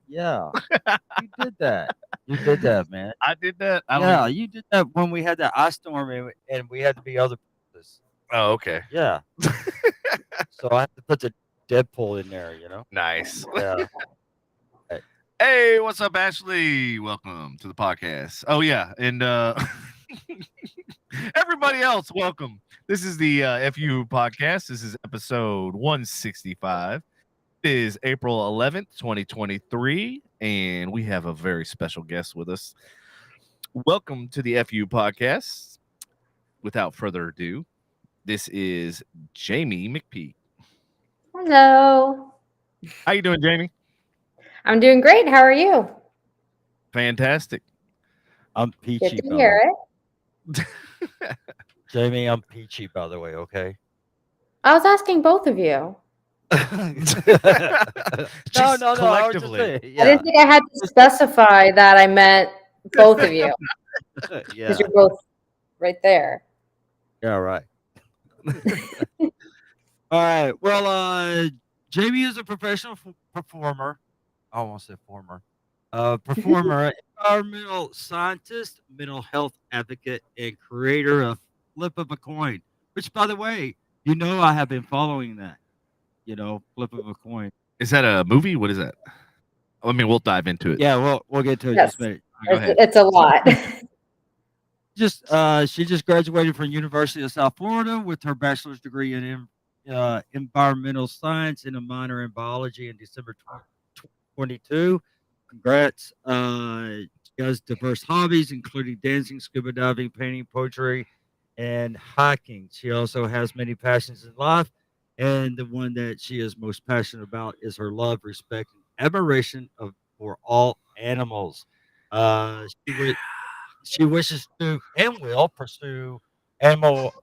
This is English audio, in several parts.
Yeah, you did that. You did that, man. I did that. I don't Yeah, even. you did that when we had that ice storm and we had to be other places. Oh, okay. Yeah, so I had to put the Deadpool in there. Nice. Yeah. Hey, Hey, what's up, Ashley? Welcome to the podcast. Oh yeah, and everybody else, welcome. This is the FU podcast. This is episode 165. It is April 11th, 2023, and we have a very special guest with us. Welcome to the FU podcast. Without further ado, this is Jaimi McPeek. Hello. How you doing, Jamie? I'm doing great. How are you? Fantastic. I'm Good peachy, to by the hear way. it. Jamie, I'm peachy, by the way. Okay. I was asking both of you. no, Just no, no. I was just collectively. saying. I Yeah, didn't think I had to specify that I meant both of you because yeah, you're both right there. yeah. Right. All right. Well, Jamie is a professional performer. I almost said former. Performer, environmental scientist, mental health advocate, and creator of Flip of a Coin. Which, by the way, I have been following that. Flip of a Coin. Is that a movie? What is that? I mean, we'll dive into it. Yeah, we'll get to it in Yes, just a minute. Go ahead. it's a lot. She just graduated from University of South Florida with her bachelor's degree in environmental science and a minor in biology in December 2022. Congrats. She has diverse hobbies, including dancing, scuba diving, painting, poetry, and hiking. She also has many passions in life, and the one that she is most passionate about is her love, respect, and admiration for all animals. She wishes to and will pursue animal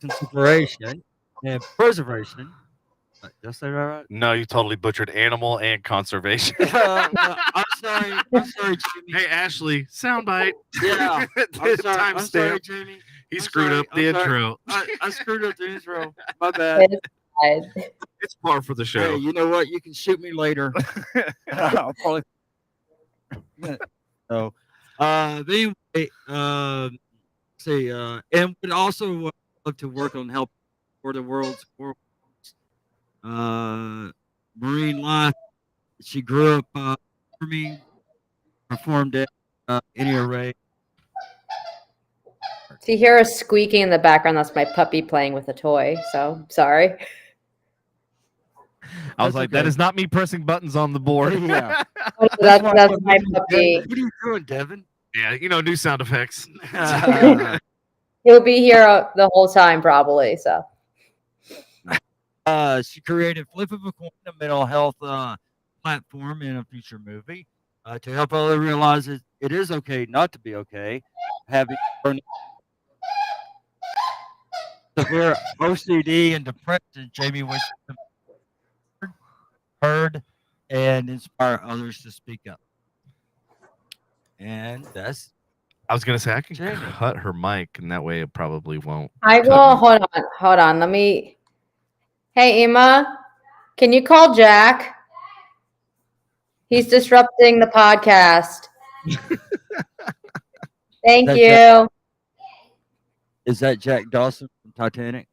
consideration and preservation. Did I say that right? No, you totally butchered animal and conservation. I'm sorry. I'm sorry, Jimmy. Hey, Ashley, soundbite. Yeah, I'm sorry. I'm sorry, Timestamp. Jamie. He I'm screwed sorry, up the I'm sorry. intro. I screwed up the intro. My bad. It's fine. It's par for the Hey, show. you know what? You can shoot me later. I'll probably. So, but anyway, see, and would also love to work on help for the world's marine life. She grew up farming, performed at any array. So you hear a squeaking in the background. That's my puppy playing with a toy. So sorry. I was That's like, that okay. is not me pressing buttons on the board. Yeah. That's why my I'm moving puppy. Devin. What are you doing, Devin? Yeah, new sound effects. He'll be here the whole time probably. So She created Flip of a Coin, a mental health platform in a future movie to help others realize it is okay not to be okay. Having severe OCD and depression, Jamie wishes to be heard and inspire others to speak up. And that's I was gonna say I can Jamie. cut her mic, and that way it probably won't. I cut will. me. Hold on. Let me. Hey, Emma, can you call Jack? He's disrupting the podcast. Thank That you. is that Jack Dawson from Titanic?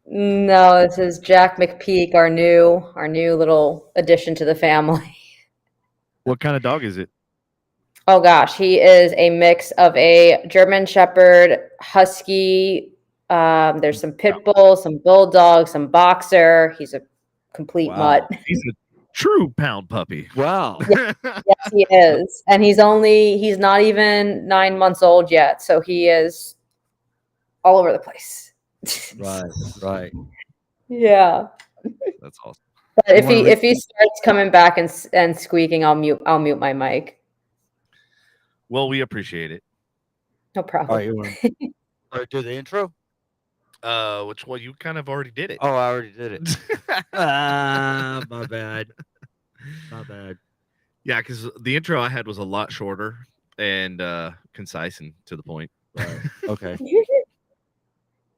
No, this is Jack McPeek, our new little addition to the family. What kind of dog is it? Oh gosh, he is a mix of a German Shepherd, Husky. There's some pit bull, some bulldog, some boxer. He's a complete mutt. He's a true pound puppy. Wow. Yes, he is, and he's not even 9 months old yet, so he is all over the place. Right. Yeah. That's awesome. But if he starts coming back and squeaking, I'll mute my mic. Well, we appreciate it. No All problem. right, you want to do the intro? Which one? You kind of already did it. Oh, I already did it. My bad. Yeah, because the intro I had was a lot shorter and concise and to the point. Right. Okay.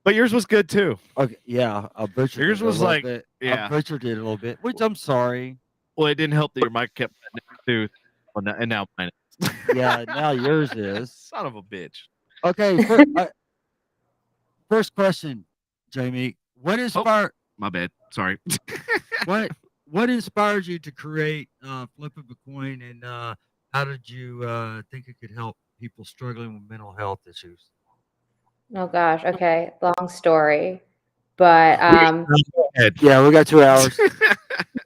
But yours was good too. Okay. Yeah, I butchered Yours it was a little like- bit. yeah. I butchered it a little bit, which I'm sorry. Well, it didn't help that your mic kept too. Well, and now mine is. Yeah, now yours is. Son of a bitch. Okay, first question, Jamie. What inspired? My bad. Sorry. What inspired you to create Flip of a Coin, and how did you think it could help people struggling with mental health issues? Oh gosh. Okay. Long story, but Yeah, we got 2 hours.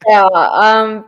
yeah.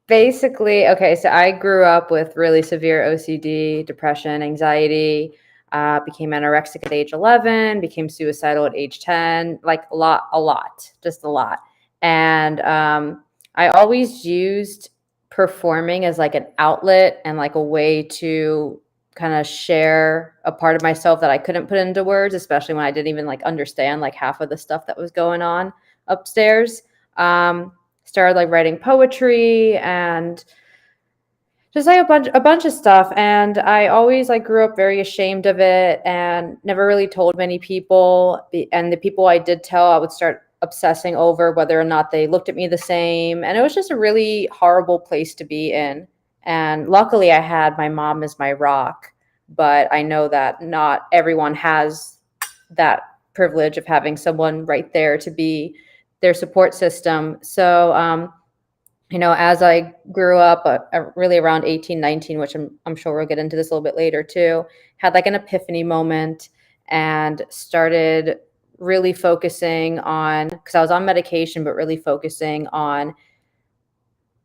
Basically, okay. So I grew up with really severe OCD, depression, anxiety. Became anorexic at age 11. Became suicidal at age 10. Like a lot, just a lot. And I always used performing as like an outlet and like a way to kind of share a part of myself that I couldn't put into words, especially when I didn't even like understand like half of the stuff that was going on upstairs. Started like writing poetry and just like a bunch of stuff. And I always like grew up very ashamed of it and never really told many people. And the people I did tell, I would start obsessing over whether or not they looked at me the same. And it was just a really horrible place to be in. And luckily I had my mom as my rock, but I know that not everyone has that privilege of having someone right there to be their support system. So, as I grew up, really around 18, 19, which I'm sure we'll get into this a little bit later too, had like an epiphany moment and started really focusing on, because I was on medication, but really focusing on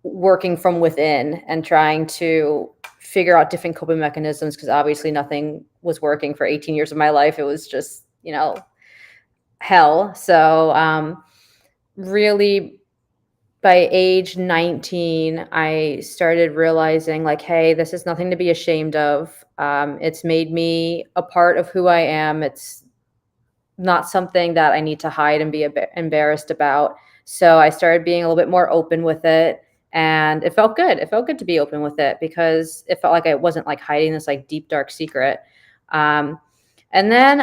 working from within and trying to figure out different coping mechanisms, because obviously nothing was working for 18 years of my life. It was just, hell. So really by age 19, I started realizing like, hey, this is nothing to be ashamed of. It's made me a part of who I am. It's not something that I need to hide and be embarrassed about. So I started being a little bit more open with it. And it felt good. It felt good to be open with it because it felt like I wasn't like hiding this like deep, dark secret. And then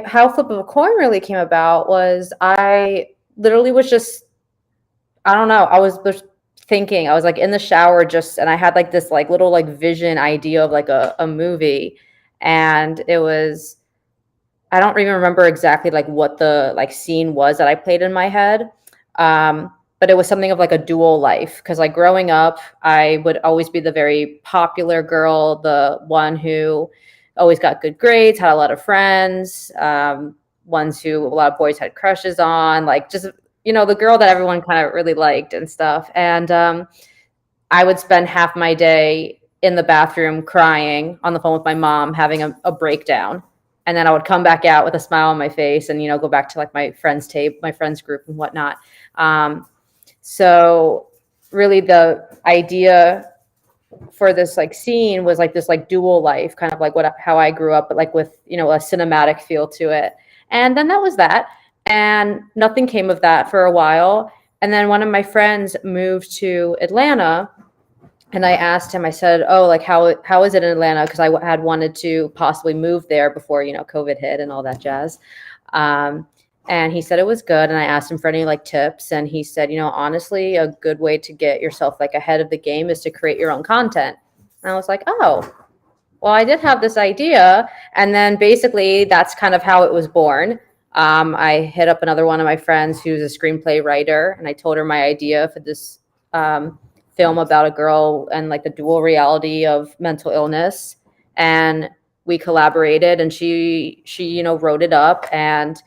how Flip of a Coin really came about was I literally was just, I don't know, I was just thinking, I was like in the shower and I had like this like little like vision idea of like a movie. And it was, I don't even remember exactly like what the like scene was that I played in my head. But it was something of like a dual life. Cause like growing up, I would always be the very popular girl, the one who always got good grades, had a lot of friends, ones who a lot of boys had crushes on, like just, the girl that everyone kind of really liked and stuff. And I would spend half my day in the bathroom crying on the phone with my mom, having a breakdown. And then I would come back out with a smile on my face and, go back to like my friends group and whatnot. So really the idea for this like scene was like this like dual life, kind of like how I grew up, but like with, a cinematic feel to it. And then that was that. And nothing came of that for a while. And then one of my friends moved to Atlanta. And I asked him, I said, oh, like, how is it in Atlanta? Because I had wanted to possibly move there before, COVID hit and all that jazz. And he said it was good. And I asked him for any like tips. And he said, honestly, a good way to get yourself like ahead of the game is to create your own content. And I was like, oh, well, I did have this idea. And then basically that's kind of how it was born. I hit up another one of my friends who's a screenplay writer. And I told her my idea for this film about a girl and like the dual reality of mental illness. And we collaborated and she wrote it up and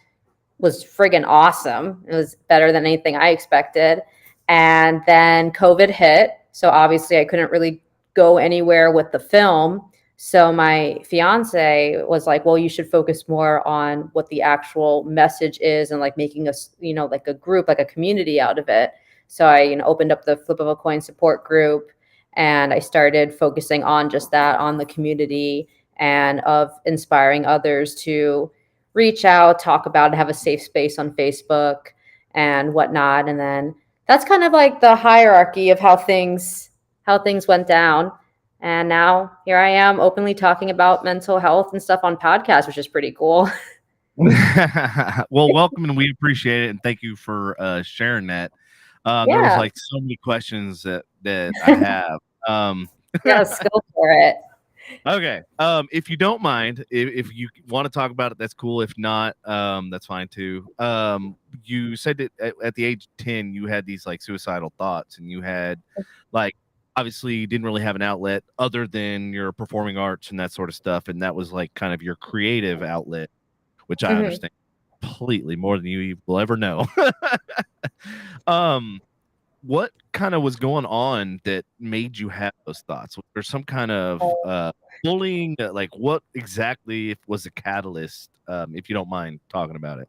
was friggin' awesome. It was better than anything I expected. And then COVID hit. So obviously I couldn't really go anywhere with the film. So my fiance was like, well, you should focus more on what the actual message is and like making us, like a group, like a community out of it. So I opened up the Flip of a Coin support group and I started focusing on just that, on the community and of inspiring others to reach out, talk about it, have a safe space on Facebook and whatnot. And then that's kind of like the hierarchy of how things went down. And now here I am openly talking about mental health and stuff on podcasts, which is pretty cool. Well, welcome and we appreciate it. And thank you for sharing that. There was Yeah. like so many questions that I have. Yes, go for it. Okay. If you don't mind, if you want to talk about it, that's cool. If not, that's fine too. You said that at the age of 10, you had these like suicidal thoughts, and you had like obviously you didn't really have an outlet other than your performing arts and that sort of stuff, and that was like kind of your creative outlet, which I understand completely more than you will ever know. What kind of was going on that made you have those thoughts? Was there some kind of bullying? Like, what exactly was the catalyst? If you don't mind talking about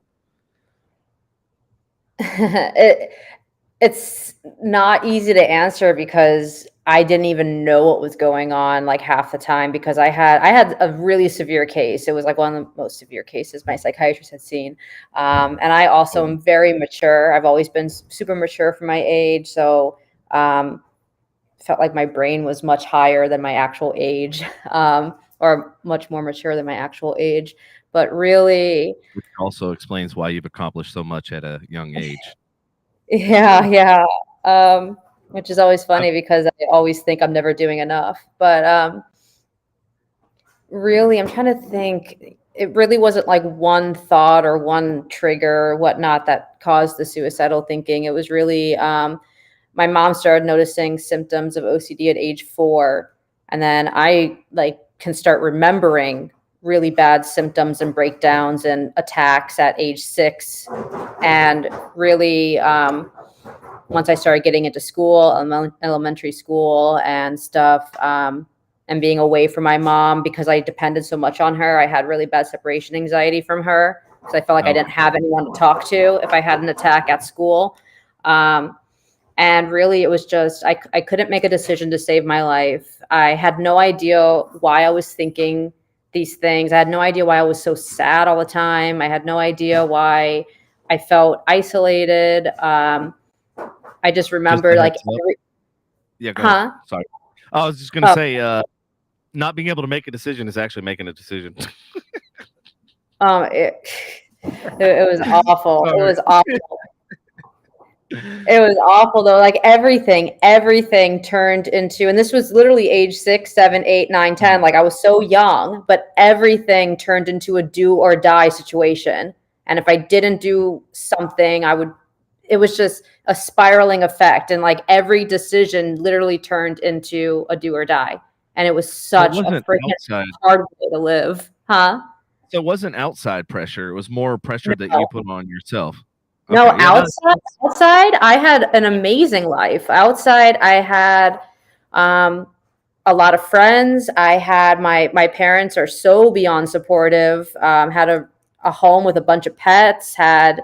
it. It's not easy to answer because I didn't even know what was going on like half the time, because I had a really severe case. It was like one of the most severe cases my psychiatrist had seen. And I also am very mature. I've always been super mature for my age. So felt like my brain was much higher than my actual age, or much more mature than my actual age. But really, Which also explains why you've accomplished so much at a young age. yeah. Which is always funny because I always think I'm never doing enough. But really, I'm trying to think. It really wasn't like one thought or one trigger or whatnot that caused the suicidal thinking. It was really my mom started noticing symptoms of OCD at age 4, and then I like can start remembering really bad symptoms and breakdowns and attacks at age 6, and really. Once I started getting into school, elementary school and stuff, and being away from my mom because I depended so much on her, I had really bad separation anxiety from her because I felt like I didn't have anyone to talk to if I had an attack at school. And really, it was just, I couldn't make a decision to save my life. I had no idea why I was thinking these things. I had no idea why I was so sad all the time. I had no idea why I felt isolated. I just remember like, yeah, go ahead. Sorry. I was just gonna say, not being able to make a decision is actually making a decision. It was awful. It was awful. It was awful though. Like everything turned into, and this was literally age 6, 7, 8, 9, 10. Like I was so young, but everything turned into a do or die situation. And if I didn't do something, it was just a spiraling effect. And like every decision literally turned into a do or die. And it was such a freaking hard way to live. Huh? So it wasn't outside pressure. It was more pressure that you put on yourself. No, outside, I had an amazing life. Outside, I had a lot of friends. I had my parents are so beyond supportive. Had a home with a bunch of pets. Had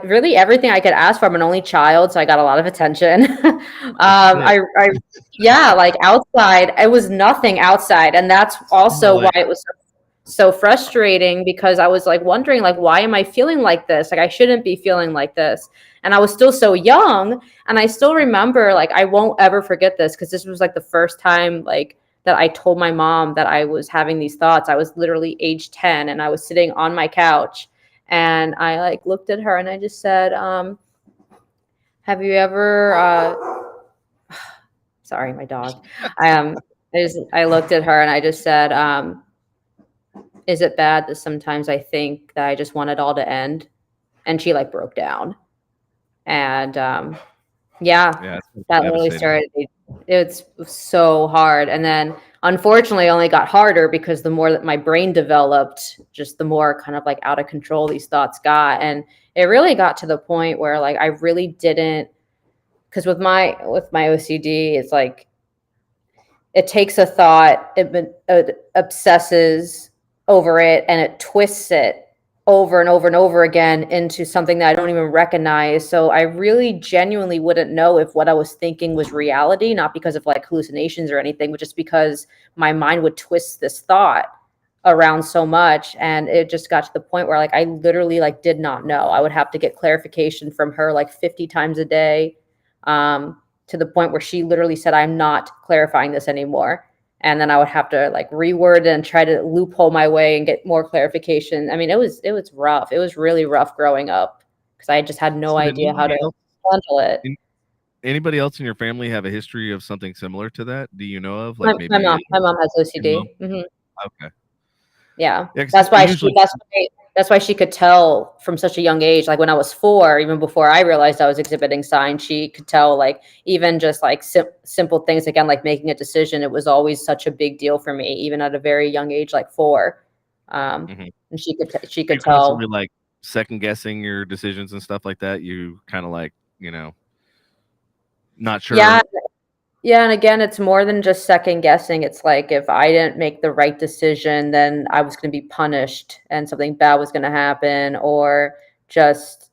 really everything I could ask for. I'm an only child, so I got a lot of attention. Like outside, it was nothing outside, and that's also why it was so frustrating, because I was like wondering, like, why am I feeling like this? Like I shouldn't be feeling like this. And I was still so young, and I still remember, like, I won't ever forget this because this was like the first time like that I told my mom that I was having these thoughts. I was literally age 10, and I was sitting on my couch, and I like looked at her and I just said, have you ever sorry, my dog. I looked at her and I just said, is it bad that sometimes I think that I just want it all to end? And she like broke down. And that really started. It's so hard. And then unfortunately it only got harder because the more that my brain developed, just the more kind of like out of control these thoughts got. And it really got to the point where like I really didn't, because with my OCD, it's like it takes a thought, it obsesses over it, and it twists it over and over and over again into something that I don't even recognize. So I really genuinely wouldn't know if what I was thinking was reality, not because of like hallucinations or anything, but just because my mind would twist this thought around so much. And it just got to the point where like I literally like did not know. I would have to get clarification from her like 50 times a day, to the point where she literally said, I'm not clarifying this anymore. And then I would have to like reword and try to loophole my way and get more clarification. I mean, it was rough. It was really rough growing up because I just had no So did idea how to anybody else- handle it. Anybody else in your family have a history of something similar to that? Do you know of? My, Like maybe my mom has your mom? OCD. Hmm. Okay. Yeah, Yeah, 'cause that's I why usually that's why she could tell from such a young age. Like when I was 4, even before I realized I was exhibiting signs, she could tell. Like even just like simple things again, like making a decision. It was always such a big deal for me, even at a very young age, like 4. Mhm. And she you could constantly tell. like second guessing your decisions and stuff like that. You kind of like, not sure. Yeah, yeah, and again, it's more than just second guessing. It's like if I didn't make the right decision, then I was going to be punished and something bad was going to happen, or just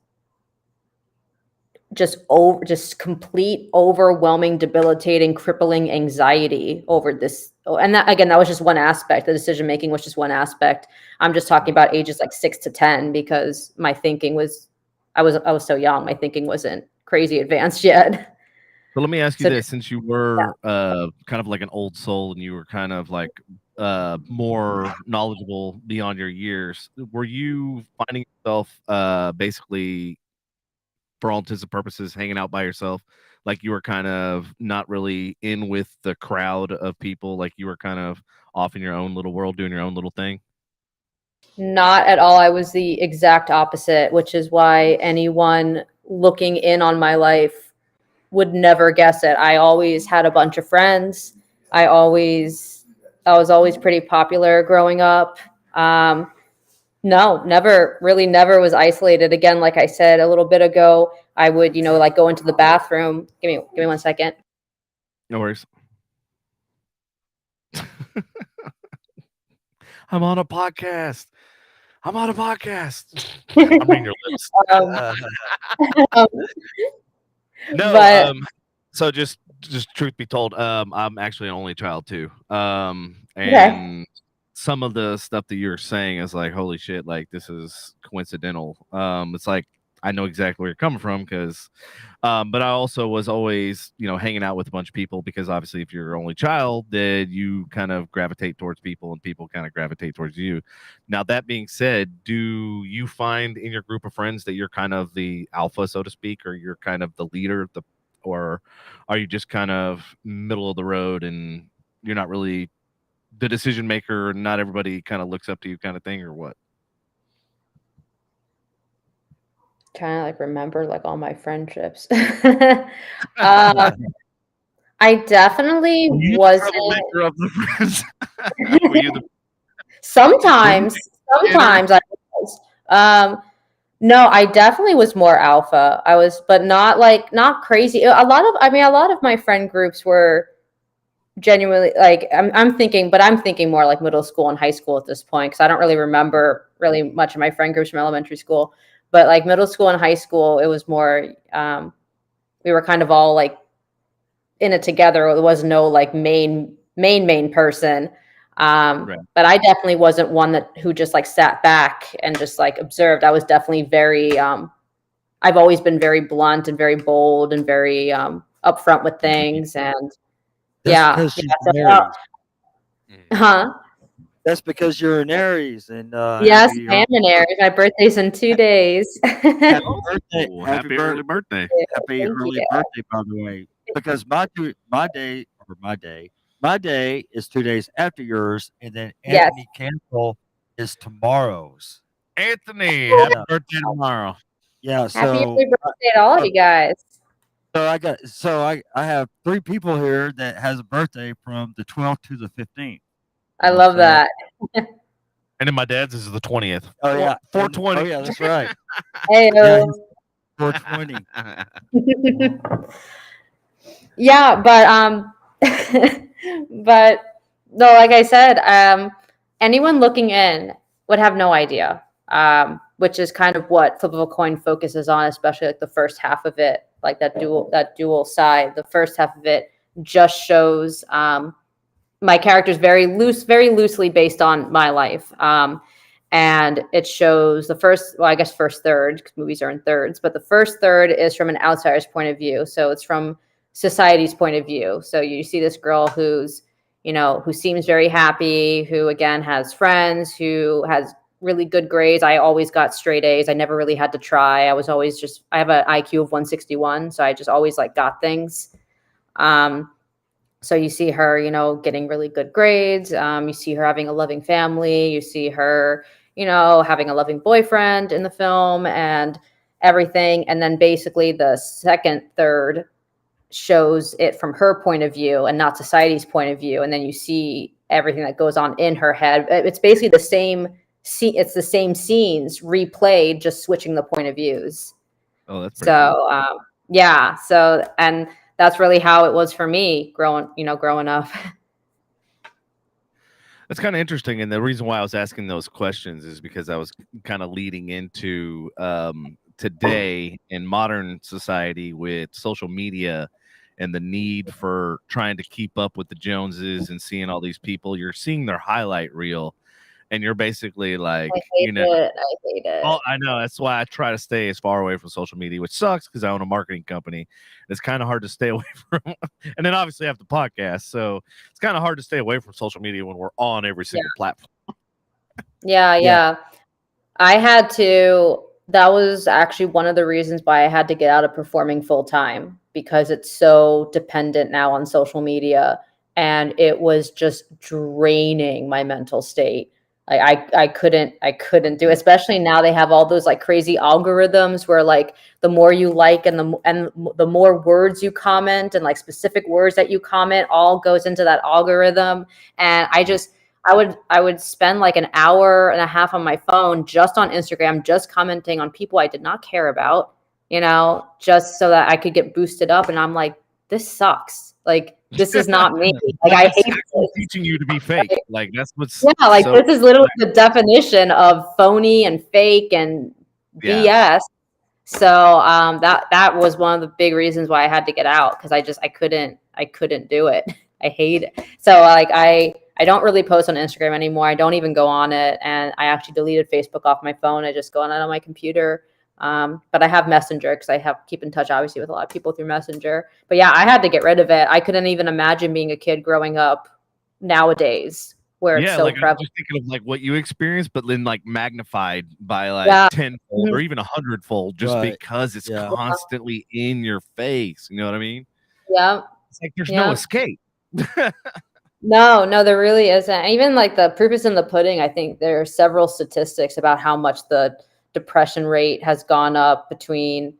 just complete overwhelming debilitating crippling anxiety over this. And that, again, that was just one aspect. The decision making was just one aspect. I'm just talking about ages like 6 to 10 because my thinking was I was so young. My thinking wasn't crazy advanced yet. So let me ask you So this: since you were kind of like an old soul and you were kind of like more knowledgeable beyond your years, were you finding yourself basically, for all intents and purposes, hanging out by yourself? Like you were kind of not really in with the crowd of people. Like you were kind of off in your own little world, doing your own little thing. not at all. I was the exact opposite, which is why anyone looking in on my life would never guess it. I always had a bunch of friends. I was always pretty popular growing up. No, never was isolated. Again, like I said a little bit ago, I would, like go into the bathroom. Give me 1 second. No worries. I'm on a podcast. I'm on a podcast. I mean your lips. Um, No, but so just truth be told, I'm actually an only child too. okay. And some of the stuff that you're saying is like, holy shit, like this is coincidental. It's like I know exactly where you're coming from because but I also was always, hanging out with a bunch of people because obviously if you're an only child, then you kind of gravitate towards people and people kind of gravitate towards you. Now, that being said, do you find in your group of friends that you're kind of the alpha, so to speak, or you're kind of the leader, or are you just kind of middle of the road and you're not really the decision maker and not everybody kind of looks up to you kind of thing, or what? Trying to like remember like all my friendships. I definitely Were you the wasn't. troublemaker of the friends? Were you the Sometimes I was. No, I definitely was more alpha. I was, but not crazy. A lot of my friend groups were genuinely like I'm thinking more like middle school and high school at this point because I don't really remember really much of my friend groups from elementary school. But like middle school and high school, it was more we were kind of all like in it together. There was no like main person. Right. But I definitely wasn't one who just like sat back and just like observed. I was definitely very I've always been very blunt and very bold and very upfront with things. And That's yeah, because she's so, an Aries. huh? That's because you're an Aries, and Yes, happy I am an Aries. My birthday's in 2 days. happy Oh, birthday, happy early birthday. happy Thank early you. birthday, by the way. Because my day is 2 days after yours, and then Yes. Anthony Cancel is tomorrow's. Anthony, happy Yeah, birthday tomorrow. yeah. Happy So, early birthday to all of you guys. I have 3 people here that has a birthday from the 12th to the 15th. I You know what love I'm saying? that. And then my dad's is the 20th. Oh yeah, 420. Oh yeah, that's right. Hey, Yeah, he's 420. yeah, but no, like I said, anyone looking in would have no idea, which is kind of what Flip of a Coin focuses on, especially like the first half of it, like that dual side. The first half of it just shows my character's very loosely based on my life. And it shows the first, well, I guess first third, because movies are in thirds, but the first third is from an outsider's point of view. So it's from society's point of view. So you see this girl who seems very happy, who again has friends, who has really good grades. I always got straight A's. I never really had to try. I was always I have an IQ of 161, so I just always like got things. So you see her, getting really good grades. You see her having a loving family. You see her, having a loving boyfriend in the film and everything. And then basically the second third shows it from her point of view and not society's point of view. And then you see everything that goes on in her head. It's basically the same it's the same scenes replayed, just switching the point of views. Oh, that's pretty cool. Yeah. So, and that's really how it was for me growing up. That's kind of interesting. And the reason why I was asking those questions is because I was kind of leading into today in modern society with social media and the need for trying to keep up with the Joneses and seeing all these people. You're seeing their highlight reel. And you're basically like, I hate it. Oh, I know. That's why I try to stay as far away from social media, which sucks because I own a marketing company. It's kind of hard to stay away from. And then obviously I have the podcast. So it's kind of hard to stay away from social media when we're on every single platform. Yeah. I had to. That was actually one of the reasons why I had to get out of performing full time, because it's so dependent now on social media. And it was just draining my mental state. Like I couldn't do it, especially now they have all those like crazy algorithms where like the more you like and the more words you comment and like specific words that you comment all goes into that algorithm. And I would spend like an hour and a half on my phone just on Instagram, just commenting on people I did not care about, just so that I could get boosted up. And I'm like, this sucks. Like, this is not me. Like, I hate this. Teaching you to be fake. Like, that's what's this is literally the definition of phony and fake and BS. So that was one of the big reasons why I had to get out, because I couldn't do it. I hate it. So like I don't really post on Instagram anymore. I don't even go on it, and I actually deleted Facebook off my phone. I just go on it on my computer. But I have Messenger because I keep in touch obviously with a lot of people through Messenger. But yeah, I had to get rid of it. I couldn't even imagine being a kid growing up nowadays where it's so prevalent. I'm just thinking of like what you experienced, but then like magnified by like 10-fold or even 100-fold, just because it's constantly in your face. You know what I mean? Yeah. It's like there's no escape. No, there really isn't. Even like the proof is in the pudding. I think there are several statistics about how much the depression rate has gone up between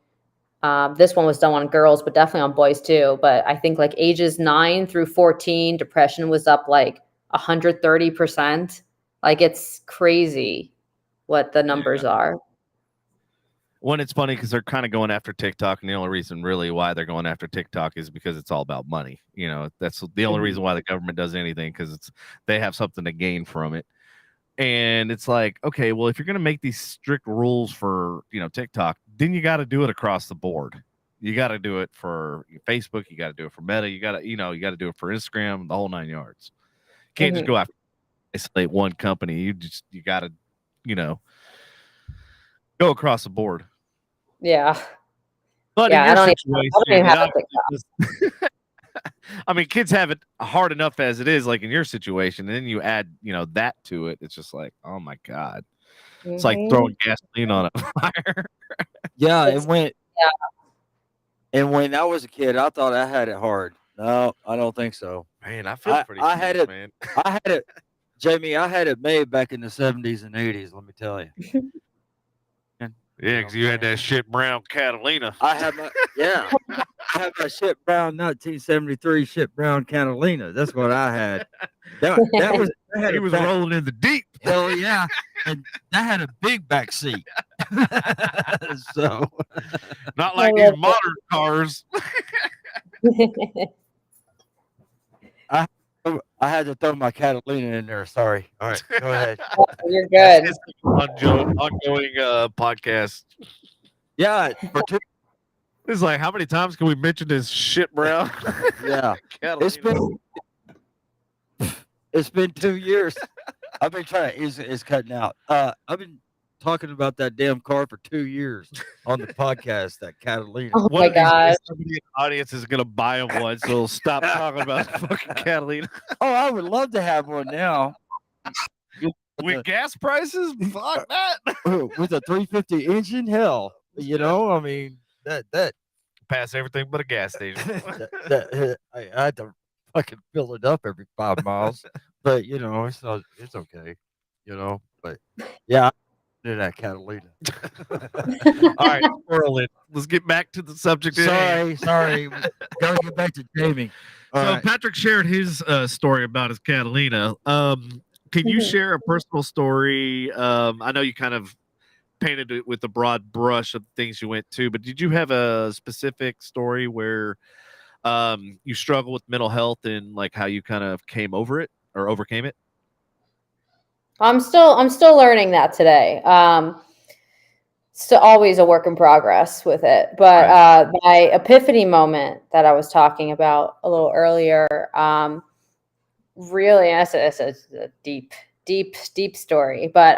this one was done on girls, but definitely on boys too. But I think like ages 9 through 14, depression was up like 130%. Like, it's crazy what the numbers are. One, it's funny because they're kind of going after TikTok, and the only reason really why they're going after TikTok is because it's all about money. That's the only reason why the government does anything, because they have something to gain from it. And it's like, okay, well, if you're going to make these strict rules for, TikTok, then you got to do it across the board. You got to do it for Facebook. You got to do it for Meta. You got to do it for Instagram, the whole 9 yards. You can't just go after isolate one company. You got to, go across the board. Yeah. But in your situation, I mean, kids have it hard enough as it is, like in your situation, and then you add, that to it. It's just like, oh my God. It's like throwing gasoline on a fire. And when I was a kid, I thought I had it hard. No, I don't think so. Man, I feel pretty I had it, man. I had it, Jamie, I had it made back in the 70s and 80s, let me tell you. Yeah, because you had that shit brown Catalina. I had my shit brown 1973 shit brown Catalina. That's what I had. He was rolling in the deep. Hell yeah. And that had a big back seat. So not like these modern cars. I had to throw my Catalina in there. Sorry. All right, go ahead. You're good. Ongoing podcast. Yeah, it's like, how many times can we mention this shit, bro? Yeah, it's been 2 years. I've been trying. It's cutting out. I've been talking about that damn car for 2 years on the podcast. That Catalina. Oh my God! Somebody in the audience is gonna buy him one, so we'll stop talking about the fucking Catalina. Oh, I would love to have one now. With gas prices, fuck that. with a 350 engine, hell, you know, I mean that Pass everything but a gas station. I had to fucking fill it up every 5 miles, but you know, it's okay, you know. But yeah, I did that Catalina. All right, twirl it. Let's get back to the subject. at hand. Sorry, gotta get back to Jaimi. All So right. Patrick shared his story about his Catalina. Can you share a personal story? I know you kind of painted it with a broad brush of things you went to, but did you have a specific story where you struggle with mental health and like how you kind of came over it or overcame it? I'm still learning that today. So always a work in progress with it. But Right. My epiphany moment that I was talking about a little earlier, really, it's a deep story. But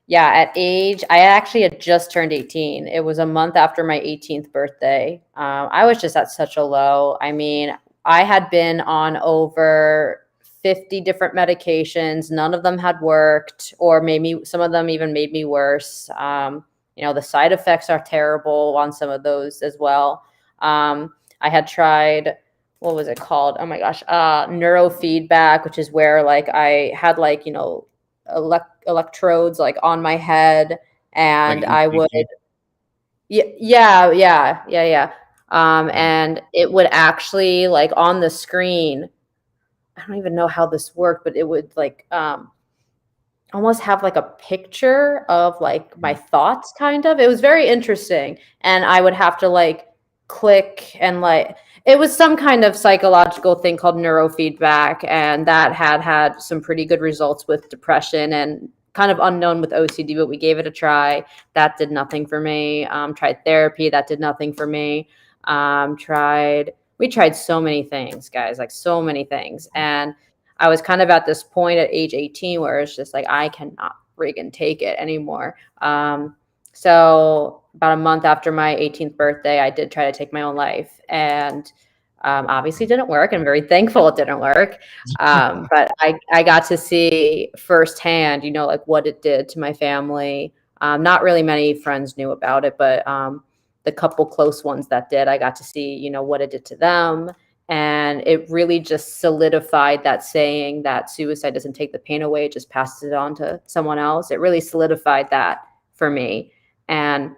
yeah, I actually had just turned 18. It was a month after my 18th birthday. I was just at such a low. I mean, I had been on over 50 different medications. None of them had worked, or maybe some of them even made me worse. You know, the side effects are terrible on some of those as well. I had tried, what was it called? Oh my gosh, neurofeedback, which is where like I had like, you know, electrodes like on my head, and Like I would, ECG? yeah. And it would actually like on the screen, I don't even know how this worked, but it would like almost have like a picture of like my thoughts kind of. It was very interesting. And I would have to like click and like it was some kind of psychological thing called neurofeedback, and that had some pretty good results with depression, and kind of unknown with OCD, but we gave it a try. That did nothing for me. Tried therapy, that did nothing for me. We tried so many things, guys, like so many things. And I was kind of at this point at age 18 where it's just like, I cannot friggin' take it anymore. So about a month after my 18th birthday, I did try to take my own life, and obviously didn't work. I'm very thankful it didn't work. But I got to see firsthand, you know, like what it did to my family. Not really many friends knew about it, but the couple close ones that did, I got to see, you know, what it did to them. And it really just solidified that saying that suicide doesn't take the pain away, it just passes it on to someone else. It really solidified that for me. And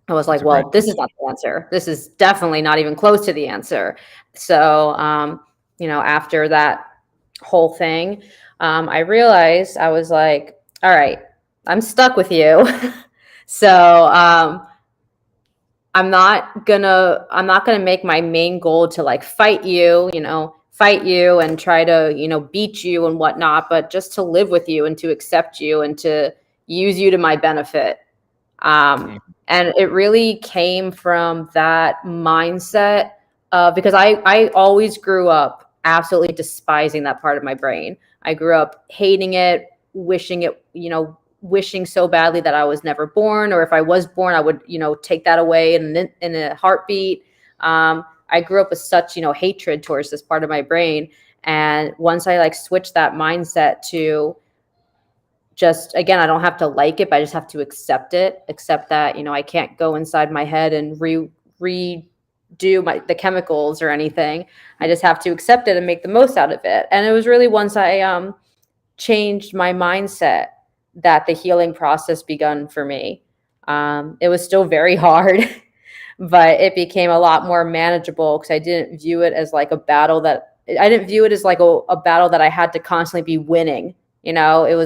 I was like, well, this is not the answer. This is definitely not even close to the answer. So, you know, after that whole thing, I realized, I was like, all right, I'm stuck with you. So, I'm not gonna make my main goal to like fight you and try to, you know, beat you and whatnot, but just to live with you and to accept you and to use you to my benefit. And it really came from that mindset, because I always grew up absolutely despising that part of my brain. I grew up hating it, wishing it, you know, wishing so badly that I was never born, or if I was born, I would, you know, take that away in a heartbeat. I grew up with such, you know, hatred towards this part of my brain. And once I like switched that mindset to just, again, I don't have to like it, but I just have to accept it, accept that, you know, I can't go inside my head and redo the chemicals or anything. I just have to accept it and make the most out of it. And it was really once I changed my mindset that the healing process begun for me. It was still very hard, but it became a lot more manageable because I didn't view it as like a battle that a battle that I had to constantly be winning. You know, it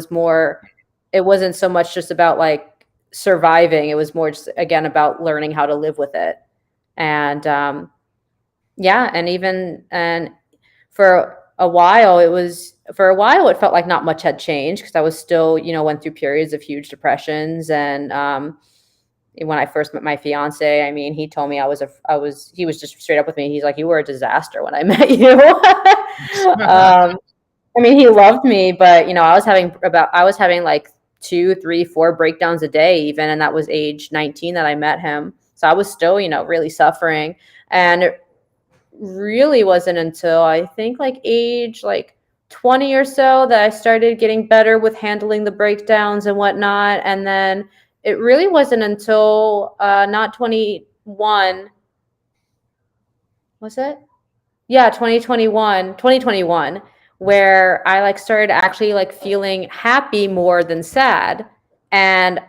wasn't so much just about like surviving. It was more just, again, about learning how to live with it. And yeah, and for a while it felt like not much had changed because I was still, you know, went through periods of huge depressions. And when I first met my fiance, I mean, he told me he was just straight up with me. He's like, you were a disaster when I met you. I mean, he loved me, but you know, I was having like 2, 3, 4 breakdowns a day even, and that was age 19 that I met him. So I was still, you know, really suffering. And it really wasn't until I think like age like 20 or so that I started getting better with handling the breakdowns and whatnot. And then it really wasn't until not 21, was it? Yeah, 2021, where I like started actually like feeling happy more than sad. And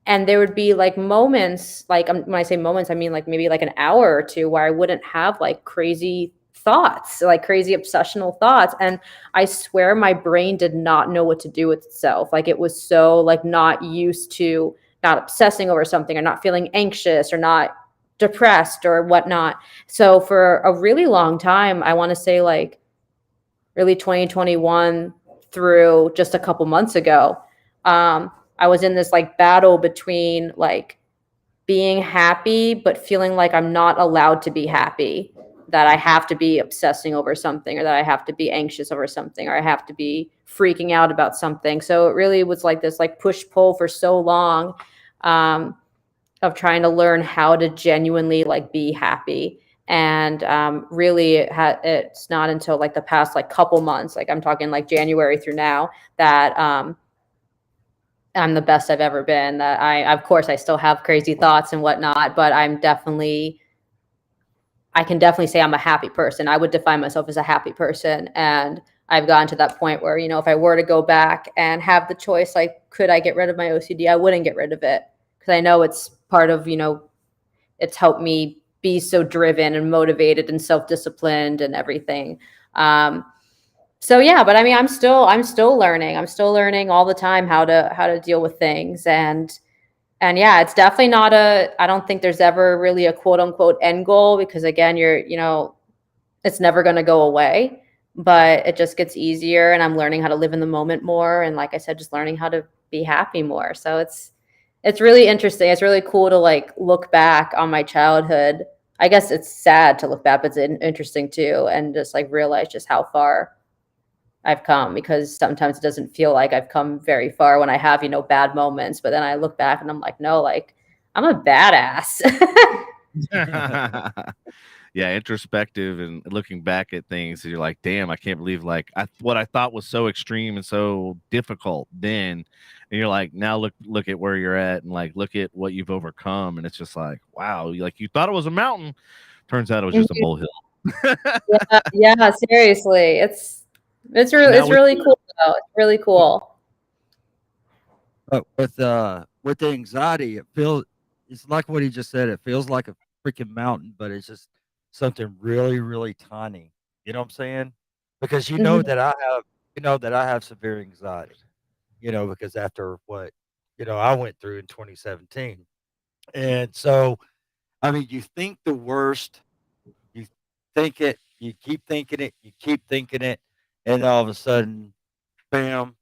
there would be like moments, like when I say moments, I mean like maybe like an hour or two where I wouldn't have like crazy thoughts, like crazy obsessional thoughts. And I swear my brain did not know what to do with itself. Like it was so like not used to not obsessing over something or not feeling anxious or not depressed or whatnot. So for a really long time, I want to say like really 2021 through just a couple months ago, I was in this like battle between like being happy, but feeling like I'm not allowed to be happy, that I have to be obsessing over something, or that I have to be anxious over something, or I have to be freaking out about something. So it really was like this like push pull for so long, of trying to learn how to genuinely like be happy. And really it's not until like the past like couple months, like I'm talking like January through now, that I'm the best I've ever been. That of course I still have crazy thoughts and whatnot, but I can definitely say I'm a happy person. I would define myself as a happy person. And I've gotten to that point where, if I were to go back and have the choice, like, could I get rid of my OCD? I wouldn't get rid of it, because I know it's part of, it's helped me be so driven and motivated and self-disciplined and everything. So yeah, but I mean, I'm still learning. I'm still learning all the time how to deal with things. And yeah, it's definitely not I don't think there's ever really a quote unquote end goal, because again, it's never going to go away, but it just gets easier, and I'm learning how to live in the moment more. And like I said, just learning how to be happy more. So it's really interesting. It's really cool to like look back on my childhood. I guess it's sad to look back, but it's interesting too. And just like realize just how far I've come, because sometimes it doesn't feel like I've come very far when I have, bad moments. But then I look back and I'm like, no, like I'm a badass. Yeah, introspective and looking back at things, you're like, damn, I can't believe like what I thought was so extreme and so difficult then, and you're like, now look at where you're at, and like look at what you've overcome, and it's just like, wow, like you thought it was a mountain, turns out it was just a molehill. yeah, seriously, it's really cool though. It's really cool. But with the anxiety, it's like what he just said. It feels like a freaking mountain, but it's just something really, really tiny. You know what I'm saying? Because that I have severe anxiety. Because after what I went through in 2017, and so I mean, you think the worst, you think it, you keep thinking it, and all of a sudden, bam,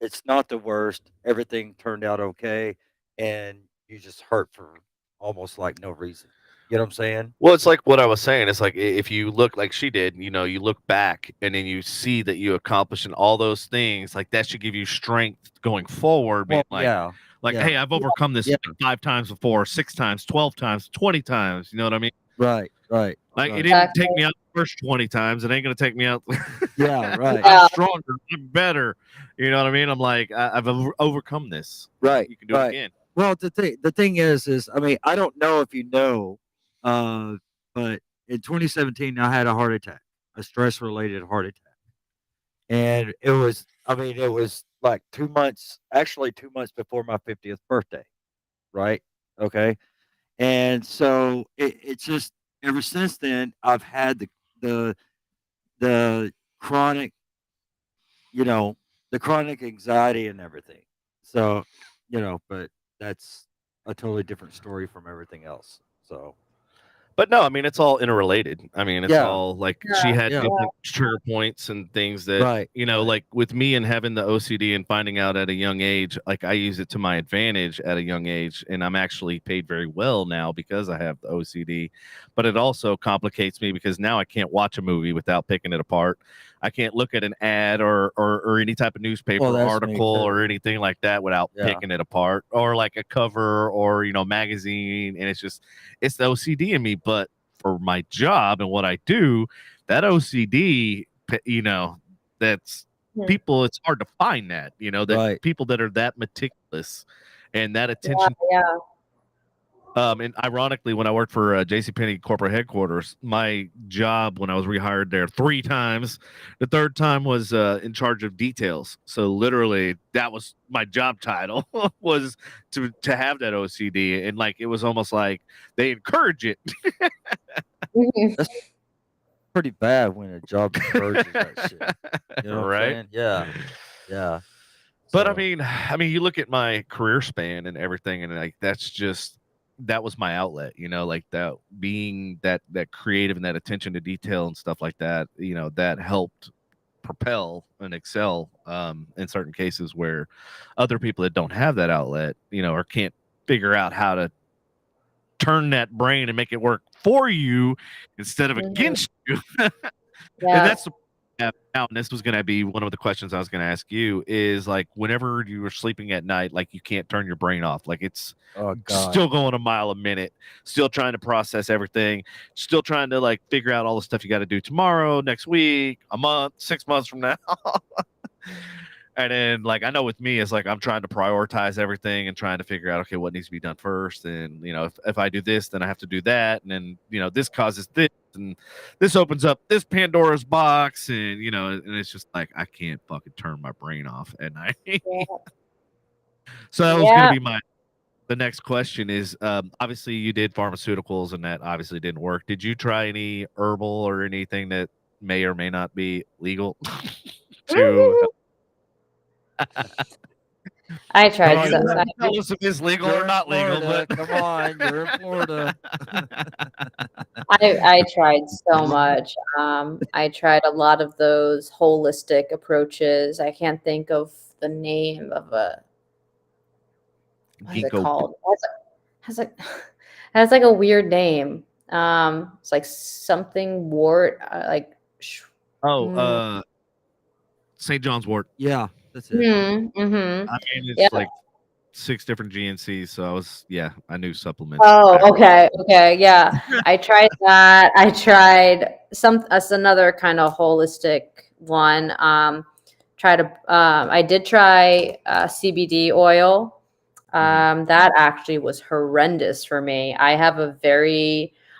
it's not the worst. Everything turned out okay, and you just hurt for almost like no reason. You know what I'm saying? Well, it's like what I was saying. It's like if you look like she did, you look back and then you see that you accomplished all those things, like that should give you strength going forward. Being Well, like, yeah, hey, I've overcome this yeah, like 5 times before, 6 times, 12 times, 20 times. You know what I mean? right. Like it Right. didn't take me out the first 20 times. It ain't gonna take me out. Yeah, right. I'm stronger. I'm better. You know what I mean? I'm like, I've overcome this. Right. You can do it again. Well, the thing is, I mean, I don't know if you know, but in 2017, I had a heart attack, a stress related heart attack, and it was like 2 months, actually 2 months before my 50th birthday, right? Okay, and so it's just ever since then I've had the the chronic, you know, the chronic anxiety and everything. So, but that's a totally different story from everything else. So, But no, I mean it's all interrelated. I mean it's yeah, all like she had yeah, different trigger points and things that right, right. like with me and having the OCD and finding out at a young age, like I use it to my advantage at a young age, and I'm actually paid very well now because I have the OCD. But it also complicates me because now I can't watch a movie without picking it apart. I can't look at an ad or any type of newspaper Well, that's me article or too. anything like that without Yeah, picking it apart, or like a cover or magazine, and it's the OCD in me. But for my job and what I do, that OCD, that's Hmm. people. It's hard to find that, that Right. people that are that meticulous and that attention. Yeah. And ironically, when I worked for JCPenney corporate headquarters, my job when I was rehired there 3 times, the third time was in charge of details. So literally, that was my job title was to have that OCD, and like it was almost like they encourage it. Mhm. That's pretty bad when a job encourages that shit. You know what I'm Right? saying? Yeah. Yeah. But So, I mean, you look at my career span and everything, and like that was my outlet, like that being that creative and that attention to detail and stuff like that, that helped propel and excel in certain cases where other people that don't have that outlet, or can't figure out how to turn that brain and make it work for you instead of Mhm. against you. And Yeah. that's now, and this was going to be one of the questions I was going to ask you is like whenever you were sleeping at night, like you can't turn your brain off, like it's oh God. still going a mile a minute, still trying to process everything, still trying to like figure out all the stuff you got to do tomorrow, next week, a month, 6 months from now. And then like I know with me, it's like I'm trying to prioritize everything and trying to figure out, okay, what needs to be done first. And if I do this, then I have to do that. And then this causes this, and this opens up this Pandora's box, and and it's just like I can't fucking turn my brain off at night. So that was gonna Yeah. be the next question is obviously you did pharmaceuticals and that obviously didn't work. Did you try any herbal or anything that may or may not be legal to I tried on, some. you're- tell us if it's legal You're or in not legal, Florida. but Come on, you're in Florida. I tried so much. I tried a lot of those holistic approaches. I can't think of the name of what is it ginkgo. called? Has a has like a weird name. It's like something wart, like. Oh, St. John's wort. Yeah, that's it. Mm-hmm. I mean, it's Yeah. like 6 different GNCs, so I knew supplements. Oh, okay, yeah. I tried that. I tried another kind of holistic one. I did try CBD oil. That actually was horrendous for me.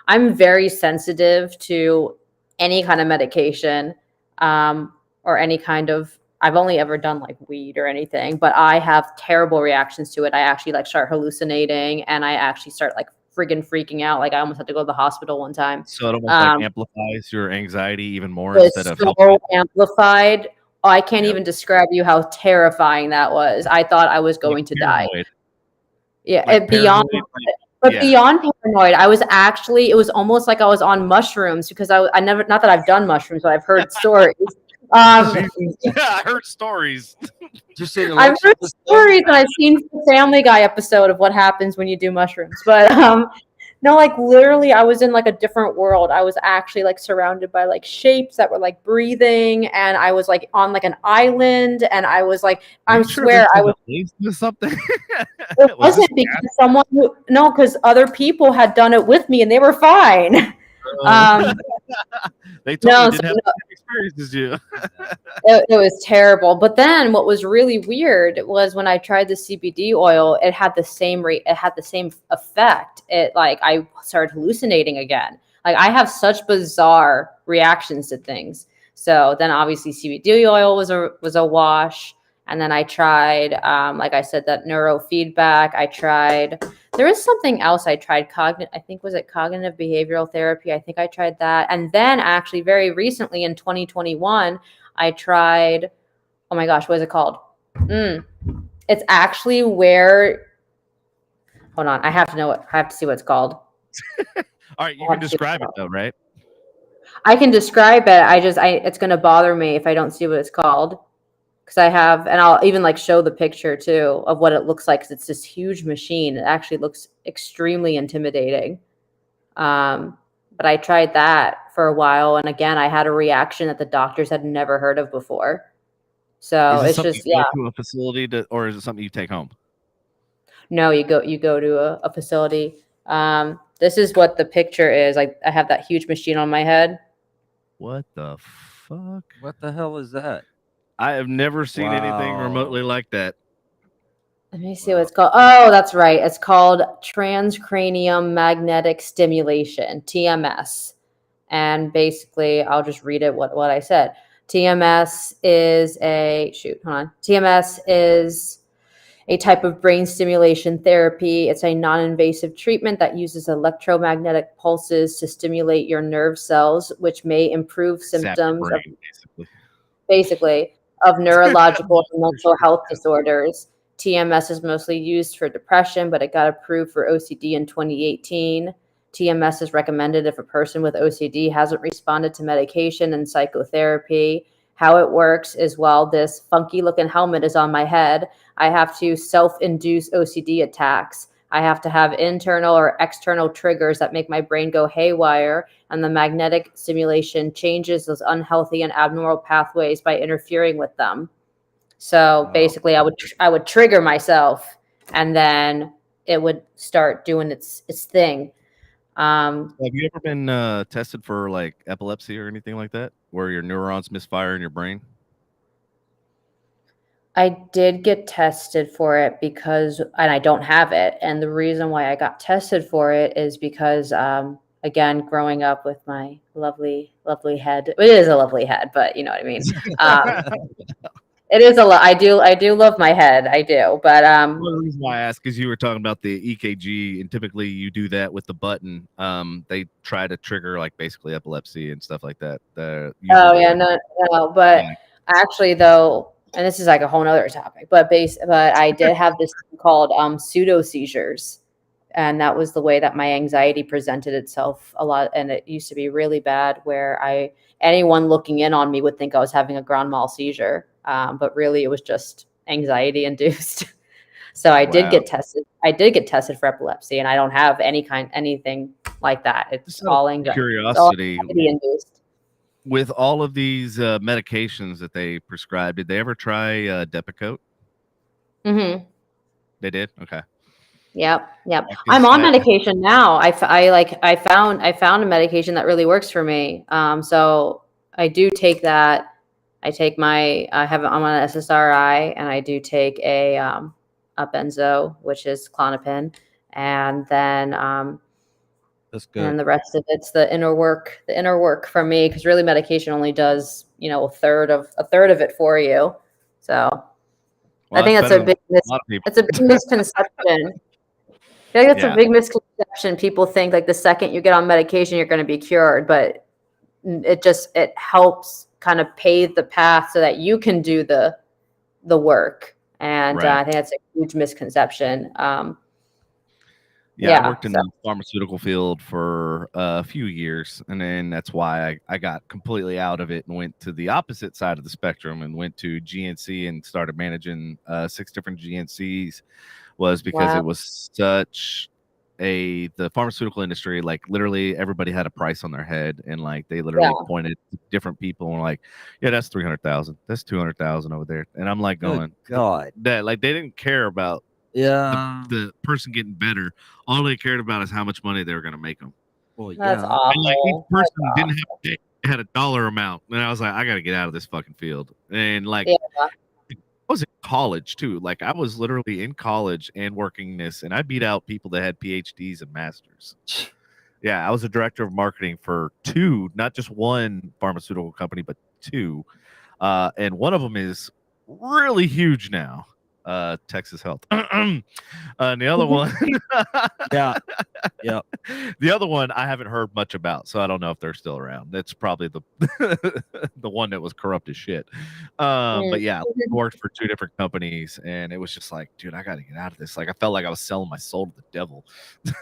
I'm very sensitive to any kind of medication, or any kind of. I've only ever done like weed or anything, but I have terrible reactions to it. I actually like start hallucinating, and I actually start like friggin' freaking out. Like I almost had to go to the hospital one time. So it almost like amplifies your anxiety even more It instead was of so helping. amplified. I can't Yep. even describe you how terrifying that was. I thought I was going to die. Paranoid. Yeah, Like beyond. paranoid, But yeah. beyond paranoid, it was almost like I was on mushrooms because I never, not that I've done mushrooms, but I've heard stories. Yeah, I heard stories. Just seen I've heard stories and I've seen the Family Guy episode of what happens when you do mushrooms. But no, like literally I was in like a different world. I was actually like surrounded by like shapes that were like breathing, and I was like on like an island, and I was like, I swear I was something. It wasn't because because other people had done it with me and they were fine. They totally didn't have the same experience as you. It was terrible. But then what was really weird was when I tried the CBD oil, it had the same effect. I started hallucinating again. Like I have such bizarre reactions to things. So then obviously CBD oil was a wash. And then I tried, like I said, that neurofeedback. There is something else I tried, I think, was it cognitive behavioral therapy? I think I tried that. And then actually very recently in 2021, I tried, oh my gosh, what is it called? It's actually where, hold on, I have to see what it's called. All right, you can describe it though, right? I can describe it. It's going to bother me if I don't see what it's called. Because and I'll even like show the picture too of what it looks like. Because it's this huge machine. It actually looks extremely intimidating. But I tried that for a while, and again, I had a reaction that the doctors had never heard of before. So it's just go to a facility or is it something you take home? No, you go to a facility. This is what the picture is. I have that huge machine on my head. What the fuck? What the hell is that? I have never seen anything remotely like that. Let me see what it's called. Oh, that's right. It's called transcranial magnetic stimulation, TMS. And basically, I'll just read it what I said. TMS is TMS is a type of brain stimulation therapy. It's a non-invasive treatment that uses electromagnetic pulses to stimulate your nerve cells, which may improve symptoms of basically of neurological and mental health disorders. TMS is mostly used for depression, but it got approved for OCD in 2018. TMS is recommended if a person with OCD hasn't responded to medication and psychotherapy. How it works is while this funky looking helmet is on my head, I have to self-induce OCD attacks. I have to have internal or external triggers that make my brain go haywire, and the magnetic stimulation changes those unhealthy and abnormal pathways by interfering with them. So basically, I would trigger myself, and then it would start doing its thing. Have you ever been tested for like epilepsy or anything like that, where your neurons misfire in your brain? I did get tested for it and I don't have it. And the reason why I got tested for it is because, again, growing up with my lovely, lovely head, it is a lovely head, but you know what I mean? It is a lot. I do love my head. I do. But, the reason why I ask is you were talking about the EKG, and typically you do that with the button. They try to trigger like basically epilepsy and stuff like that. No. But actually, though, and this is like a whole nother topic, but I did have this thing called pseudo seizures, and that was the way that my anxiety presented itself a lot. And it used to be really bad, where anyone looking in on me would think I was having a grand mal seizure, but really it was just anxiety induced. So I did get tested. I did get tested for epilepsy, and I don't have anything like that. It's all anxiety. Curiosity. Induced. With all of these medications that they prescribed, did they ever try Depakote? Mm-hmm. They did? Okay. Yep. I'm on medication now. I found a medication that really works for me. So I do take that. I'm on an SSRI, and I do take a benzo, which is Klonopin, and then that's good. And the rest of it's the inner work for me, because really medication only does, a third of it for you. So I think that's a big misconception. I think that's a big misconception. People think like the second you get on medication, you're going to be cured, but it helps kind of pave the path so that you can do the work. And I think that's a huge misconception. I worked in the pharmaceutical field for a few years, and then that's why I got completely out of it and went to the opposite side of the spectrum and went to GNC and started managing 6 different GNCs. Was because it was such the pharmaceutical industry, like literally everybody had a price on their head, and like they literally pointed to different people and were like, yeah, that's 300,000, that's 200,000 over there, and I'm like going, God, that like they didn't care about the person getting better. All they cared about is how much money they were going to make them. Well, that's awful. And like each person had a dollar amount, and I was like, I got to get out of this fucking field. And like I was in college too. Like I was literally in college and working this, and I beat out people that had PhDs and masters. Yeah, I was a director of marketing for 2, not just one pharmaceutical company, but 2. And one of them is really huge now. Texas Health. And the other one, the other one I haven't heard much about, so I don't know if they're still around. That's probably the the one that was corrupt as shit. But yeah, I worked for 2 different companies, and it was just like, dude, I got to get out of this. Like I felt like I was selling my soul to the devil.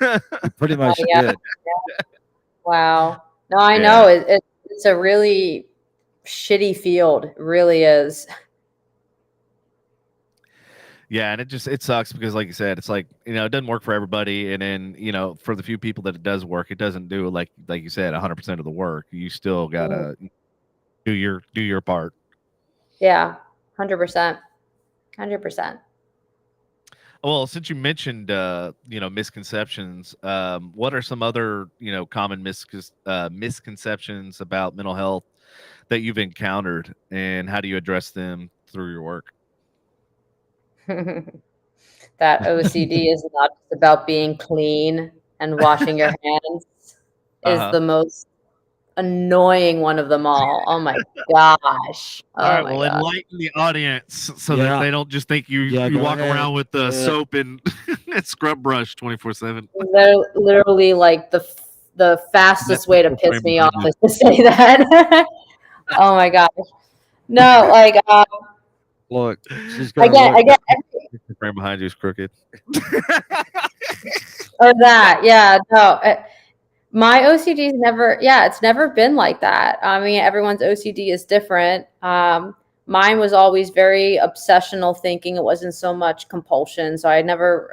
You pretty much did. Wow. No, I know it's a really shitty field. It really is. Yeah, and it sucks because, like you said, it's like, it doesn't work for everybody, and then for the few people that it does work, it doesn't do like you said 100% of the work. You still gotta do your part. Yeah, 100%. Well, since you mentioned misconceptions, what are some other common misconceptions about mental health that you've encountered, and how do you address them through your work? That OCD is not just about being clean and washing your hands is Uh-huh. the most annoying one of them all. Oh my gosh. All Oh right, my well, gosh. enlighten the audience so that Yeah. they don't just think you Yeah, you go walk ahead. around with Go ahead. soap and and scrub brush 24/7. Literally like the fastest way to Physical piss frame me behind off you. is to say that. Oh my gosh. No, like Look, she's gonna I look. get The frame behind you is crooked. or that. Yeah, no. My OCD is never, yeah, it's never been like that. I mean, everyone's OCD is different. Mine was always very obsessional thinking. It wasn't so much compulsion. So I never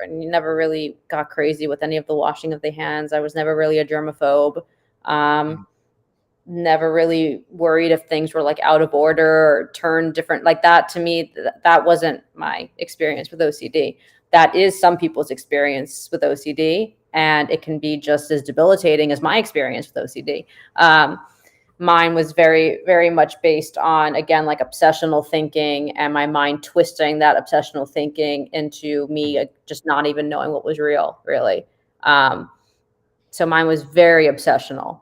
really got crazy with any of the washing of the hands. I was never really a germaphobe. Um, Never really worried if things were like out of order or turned different like that. To me, that wasn't my experience with OCD. That is some people's experience with OCD, and it can be just as debilitating as my experience with OCD. Mine was very, very much based on, again, like obsessional thinking and my mind twisting that obsessional thinking into me just not even knowing what was real, really. So mine was very obsessional.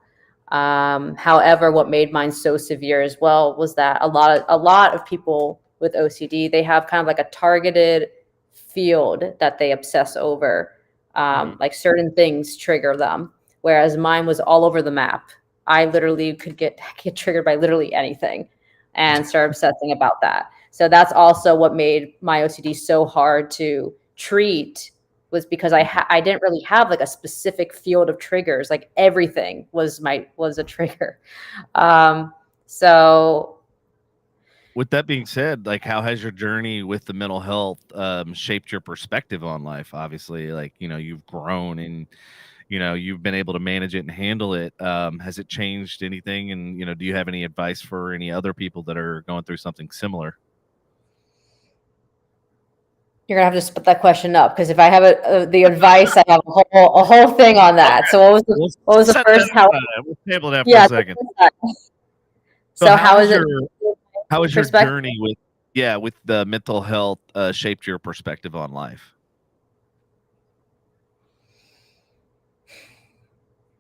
However, what made mine so severe as well was that a lot of people with OCD, they have kind of like a targeted field that they obsess over. Like certain things trigger them, whereas mine was all over the map. I literally could get triggered by literally anything and start obsessing about that. So that's also what made my OCD so hard to treat, was because I didn't really have like a specific field of triggers. Like everything was a trigger. So With that being said, like, how has your journey with the mental health shaped your perspective on life? Obviously, like, you've grown and you've been able to manage it and handle it. Has it changed anything? And do you have any advice for any other people that are going through something similar? you're gonna have to split that question up, because if I have the advice, I have a whole thing on that. So We'll what was the set that first? How? aside. We'll table that for a Yeah. second. So So how is it how has your perspective? journey with the mental health shaped your perspective on life?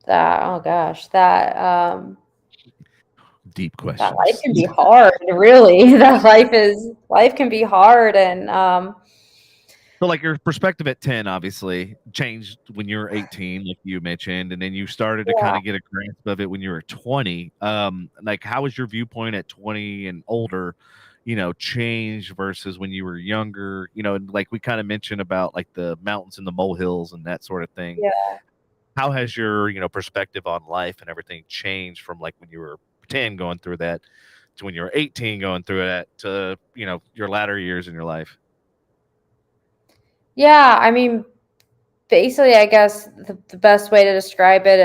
That, oh gosh, Deep that life questions. can be hard, really. That life can be hard, and So, like, your perspective at 10 obviously changed when you were 18, like you mentioned, and then you started to kind yeah. of get a grasp of it when you were 20. Like, how was your viewpoint at 20 and older, change versus when you were younger? And like we kind of mentioned about like the mountains and the molehills and that sort of thing. Yeah. How has your, perspective on life and everything changed from like when you were 10 going through that to when you were 18 going through that to, your latter years in your life? Yeah, I mean, basically, I guess the best way to describe it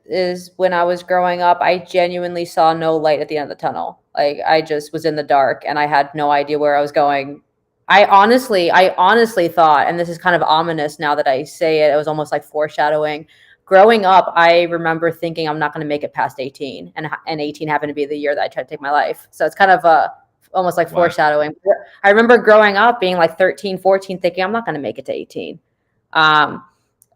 is when I was growing up, I genuinely saw no light at the end of the tunnel. Like I just was in the dark and I had no idea where I was going. I honestly thought, and this is kind of ominous now that I say it, it was almost like foreshadowing. Growing up, I remember thinking I'm not going to make it past 18, and 18 happened to be the year that I tried to take my life. So it's kind of almost like Wow. foreshadowing. I remember growing up being like 13, 14, thinking I'm not going to make it to 18. Um,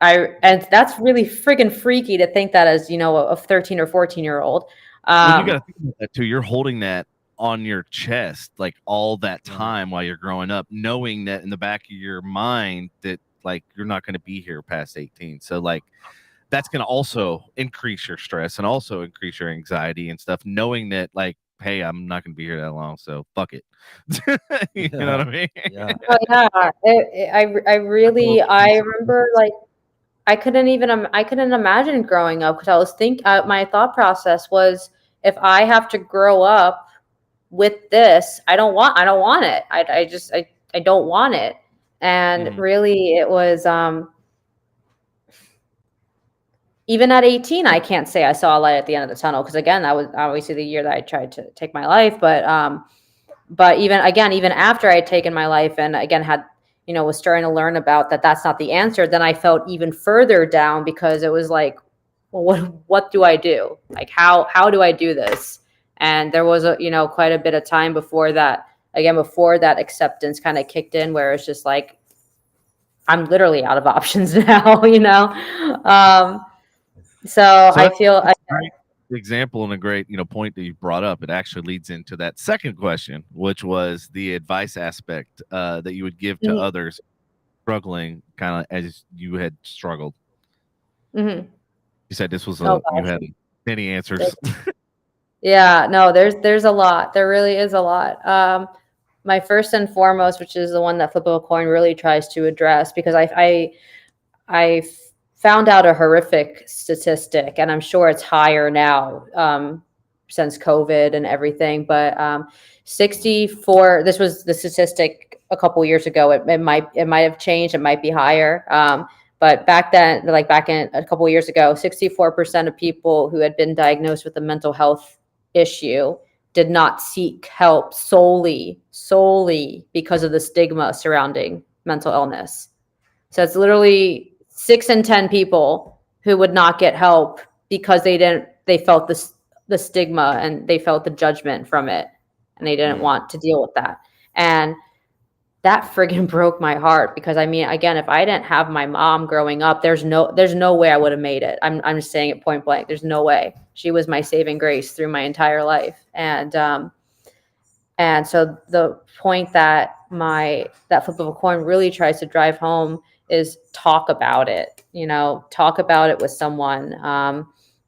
and that's really friggin' freaky to think that as, a 13 or 14-year-old. Well, you got to think about that too. You're holding that on your chest like all that time while you're growing up, knowing that in the back of your mind that like you're not going to be here past 18. So like that's going to also increase your stress and also increase your anxiety and stuff, knowing that like, hey, I'm not going to be here that long, so fuck it. You know what I mean? Yeah. Oh, yeah, I remember like I couldn't imagine growing up, because I was my thought process was, if I have to grow up with this, I don't want it. I don't want it. And really it was, even at 18, I can't say I saw a light at the end of the tunnel, because again, that was obviously the year that I tried to take my life. But even after I had taken my life and again had, was starting to learn about that that's not the answer, then I felt even further down, because it was like, well, what do I do? Like, how do I do this? And there was quite a bit of time before that, again, before that acceptance kind of kicked in, where it's just like, I'm literally out of options now, so I feel that's a great example and a great point that you brought up. It actually leads into that second question, which was the advice aspect that you would give to Mhm. others struggling, kind of as you had struggled. Mhm. You said this was Oh, you gosh. had many answers. Yeah, no, there's a lot. There really is a lot. My first and foremost, which is the one that Flip of a Coin really tries to address, because I found out a horrific statistic, and I'm sure it's higher now since COVID and everything. But 64. This was the statistic a couple years ago. It might have changed. It might be higher. But back then, like back in a couple years ago, 64% of people who had been diagnosed with a mental health issue did not seek help solely because of the stigma surrounding mental illness. So it's literally 6 in 10 people who would not get help because they felt the stigma, and they felt the judgment from it, and they didn't want to deal with that. And that friggin' broke my heart, because I mean, again, if I didn't have my mom growing up, there's no way I would have made it. I'm just saying it point blank. There's no way. She was my saving grace through my entire life. And so the point that that Flip of a Coin really tries to drive home is talk about it. Talk about it with someone.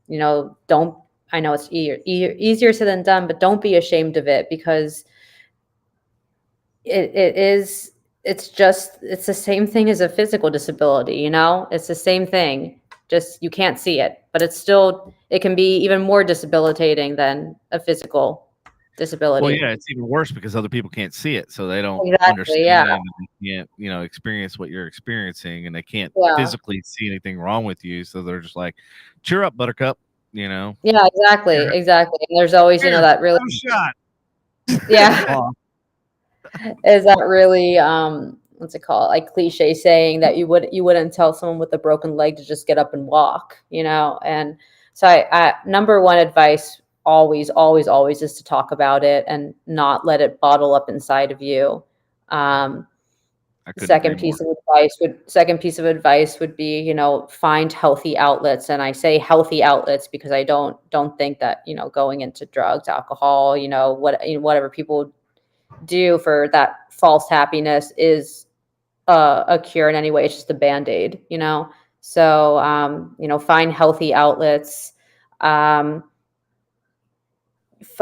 Don't. I know it's easier said than done, but don't be ashamed of it, because it's the same thing as a physical disability. It's the same thing, just you can't see it, but it can be even more debilitating than a physical disability. Well, yeah, it's even worse because other people can't see it, so they don't Exactly, understand, yeah. and they can't, experience what you're experiencing, and they can't Yeah. physically see anything wrong with you. So they're just like, "Cheer up, Buttercup," Yeah, exactly. And there's always, Here, that really, have a shot. yeah, is that really, what's it called? Like cliche saying that you wouldn't tell someone with a broken leg to just get up and walk, And so I number one advice always, always, always is to talk about it and not let it bottle up inside of you. I couldn't agree more. Second piece of advice would be, find healthy outlets. And I say healthy outlets because I don't think that, going into drugs, alcohol, whatever people do for that false happiness is a cure in any way. It's just a Band-Aid, So, find healthy outlets. And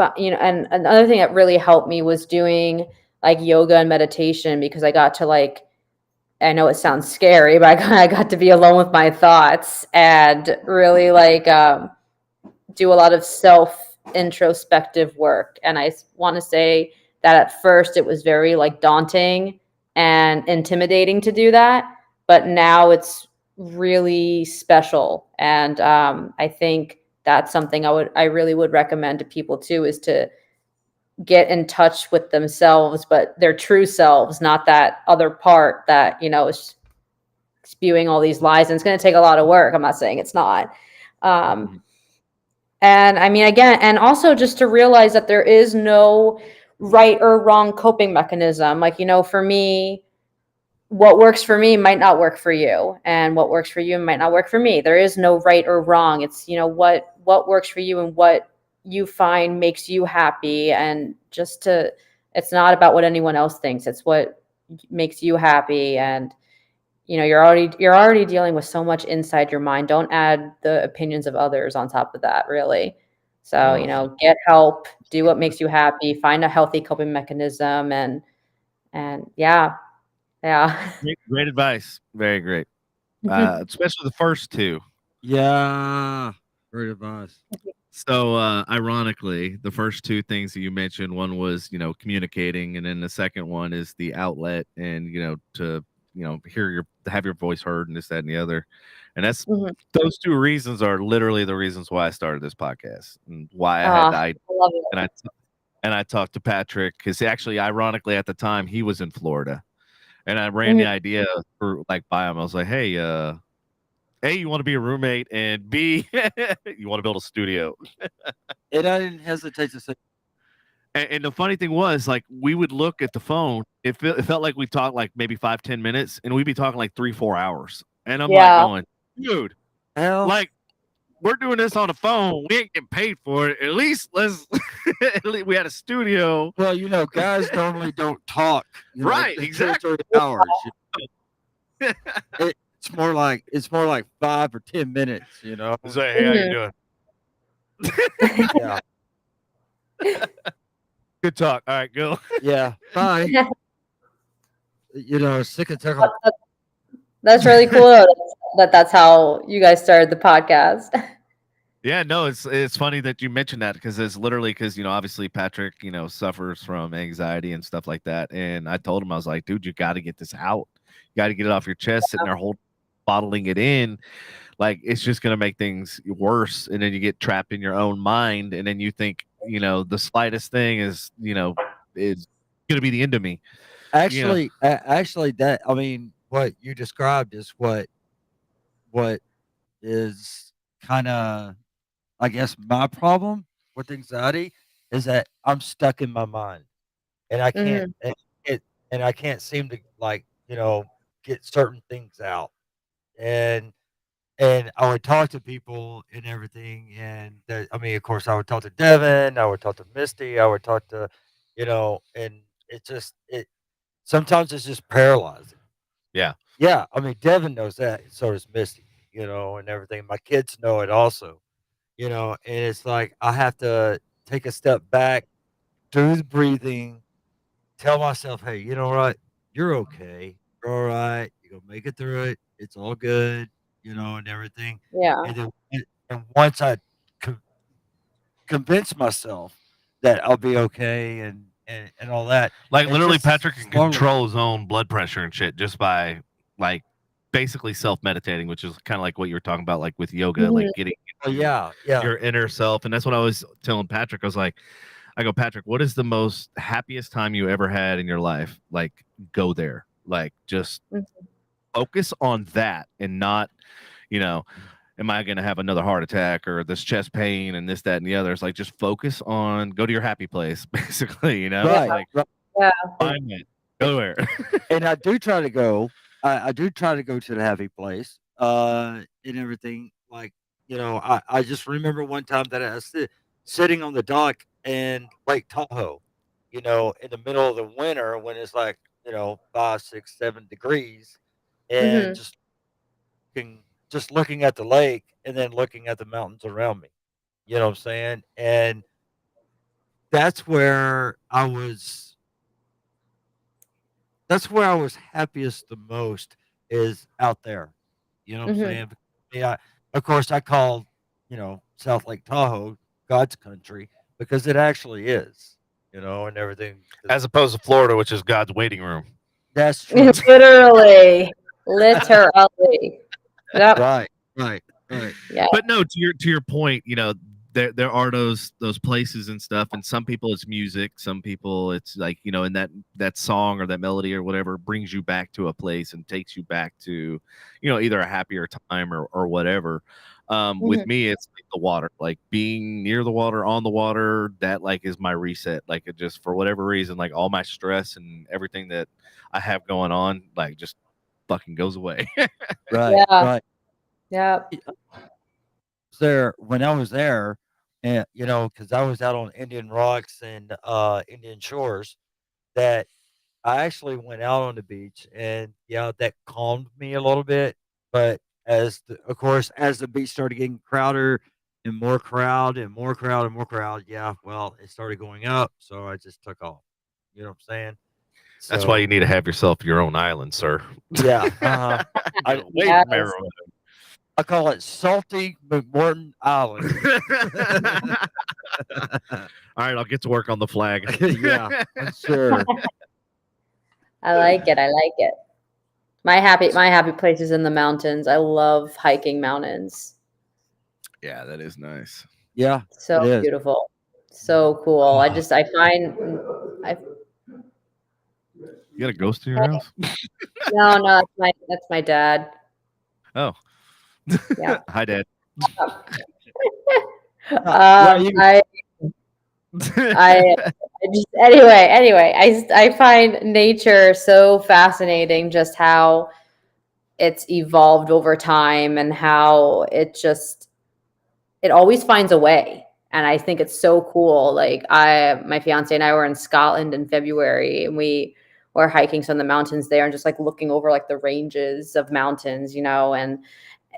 another thing that really helped me was doing like yoga and meditation, because I got to I know it sounds scary, but I got to be alone with my thoughts and really do a lot of self introspective work. And I want to say that at first it was very daunting and intimidating to do that, but now it's really special. And I think that's something I really would recommend to people too, is to get in touch with themselves, but their true selves, not that other part that, is spewing all these lies. And it's going to take a lot of work. I'm not saying it's not. And I mean, again, and also just to realize that there is no right or wrong coping mechanism. For me, what works for me might not work for you, and what works for you might not work for me. There is no right or wrong. It's, what works for you and what you find makes you happy. And it's not about what anyone else thinks. It's what makes you happy. And, you're already dealing with so much inside your mind. Don't add the opinions of others on top of that, really. So, get help, do what makes you happy, find a healthy coping mechanism, and yeah. Great advice. Very great. Especially the first two. Yeah, great advice. So, ironically, the first two things that you mentioned, one was, communicating, and then the second one is the outlet, and, to, have your voice heard, and this, that, and the other. And that's those two reasons are literally the reasons why I started this podcast, and why I had the idea. I love it. And I talked to Patrick, because actually, ironically, at the time he was in Florida, And I ran the idea for like by him. I was like, hey, A, you want to be a roommate, and B, you want to build a studio. And I didn't hesitate to say, And the funny thing was, like, we would look at the phone. It felt like we talked like maybe 5-10 minutes, and we'd be talking like 3-4 hours. And I'm like going, dude, hell, like we're doing this on the phone. We ain't getting paid for it. At least let's. At least we had a studio. well, guys normally don't talk, Right, exactly. 2 or 3 hours. It's more like 5 or 10 minutes. It's like, hey, how you doing? Yeah. Good talk. All right, go. Yeah. Bye. Sick and tickle. That's really cool that's how you guys started the podcast. Yeah, no, it's funny that you mentioned that because it's literally because obviously Patrick suffers from anxiety and stuff like that, and I told him I was like, dude, you got to get this out, you got to get it off your chest. Sitting there bottling it in, like it's just gonna make things worse, and then you get trapped in your own mind, and then you think the slightest thing is gonna be the end of me. Actually, that what you described is what is kind of, I guess, my problem with anxiety is that I'm stuck in my mind, and I can't and I can't seem to get certain things out, and I would talk to people and everything, and of course, I would talk to Devin, I would talk to Misty, I would talk to, and it sometimes it's just paralyzing. Yeah. Yeah, Devin knows that, and so does Misty, and everything. My kids know it also, and it's like I have to take a step back, do the breathing, tell myself, hey, you know what? You're okay. You're all right. You're gonna make it through it. It's all good, and everything. Yeah. And then and once I convince myself that I'll be okay and all that. Like literally, Patrick can slowly. control his own blood pressure and shit just by like basically self-meditating, which is kind of like what you were talking about, like with yoga, like getting your inner self. And that's what I was telling Patrick. I go, Patrick, what is the most happiest time you ever had in your life? Like, go there. Like, just focus on that and not, am I going to have another heart attack or this chest pain and this, that, and the other? It's like, just focus on, go to your happy place, basically, Right. Yeah. Find it. Go there. And I do try to go. I do try to go to the happy place, and everything. Like, I just remember one time that I was sitting on the dock in Lake Tahoe, in the middle of the winter when it's like, 5, 6, 7 degrees, and just looking at the lake and then looking at the mountains around me. You know what I'm saying? And that's where I was. That's where I was happiest the most, is out there. You know what I'm saying? Yeah, of course, I call, South Lake Tahoe God's country because it actually is, and everything. As opposed to Florida, which is God's waiting room. That's true. Literally. Yep. Right. Yeah. But no, to your point, there are those places and stuff, and some people it's music, some people it's like, and that song or that melody or whatever brings you back to a place and takes you back to, either a happier time or whatever. With me, it's like the water, like being near the water, on the water, that like is my reset. Like it just, for whatever reason, like all my stress and everything that I have going on, like just fucking goes away. Right. Yeah. Right. Yeah. There when I was there, and because I was out on Indian Rocks and Indian Shores, that I actually went out on the beach, and that calmed me a little bit. But of course, as the beach started getting crowded and more crowd and more crowd and more crowd, well, it started going up, so I just took off. You know what I'm saying? That's why you need to have yourself your own island, sir. Yeah. Yes. I call it Salty McMorton Island. All right, I'll get to work on the flag. Yeah, I'm sure. I like it. My happy place is in the mountains. I love hiking mountains. Yeah, that is nice. Yeah. So beautiful. So cool. I You got a ghost in your house? No, that's my dad. Oh. Yeah. Hi, Dad. you- I just anyway, I find nature so fascinating, just how it's evolved over time and how it always finds a way. And I think it's so cool. Like my fiance and I were in Scotland in February, and we were hiking some of the mountains there and just like looking over like the ranges of mountains, and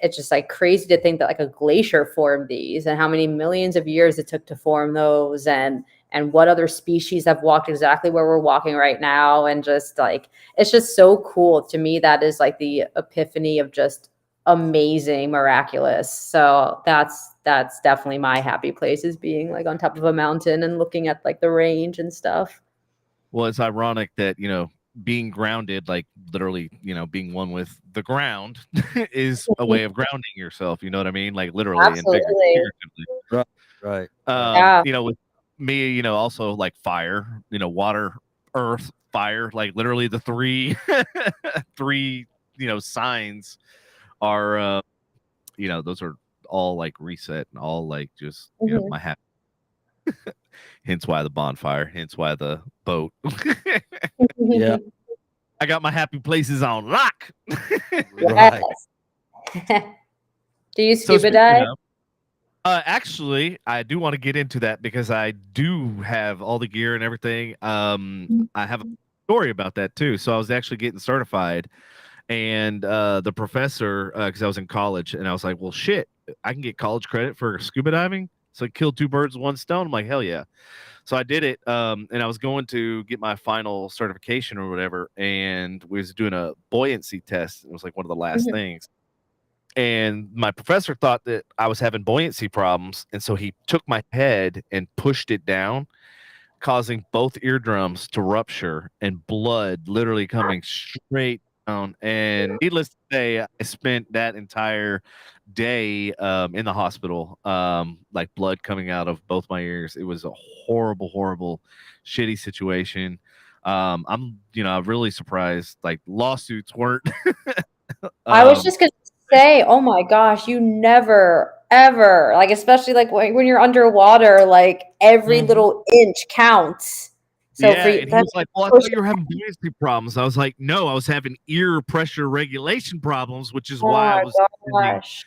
it's just like crazy to think that like a glacier formed these, and how many millions of years it took to form those, and what other species have walked exactly where we're walking right now. And just like, it's just so cool to me. That is like the epiphany of just amazing, miraculous. So that's definitely my happy place, is being like on top of a mountain and looking at like the range and stuff. Well, it's ironic that, being grounded, like literally, being one with the ground is a way of grounding yourself. You know what I mean? Like literally and Absolutely. figuratively. right. Yeah. With me, also like fire, water, earth, fire, like literally the three, three, signs are, those are all like reset and all like just, my happy. Hence why the bonfire, hence why the boat. Yeah. I got my happy places on lock. Right. Do you So scuba dive? actually, I do want to get into that because I do have all the gear and everything. I have a story about that too. So I was actually getting certified, and the professor, because I was in college, and I was like, well, shit, I can get college credit for scuba diving. So I killed two birds with one stone. I'm like, hell yeah. So I did it, and I was going to get my final certification or whatever, and we was doing a buoyancy test. It was like one of the last things. And my professor thought that I was having buoyancy problems, and so he took my head and pushed it down, causing both eardrums to rupture and blood literally coming straight down. And needless to say, I spent that entire day in the hospital, like blood coming out of both my ears. It was a horrible, horrible, shitty situation. I'm really surprised like lawsuits weren't. I was just gonna say, oh my gosh, you never ever, like, especially like when you're underwater, like every little inch counts. So Yeah, for and he that, was like, "Well, I thought you were having buoyancy problems." I was like, "No, I was having ear pressure regulation problems, which is oh why I my was descending gosh.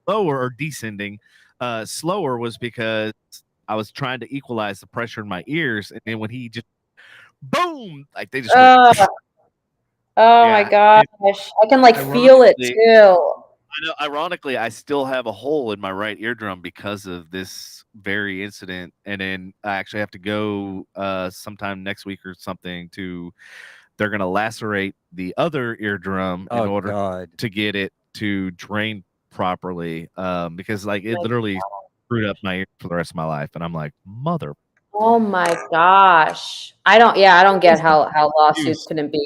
slower or descending slower was because I was trying to equalize the pressure in my ears, and then when he just boom, like they just went, Oh, oh my yeah. gosh. I can like feel it Ironically, too. I know. Ironically, I still have a hole in my right eardrum because of this very incident, and then I actually have to go sometime next week or something to. They're gonna lacerate the other eardrum in Oh order God. to get it to drain properly, because like it Like, literally screwed up my ear for the rest of my life, and I'm like, mother. oh my gosh. I don't get how lawsuits couldn't be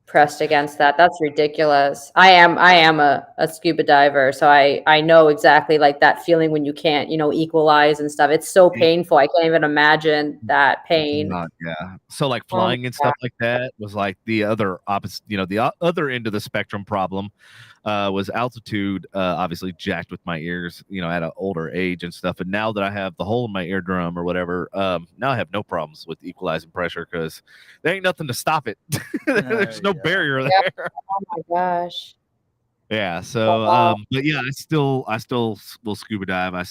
pressed against that. That's ridiculous. I am a scuba diver, so I know exactly like that feeling when you can't, equalize and stuff. It's so painful. I can't even imagine that pain. Yeah. So like Oh my flying and stuff like that was like the other opposite, the other end of the spectrum problem. Was altitude, obviously jacked with my ears, at an older age and stuff. And now that I have the hole in my eardrum or whatever, now I have no problems with equalizing pressure because there ain't nothing to stop it. There's no barrier Yeah. there. Oh my gosh. Yeah. So, Wow. but yeah, I still will scuba dive. I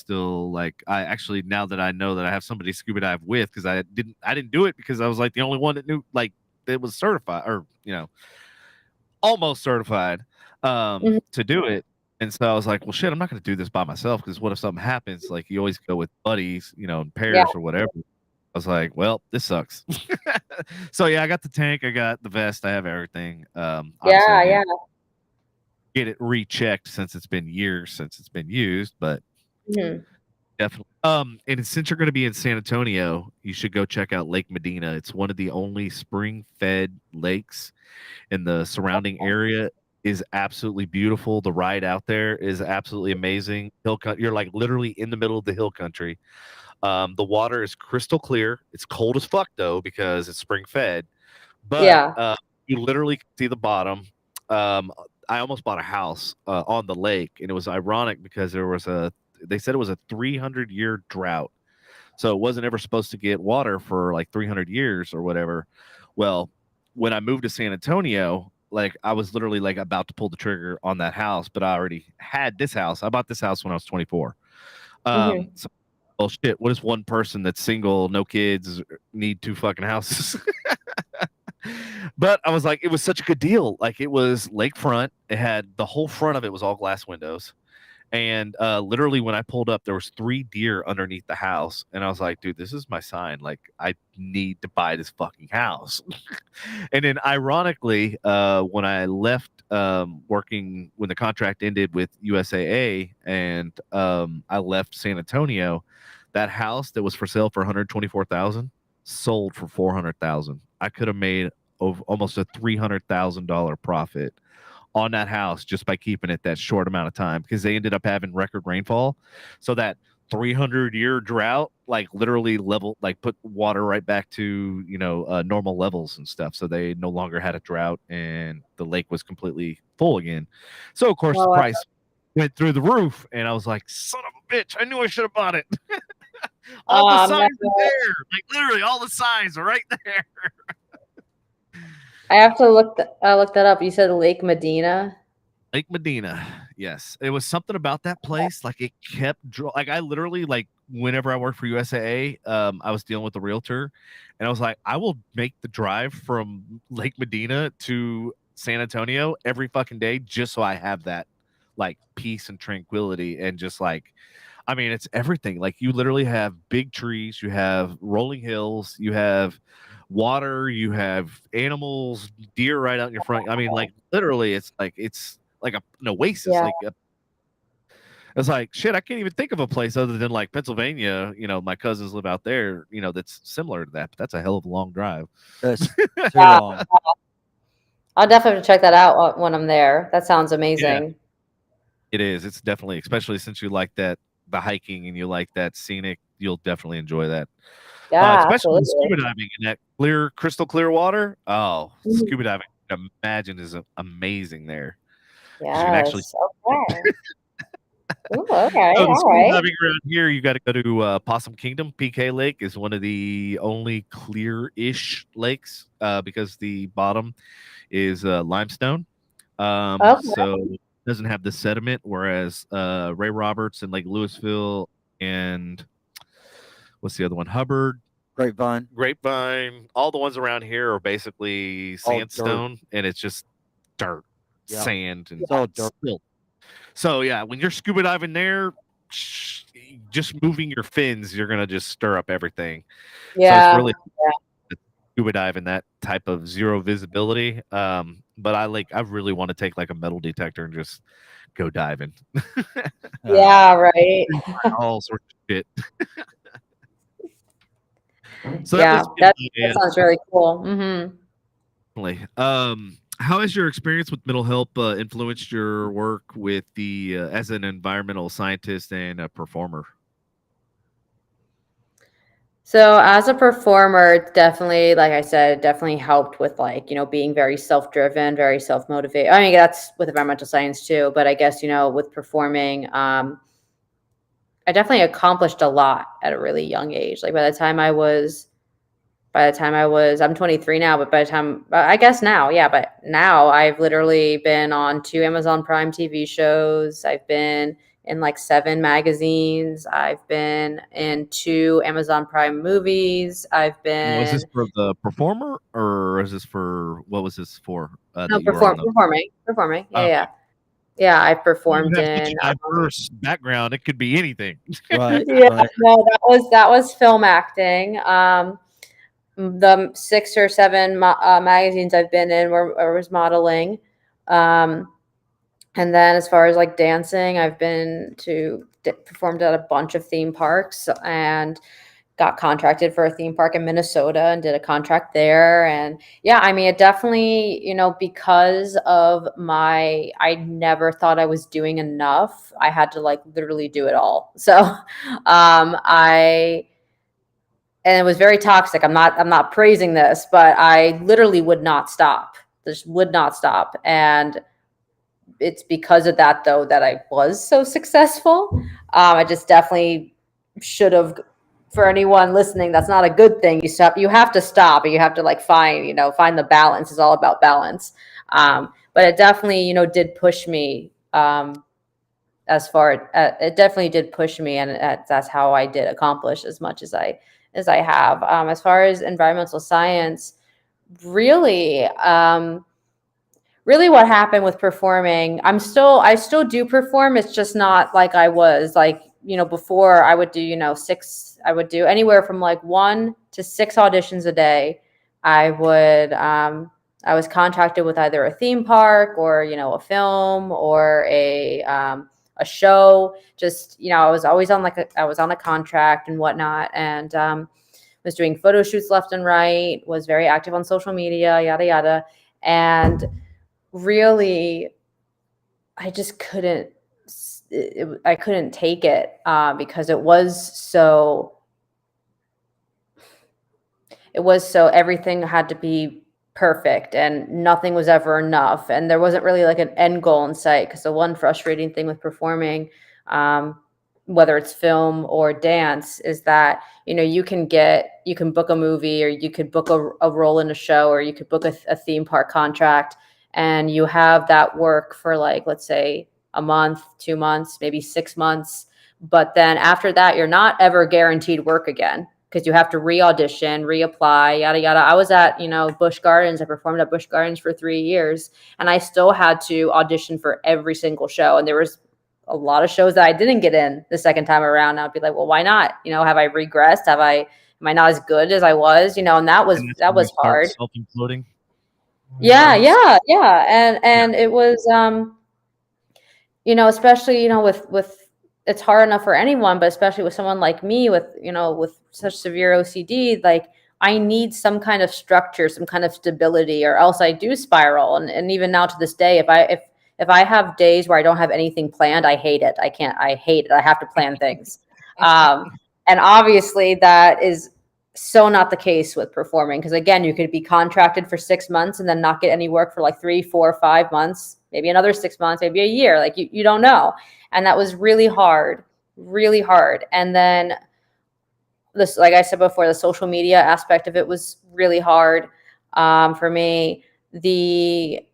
actually, now that I know that I have somebody to scuba dive with, because I didn't do it because I was like the only one that knew, like, that was certified or, almost certified Mhm. to do it. And so I was like, well, shit, I'm not going to do this by myself because what if something happens? Like you always go with buddies, in Yeah. pairs or whatever. I was like, well, this sucks. So yeah, I got the tank, I got the vest, I have everything. Obviously I need Yeah. to get it rechecked since it's been years since it's been used, but Mhm. definitely. And since you're going to be in San Antonio, you should go check out Lake Medina. It's one of the only spring-fed lakes in the surrounding area. Is absolutely beautiful. The ride out there is absolutely amazing. You're like literally in the middle of the hill country. The water is crystal clear. It's cold as fuck though because it's spring fed, but you literally can see the bottom. I almost bought a house on the lake, and it was ironic because they said it was a 300-year drought. So it wasn't ever supposed to get water for like 300 years or whatever. Well, when I moved to San Antonio, like I was literally like about to pull the trigger on that house, but I already had this house. I bought this house when I was 24. So, well, shit, what is one person that's single, no kids, need 2 fucking houses? But I was like, it was such a good deal. Like it was lakefront. It had the whole front of it was all glass windows. And literally when I pulled up, there was 3 deer underneath the house. And I was like, dude, this is my sign. Like, I need to buy this fucking house. And then ironically, when I left working, when the contract ended with USAA and I left San Antonio, that house that was for sale for $124,000 sold for $400,000. I could have made almost a $300,000 profit on that house just by keeping it that short amount of time, because they ended up having record rainfall. So that 300-year drought, like literally put water right back to, normal levels and stuff. So they no longer had a drought and the lake was completely full again. So of course the price went through the roof, and I was like, son of a bitch, I knew I should have bought it. All the signs are there. Like literally all the signs are right there. I have to look that up. You said Lake Medina. Lake Medina, yes. It was something about that place. Like it kept like I literally, like whenever I worked for USAA, I was dealing with a realtor, and I was like, I will make the drive from Lake Medina to San Antonio every fucking day just so I have that like peace and tranquility, and just like, I mean, it's everything. Like you literally have big trees, you have rolling hills, you have water, you have animals, deer right out in your front. I mean, like literally, it's like an oasis. Yeah. It's like shit. I can't even think of a place other than like Pennsylvania. My cousins live out there. That's similar to that. But that's a hell of a long drive. That's too long. I'll definitely have to check that out when I'm there. That sounds amazing. Yeah, it is. It's definitely, especially since you like the hiking and you like that scenic. You'll definitely enjoy that. Yeah, especially absolutely. scuba diving in that crystal clear water. Oh, scuba diving, imagine, is amazing there. Yes. You can actually. Okay. Ooh, okay. So the All scuba right. diving around here, you got to go to Possum Kingdom. PK Lake is one of the only clear-ish lakes because the bottom is limestone. So it doesn't have the sediment, whereas Ray Roberts and Lake Louisville and what's the other one? Hubbard. Grapevine. All the ones around here are basically sandstone, and it's just dirt, sand, and all dirt. Silt. So yeah, when you're scuba diving there, just moving your fins, you're gonna just stir up everything. Yeah. So it's really scuba diving that type of zero visibility. But I really want to take like a metal detector and just go diving. Yeah, right. All sorts of shit. So that sounds really cool. How has your experience with mental health influenced your work with as an environmental scientist and a performer? So as a performer, it's definitely, like I said, definitely helped with being very self-driven, very self-motivated. I mean, that's with environmental science too, but I guess, with performing, I definitely accomplished a lot at a really young age. Like by the time I was, I'm 23 now, but by the time, I guess now, yeah, but now I've literally been on 2 Amazon Prime TV shows. I've been in like 7 magazines. I've been in 2 Amazon Prime movies. I've been. Was this for the performer, or is this for, what was this for? No, performing. Yeah, Okay. Yeah, I performed You have in such a diverse background. It could be anything. Right. Yeah, no, that was film acting. The 6 or 7 magazines I've been in was modeling. And then as far as like dancing, I've been performed at a bunch of theme parks and got contracted for a theme park in Minnesota and did a contract there. And yeah, I mean, it definitely, because of I never thought I was doing enough. I had to like literally do it all. So, and it was very toxic. I'm not praising this, but I literally would not stop. Just would not stop. And it's because of that, though, that I was so successful. I just definitely should have. For anyone listening, that's not a good thing. You have to stop, and you have to like find the balance. It's all about balance. But it definitely did push me. It definitely did push me, and that's how I did accomplish as much as I have. As far as environmental science, really. Really what happened with performing, I still do perform. It's just not like I was like, before. I would do, I would do anywhere from like 1 to 6 auditions a day. I was contracted with either a theme park or, a film or a show. Just, I was always on I was on a contract and whatnot. And, was doing photo shoots left and right, was very active on social media, yada, yada. And really, I just couldn't take it because it was so everything had to be perfect and nothing was ever enough, and there wasn't really like an end goal in sight. Because the one frustrating thing with performing, whether it's film or dance, is that you can book a movie, or you could book a role in a show, or you could book a theme park contract, and you have that work for like, let's say, a month, 2 months, maybe 6 months. But then after that, you're not ever guaranteed work again, because you have to re-audition, reapply, yada, yada. I was at, Busch Gardens. I performed at Busch Gardens for 3 years, and I still had to audition for every single show. And there was a lot of shows that I didn't get in the second time around. I'd be like, well, why not? Have I regressed? Am I not as good as I was? And that was hard. Self-imploding. Yeah. And it was, especially, with it's hard enough for anyone, but especially with someone like me with such severe OCD, like I need some kind of structure, some kind of stability, or else I do spiral. And even now to this day, if I have days where I don't have anything planned, I hate it. I hate it. I have to plan things. And obviously that is so not the case with performing. Because again, you could be contracted for 6 months and then not get any work for like 3, 4, 5 months, maybe another 6 months, maybe a year. Like you don't know. And that was really hard, really hard. And then this, like I said before, the social media aspect of it was really hard for me. The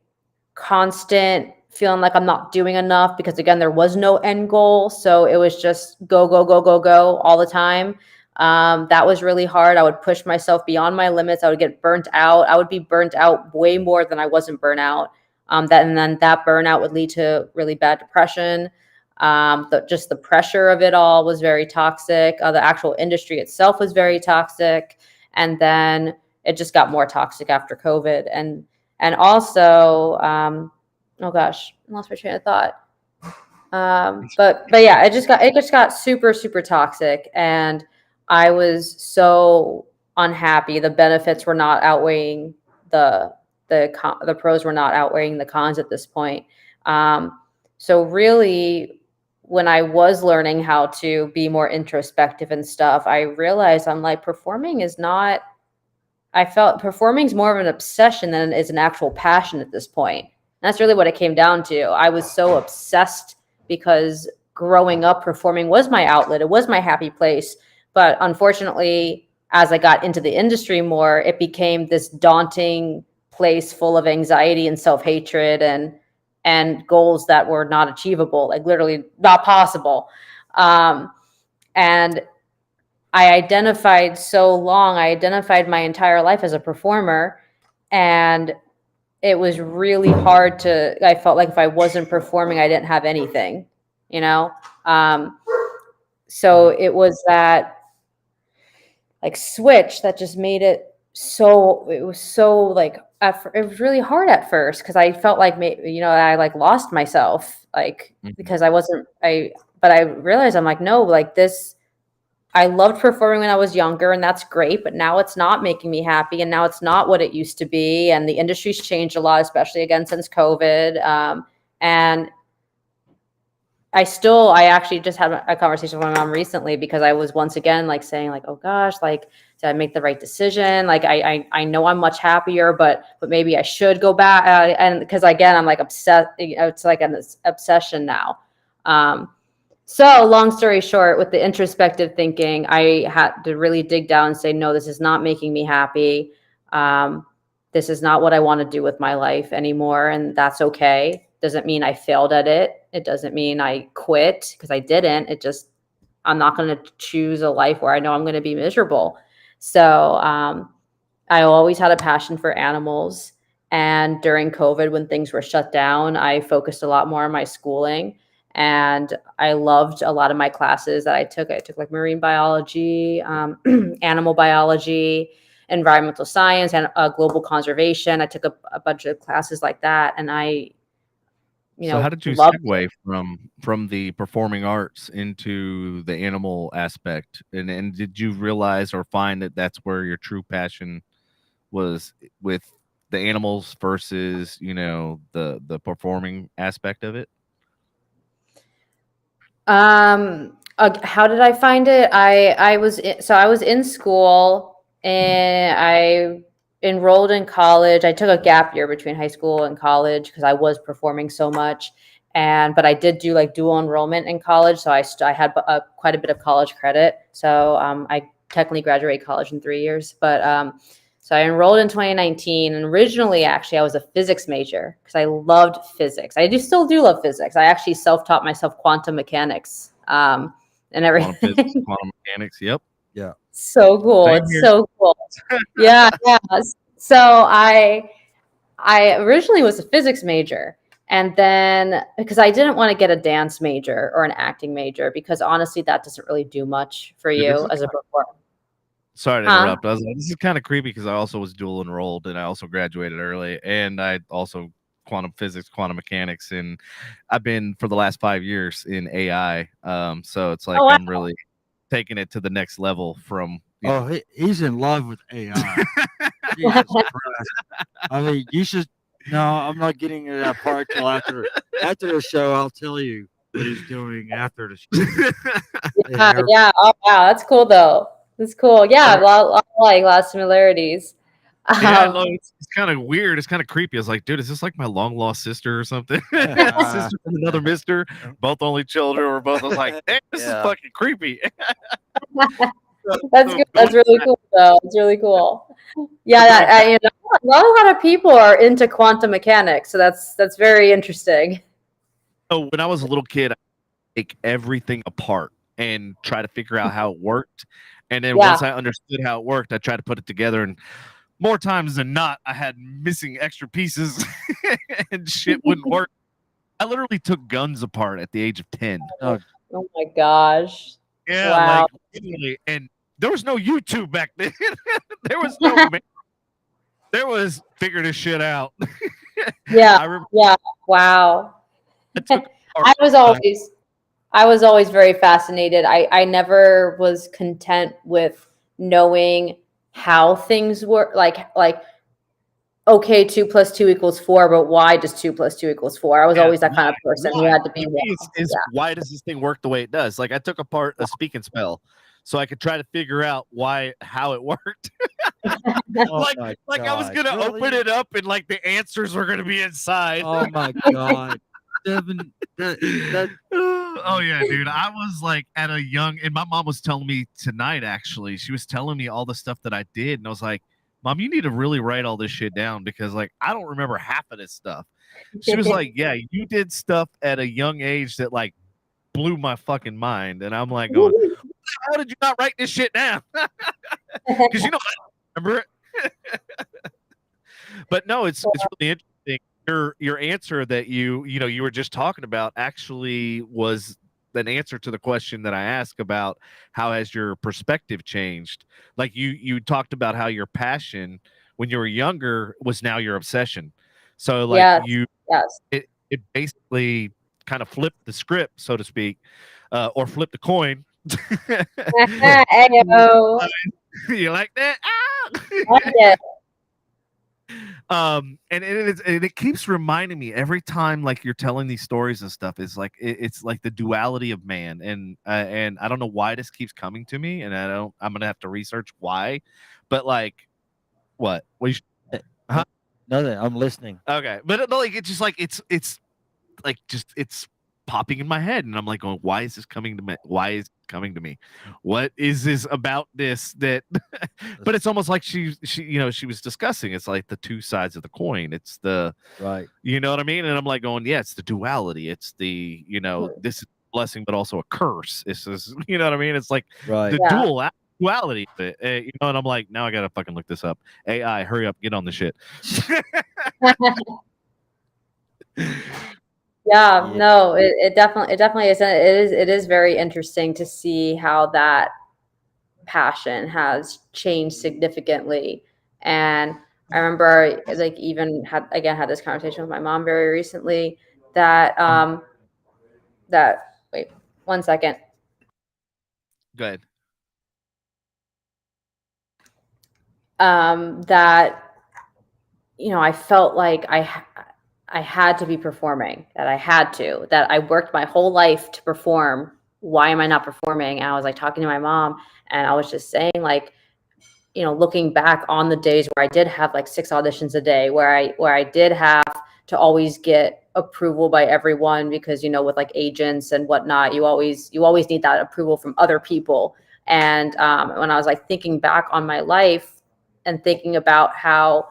constant feeling like I'm not doing enough, because again, there was no end goal. So it was just go, go, go, go, go all the time. That was really hard. I would push myself beyond my limits. I would get burnt out. I would be burnt out way more than I wasn't burnt out. And then that burnout would lead to really bad depression. Just the pressure of it all was very toxic. The actual industry itself was very toxic. And then it just got more toxic after COVID. And also, oh gosh, I lost my train of thought. But yeah, it just got super, super toxic, and I was so unhappy. The benefits were not outweighing the pros were not outweighing the cons at this point. So really, when I was learning how to be more introspective and stuff, I realized I'm like, performing is not. I felt performing is more of an obsession than it is an actual passion at this point. And that's really what it came down to. I was so obsessed because growing up, performing was my outlet. It was my happy place. But unfortunately, as I got into the industry more, it became this daunting place full of anxiety and self-hatred and goals that were not achievable, like literally not possible. And I identified my entire life as a performer, and it was really hard I felt like if I wasn't performing, I didn't have anything, so it was that like switch that just made it was so like, it was really hard at first, because I felt like, I like lost myself, like, because but I realized I'm like, no, like this, I loved performing when I was younger, and that's great, but now it's not making me happy, and now it's not what it used to be, and the industry's changed a lot, especially again since COVID. And I actually just had a conversation with my mom recently because I was once again like saying like, oh gosh, like did I make the right decision? Like I know I'm much happier, but maybe I should go back. And because again, I'm like obsessed. It's like an obsession now. So long story short, with the introspective thinking, I had to really dig down and say, no, this is not making me happy. This is not what I want to do with my life anymore. And that's okay. Doesn't mean I failed at it. It doesn't mean I quit because I didn't. It just, I'm not going to choose a life where I know I'm going to be miserable. So I always had a passion for animals. And during COVID, when things were shut down, I focused a lot more on my schooling. And I loved a lot of my classes that I took. I took like marine biology, animal biology, environmental science, and global conservation. I took a bunch of classes like that. And So how did you segue from the performing arts into the animal aspect? And did you realize or find that that's where your true passion was with the animals versus, the performing aspect of it? How did I find it? I was in school and I enrolled in college. I took a gap year between high school and college because I was performing so much. But I did do like dual enrollment in college. So I had quite a bit of college credit. So I technically graduated college in 3 years. So I enrolled in 2019. And originally, actually, I was a physics major because I loved physics. Still do love physics. I actually self-taught myself quantum mechanics and everything. Quantum physics, quantum mechanics. Yep. Yeah. So cool. It's so cool. Yeah. So I originally was a physics major. And then because I didn't want to get a dance major or an acting major, because honestly, that doesn't really do much for you as a performer. Sorry to interrupt. I was like, this is kind of creepy because I also was dual enrolled and I also graduated early. And I also quantum physics, quantum mechanics. And I've been for the last 5 years in AI. So it's like I'm really taking it to the next level from. He's in love with AI. Jesus Christ. I mean, you should. No, I'm not getting into that part till after the show. I'll tell you what he's doing after the show. Yeah. Oh wow, that's cool though. That's cool. Yeah, a lot of similarities. Yeah, it's kind of weird. It's kind of creepy. I was like, dude, is this like my long lost sister or something? Sister from another mister, both only children, or both. I was like, hey, this is fucking creepy. That's good. That's really cool, though. It's really cool. Yeah, not a lot of people are into quantum mechanics, so that's very interesting. So when I was a little kid, I take everything apart and try to figure out how it worked. And then once I understood how it worked, I tried to put it together. And more times than not, I had missing extra pieces and shit wouldn't work. I literally took guns apart at the age of 10. Oh my gosh. Yeah, wow. like literally. And there was no YouTube back then. There was no there was figure this shit out. Yeah. Wow. I was always very fascinated. I never was content with knowing how things work. Like, okay, 2 + 2 = 4, but why does 2 + 2 = 4? I was always that kind of person who had to be. Why does this thing work the way it does? Like I took apart a speak and spell so I could try to figure out how it worked. like I was gonna open it up and like the answers were gonna be inside. Oh my god, Devin! Oh yeah, dude. I was like at a young, and my mom was telling me tonight. Actually, she was telling me all the stuff that I did, and I was like, Mom, you need to really write all this shit down because like I don't remember half of this stuff. She was like, yeah, you did stuff at a young age that like blew my fucking mind, and I'm like going, how did you not write this shit down? Because I don't remember it. But no, it's really interesting. Your answer that you were just talking about actually was an answer to the question that I asked about how has your perspective changed. Like you talked about how your passion when you were younger was now your obsession. So like it basically kind of flipped the script, so to speak, or flipped the coin. You like that? Like it. It keeps reminding me every time, like, you're telling these stories and stuff, is like it's like the duality of man, and I don't know why this keeps coming to me, and I'm gonna have to research why, but like, what you, huh? Nothing. I'm listening. Okay, but no, like, it's just like it's like just it's popping in my head, and I'm like going, why is this coming to me? Why is it coming to me? What is this about this that? But it's almost like she she was discussing. It's like the two sides of the coin. It's the Right. you know what I mean? And I'm like going, yeah, it's the duality. It's the this is a blessing, but also a curse. It's just, you know what I mean? It's like Right. the Yeah. duality of it. And I'm like, now I gotta fucking look this up. AI, hurry up, get on the shit. Yeah, Yeah. no, it definitely is. It is very interesting to see how that passion has changed significantly. And I remember, like, even had this conversation with my mom very recently that wait 1 second. Go ahead. That I felt like I had to be performing, that I worked my whole life to perform. Why am I not performing? And I was like talking to my mom, and I was just saying, like, looking back on the days where I did have like 6 auditions a day, where I did have to always get approval by everyone, because with like agents and whatnot, you always need that approval from other people. And when I was like thinking back on my life and thinking about how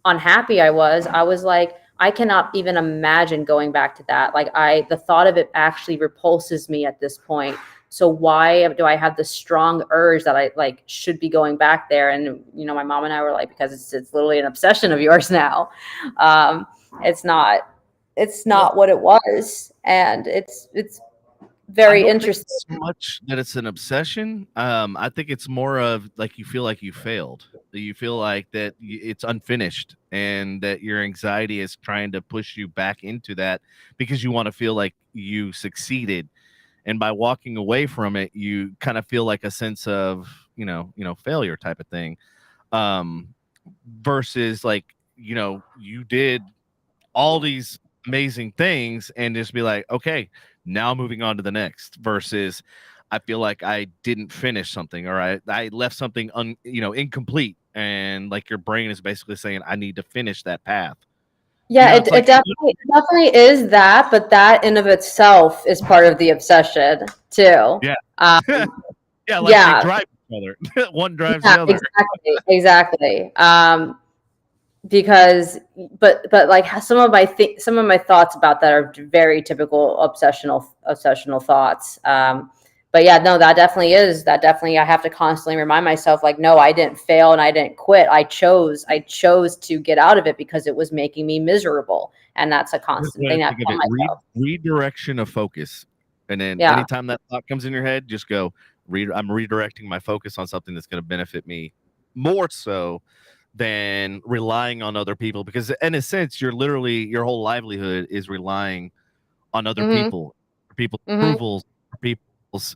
unhappy I was like, I cannot even imagine going back to that. Like, the thought of it actually repulses me at this point. So why do I have this strong urge that I like should be going back there? And my mom and I were like, because it's literally an obsession of yours now. It's not what it was, and it's very I don't think interesting. it's so much that it's an obsession. I think it's more of like you feel like you failed. You feel like that it's unfinished, and that your anxiety is trying to push you back into that because you want to feel like you succeeded. And by walking away from it, you kind of feel like a sense of failure type of thing. Um, Versus like you did all these amazing things and just be like, okay, now moving on to the next. Versus I feel like I didn't finish something, or I left something incomplete, and like your brain is basically saying I need to finish that path. Yeah, It's like, it definitely is that, but that in of itself is part of the obsession too. yeah. Um, Yeah, like they yeah, drive each other. One drives yeah, the other. exactly. Because, but like some of my thoughts about that are very typical obsessional thoughts. But yeah, no, that definitely I have to constantly remind myself, like, no, I didn't fail and I didn't quit. I chose to get out of it because it was making me miserable, and that's a Here's constant the way thing to that think of I tell it. myself. Redirection of focus. And then Yeah. anytime that thought comes in your head, just go, I'm redirecting my focus on something that's going to benefit me more so than relying on other people. Because in a sense, your whole livelihood is relying on other Mm-hmm. people, for people's Mm-hmm. approvals, for people's,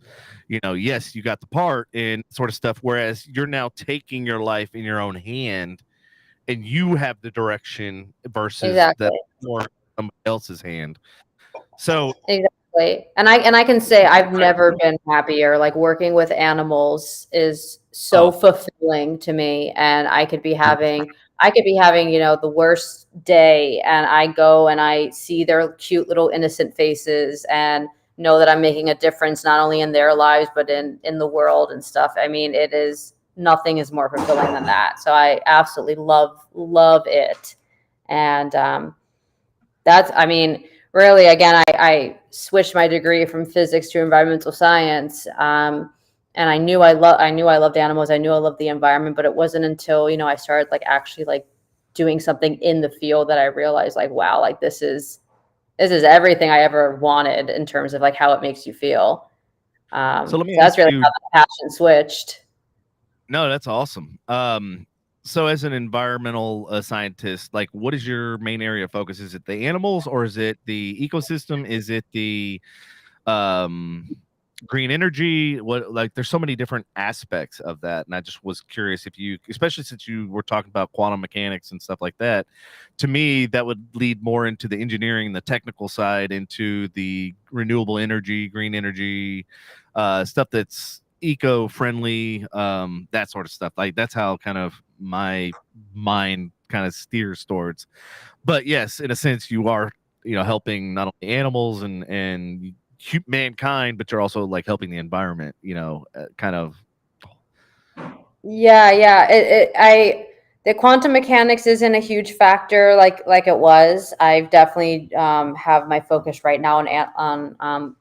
yes, you got the part and sort of stuff. Whereas you're now taking your life in your own hand, and you have the direction versus that Exactly. more somebody else's hand. So Exactly. And I can say I've never been happier. Like, working with animals is so oh, fulfilling to me. And I could be having, the worst day, and I go and I see their cute little innocent faces and know that I'm making a difference not only in their lives but in the world and stuff. I mean, nothing is more fulfilling than that. So I absolutely love it. And I mean, really, again, I switched my degree from physics to environmental science. And I knew I loved animals. I knew I loved the environment, but it wasn't until, I started like actually like doing something in the field that I realized, like, wow, like this is everything I ever wanted in terms of like how it makes you feel. so let So me that's ask really you. how the passion switched. No, that's awesome. So as an environmental scientist, like, what is your main area of focus? Is it the animals, or is it the ecosystem? Is it the um green energy, what, like, there's so many different aspects of that, and I just was curious if you, especially since you were talking about quantum mechanics and stuff like that, to me that would lead more into the engineering, the technical side, into the renewable energy, green energy, stuff that's eco-friendly, that sort of stuff. Like, that's how kind of my mind kind of steers towards. But yes, in a sense, you are, helping not only animals and mankind, but you're also like helping the environment, kind of. Yeah. The quantum mechanics isn't a huge factor like it was. I've definitely have my focus right now on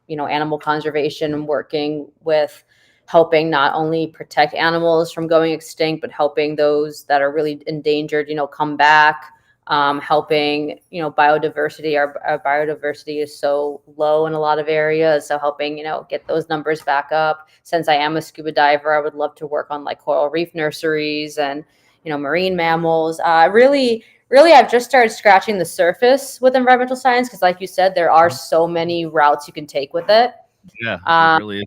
animal conservation and working with helping not only protect animals from going extinct, but helping those that are really endangered, come back. Helping, biodiversity. Our biodiversity is so low in a lot of areas. So helping, get those numbers back up. Since I am a scuba diver, I would love to work on like coral reef nurseries and, marine mammals. Really, I've just started scratching the surface with environmental science because, like you said, there are so many routes you can take with it. Yeah, it really is.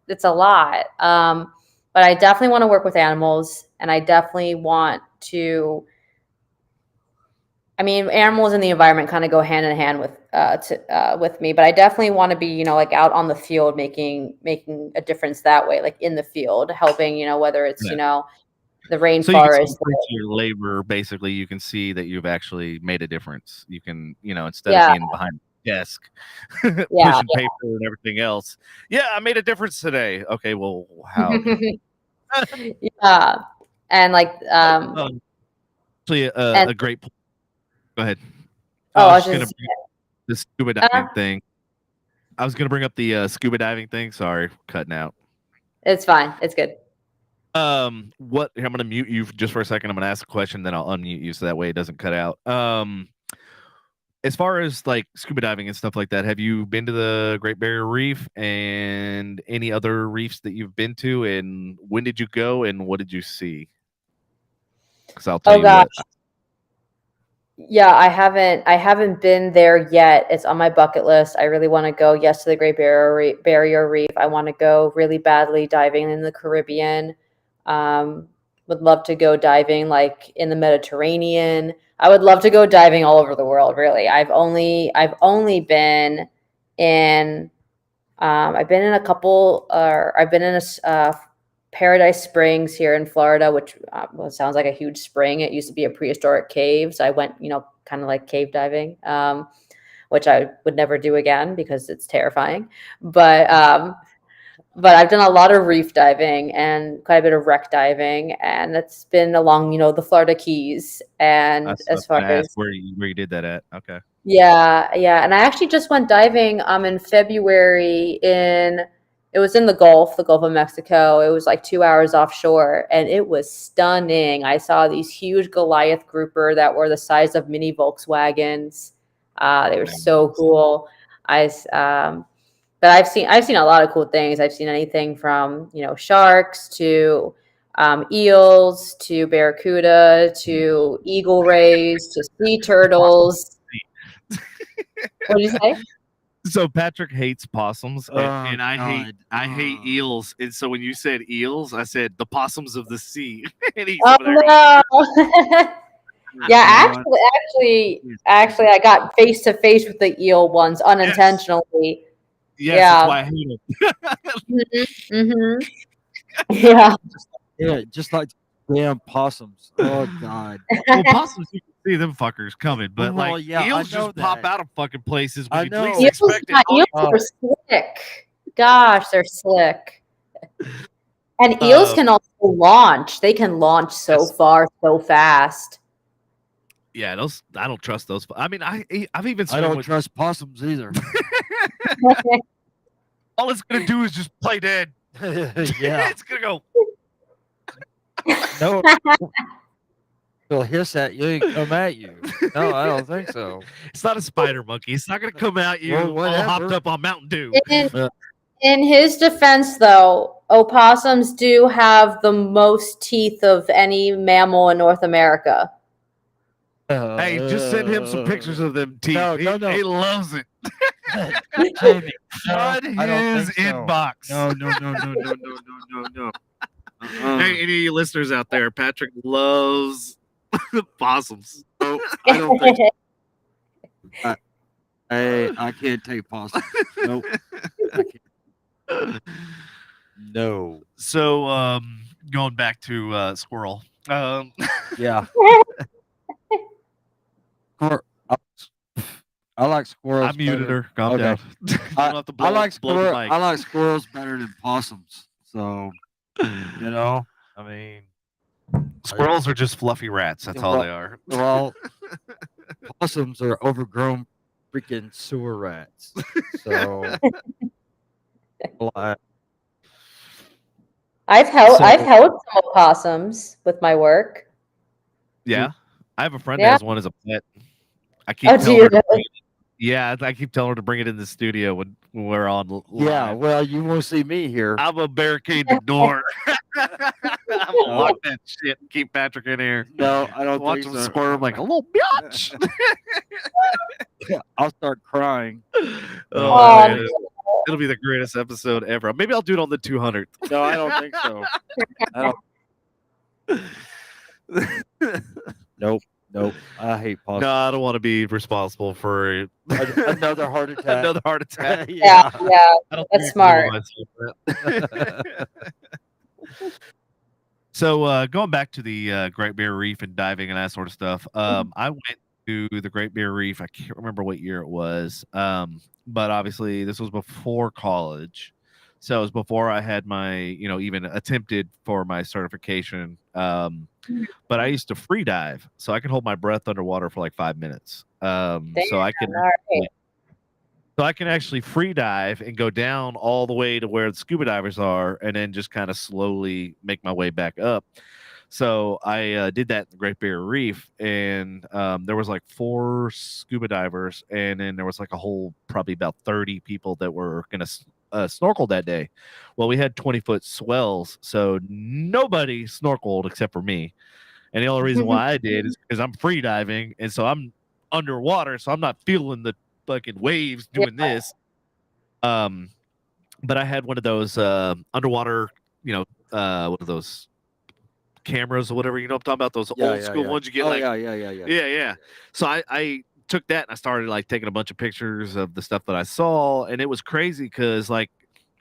It's a lot. But I definitely want to work with animals, and I definitely want to. I mean, animals and the environment kind of go hand in hand with me, but I definitely want to be, like out on the field, making a difference that way, like in the field, helping, whether it's, the rainforest. So you can see your labor, basically, you can see that you've actually made a difference. You can, instead of being behind the desk, pushing paper and everything else. Yeah, I made a difference today. Okay, well, how? Yeah, and like, actually, a great. Go ahead. I was just gonna bring up the scuba diving thing. I was gonna bring up the scuba diving thing. Sorry, cutting out. It's fine. It's good. I'm gonna mute you just for a second. I'm gonna ask a question, then I'll unmute you so that way it doesn't cut out. As far as like scuba diving and stuff like that, have you been to the Great Barrier Reef and any other reefs that you've been to? And when did you go and what did you see? Because I'll tell you what. Yeah, I haven't been there yet. It's on my bucket list. I really want to go, yes, to the Great Barrier Reef. I want to go really badly diving in the Caribbean. Would love to go diving like in the Mediterranean. I would love to go diving all over the world, really. I've only been in I've been in a Paradise Springs here in Florida, which sounds like a huge spring. It used to be a prehistoric cave. So I went, kind of like cave diving, which I would never do again because it's terrifying. But I've done a lot of reef diving and quite a bit of wreck diving. And that's been along, the Florida Keys. And as far as where you did that at. Okay. Yeah. And I actually just went diving in February it was in the Gulf of Mexico. It was like 2 hours offshore, and it was stunning. I saw these huge Goliath grouper that were the size of mini Volkswagens. They were so cool. But I've seen a lot of cool things. I've seen anything from sharks to eels to barracuda to eagle rays to sea turtles. What did you say? So Patrick hates possums, and I hate eels. And so when you said eels, I said the possums of the sea. And he's over there no. Yeah, actually, I got face to face with the eel once unintentionally. Yes, that's why I hate them. Yeah, just like damn possums. Oh God. Well, possums, you can see them fuckers coming, but eels just pop out of fucking places when you least expect it. Eels are slick. Gosh, they're slick. And eels can also launch. They can launch so far, so fast. Yeah, I don't trust those. I mean, I've even I don't trust possums either. All it's gonna do is just play dead. Yeah, it's gonna go. No, he'll hiss at you and come at you. No, I don't think so. It's not a spider monkey. It's not gonna come at you all hopped up on Mountain Dew. In his defense, though, opossums do have the most teeth of any mammal in North America. Hey, just send him some pictures of them teeth. No, he, no, no. he loves it. Jamie, no, Flood I don't his think so. inbox. No. Hey, any of you listeners out there, Patrick loves possums. No, I don't think so. I can't take possums. Nope. I can't. No. So, going back to Squirrel. Yeah. I like squirrels. I muted better. her. Calm Okay. down. You don't have to blow, I like blow the mic. I like squirrels better than possums. So, you know, I mean, Squirrels are just fluffy rats. That's all they are. well, possums are overgrown freaking sewer rats. So, I've held some opossums with my work. Yeah. I have a friend Yeah. that has one as a pet. I keep Oh, telling do her you to really? Yeah, I keep telling her to bring it in the studio when we're on live. yeah, well, you won't see me here. I'm gonna barricade the door. I'm gonna lock that shit and keep Patrick in here. No, I don't Watch think him so. squirm like a little bitch. I'll start crying. Oh, man. It'll be the greatest episode ever. Maybe I'll do it on the 200th. No, I don't think so. Nope. I hate possums. No, I don't want to be responsible for Another heart attack. another heart attack. yeah. I don't That's think smart. So going back to the Great Barrier Reef and diving and that sort of stuff, I went to the Great Barrier Reef. I can't remember what year it was, but obviously this was before college, so it was before I had my, even attempted for my certification. But I used to free dive, so I can hold my breath underwater for like 5 minutes. So I can actually free dive and go down all the way to where the scuba divers are, and then just kind of slowly make my way back up. So I did that in the Great Barrier Reef, and there was like 4 scuba divers, and then there was like a whole probably about 30 people that were gonna snorkel that day. Well, we had 20-foot swells, so nobody snorkeled except for me. And the only reason why I did is because I'm free diving, and so I'm underwater, so I'm not feeling the fucking waves doing this. But I had one of those underwater, one of those cameras or whatever, I'm talking about, those old school ones you get. Yeah. So I took that and I started like taking a bunch of pictures of the stuff that I saw, and it was crazy because like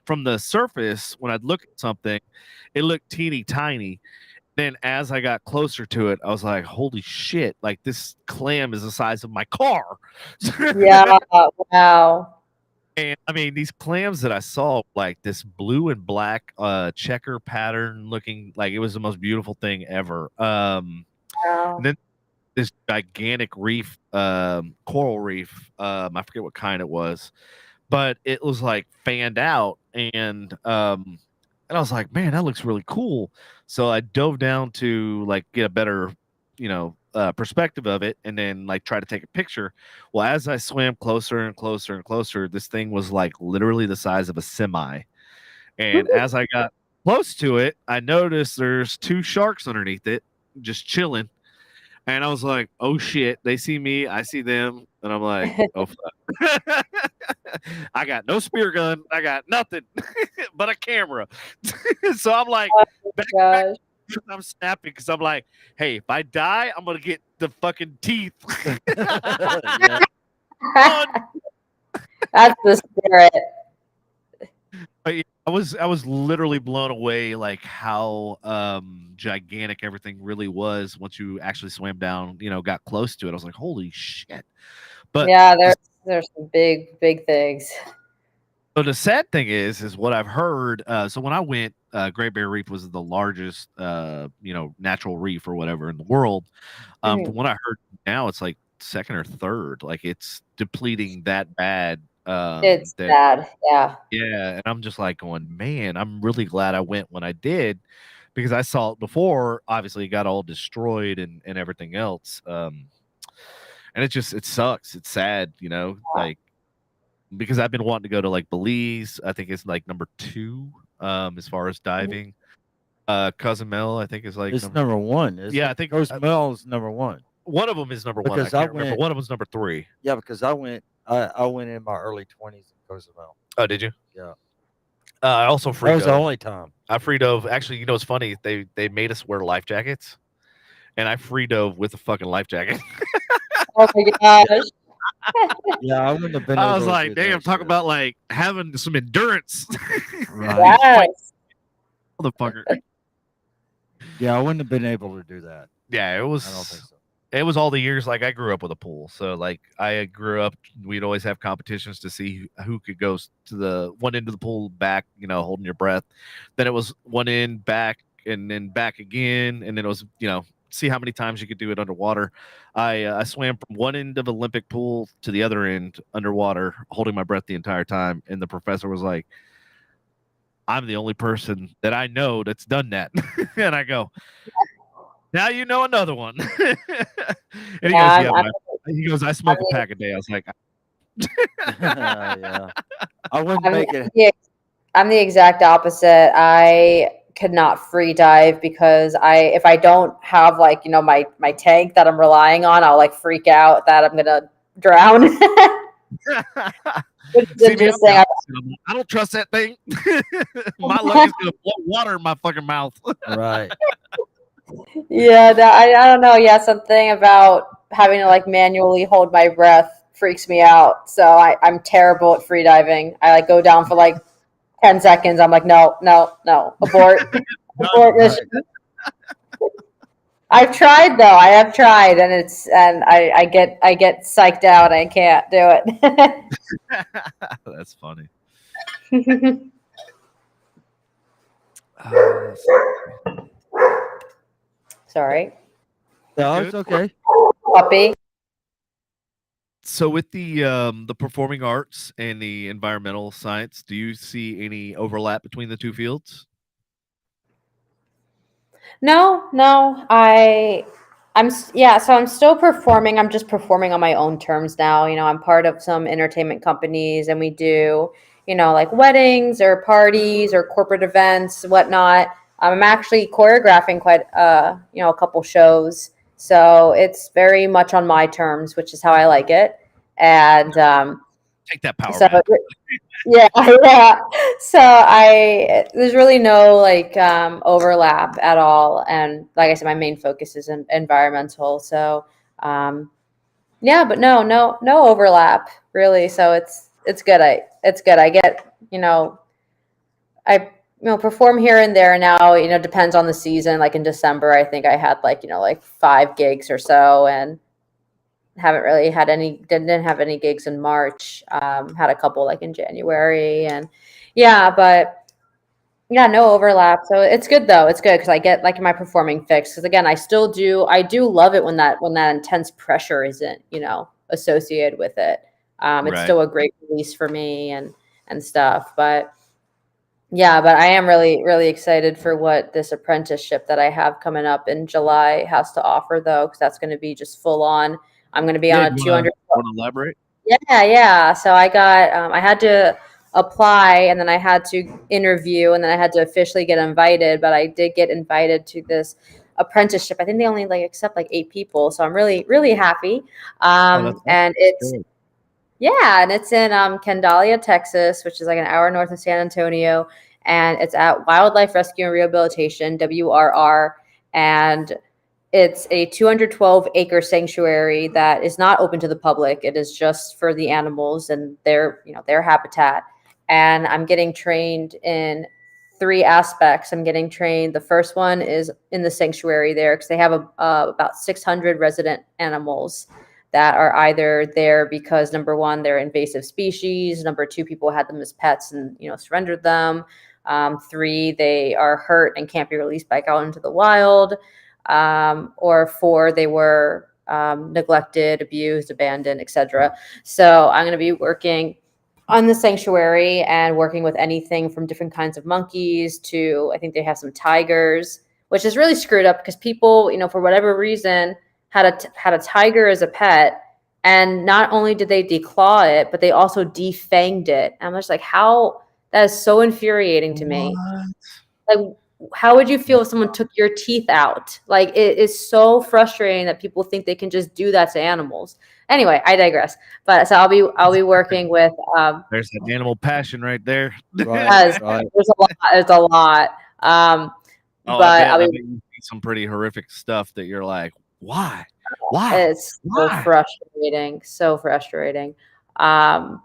from the surface, when I'd look at something, it looked teeny tiny. Then as I got closer to it, I was like, holy shit, like this clam is the size of my car. Yeah, wow. And I mean, these clams that I saw, like this blue and black checker pattern looking, like it was the most beautiful thing ever. Wow. And then this gigantic reef, coral reef, I forget what kind it was, but it was like fanned out, and I was like, man, that looks really cool. So I dove down to like get a better, perspective of it, and then like try to take a picture. Well, as I swam closer and closer and closer, this thing was like literally the size of a semi. And as I got close to it, I noticed there's 2 sharks underneath it, just chilling. And I was like, oh shit, they see me, I see them. And I'm like, oh fuck. I got no spear gun, I got nothing but a camera. So I'm like, back, I'm snapping because I'm like, hey, if I die, I'm gonna get the fucking teeth. That's the spirit. But I was literally blown away, like how gigantic everything really was once you actually swam down, got close to it. I was like, holy shit. But yeah, there's some big things. So the sad thing is what I've heard. So when I went, Great Barrier Reef was the largest, natural reef or whatever in the world. From what I heard, now it's like second or third. Like it's depleting that bad. It's bad. Yeah. Yeah, and I'm just like going, man, I'm really glad I went when I did, because I saw it before. Obviously, it got all destroyed and everything else. And it sucks. It's sad, like. Because I've been wanting to go to like Belize. I think it's like number 2 as far as diving. Cozumel, I think, is like it's number 1. Yeah, I think Cozumel is number 1. One of them is number one. Because I I can't remember. went- One of them's number 3. Yeah, because I went in my early 20s in Cozumel. Oh, did you? Yeah. I also free That was the dove. only time. I free dove. Actually, you know what's funny? They made us wear life jackets, and I free dove with a fucking life jacket. Oh my gosh. Yeah, I wouldn't have been I able was to like, do damn, that talk shit. about like having some endurance. Right. Yes. Motherfucker. Yeah, I wouldn't have been able to do that. Yeah, it I don't think was. so. It was all the years. Like I grew up with a pool, so like I grew up. We'd always have competitions to see who could go to the one end of the pool back. You know, holding your breath. Then it was one end back, and then back again, and then it was see how many times you could do it underwater. I swam from one end of Olympic pool to the other end underwater, holding my breath the entire time. And the professor was like, "I'm the only person that I know that's done that." And I go, "Now you know another one." And he goes, Yeah, "Yeah." He goes, "I smoke a pack a day." I was like, Yeah. I wouldn't make it. I'm the exact opposite. I could not free dive because if I don't have like, my tank that I'm relying on, I'll like freak out that I'm gonna drown. Which is "See me, I'm interesting. the opposite. I'm like, I don't trust that thing. My luck is gonna blow water in my fucking mouth." Right. Yeah, I don't know. Yeah, something about having to like manually hold my breath freaks me out. So I'm terrible at free diving. I like go down for like 10 seconds. I'm like, no, abort, abort Right. mission. I've tried though. I have tried, and I get psyched out. I can't do it. That's funny. Sorry, No, it's okay. puppy. So with the performing arts and the environmental science, do you see any overlap between the two fields? No. So I'm still performing. I'm just performing on my own terms now. I'm part of some entertainment companies, and we do, like weddings or parties or corporate events, whatnot. I'm actually choreographing quite, a couple shows. So it's very much on my terms, which is how I like it. And Take that power so back. yeah, yeah. So there's really no like overlap at all, and like I said, my main focus is environmental. So yeah, but no overlap really. So it's good. It's good. I get I perform here and there now. Depends on the season. Like in December, I think I had like 5 gigs or so, and haven't really had didn't have any gigs in March. Had a couple like in January, and yeah, but yeah, no overlap. So it's good though. It's good because I get like my performing fix. Because again, I do love it when that intense pressure isn't associated with it. It's Right. still a great release for me and stuff. But yeah, but I am really, really excited for what this apprenticeship that I have coming up in July has to offer, though, because that's going to be just full on. I'm going to be on a 200. Want to elaborate? Yeah. So I had to apply, and then I had to interview, and then I had to officially get invited. But I did get invited to this apprenticeship. I think they only like accept like 8 people, so I'm really, really happy. And it's good. yeah, and it's in Candalia, Texas, which is like an hour north of San Antonio, and it's at Wildlife Rescue and Rehabilitation (WRR), and it's a 212-acre sanctuary that is not open to the public. It is just for the animals and their habitat. And I'm getting trained in 3 aspects. I'm getting trained. The first one is in the sanctuary there because they have about 600 resident animals that are either there because number 1, they're invasive species. Number 2, people had them as pets and surrendered them. 3, they are hurt and can't be released back out into the wild. Or 4, they were neglected, abused, abandoned, etc. So I'm going to be working on the sanctuary and working with anything from different kinds of monkeys to, I think they have some tigers, which is really screwed up because people, for whatever reason, had a tiger as a pet, and not only did they declaw it, but they also defanged it. And I'm just like, how? That is so infuriating to me. Like, how would you feel if someone took your teeth out? Like, it is so frustrating that people think they can just do that to animals. Anyway, I digress. But so I'll be working with There's an animal passion right there. Right, right. there's a lot. There's a lot. Oh, But I bet you see some pretty horrific stuff that you're like, why? it's so Why? frustrating. So frustrating. This is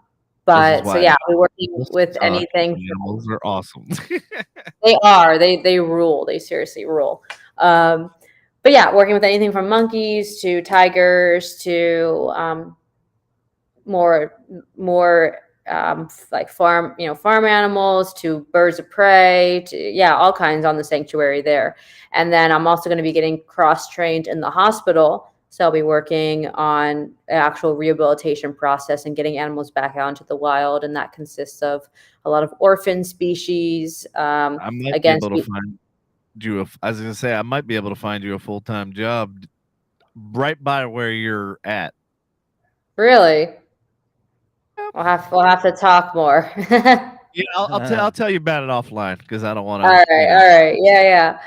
But so why yeah, I'll be working animals with suck. anything. Animals are awesome. They are. They rule. They seriously rule. But yeah, working with anything from monkeys to tigers to more like farm animals to birds of prey to all kinds on the sanctuary there. And then I'm also going to be getting cross-trained in the hospital. So I'll be working on an actual rehabilitation process and getting animals back out into the wild. And that consists of a lot of orphan species. I might be able to find you I was going to say, I might be able to find you a full-time job right by where you're at. Really? We'll have to talk more. Yeah, I'll tell you about it offline because I don't want to. All right. Yeah.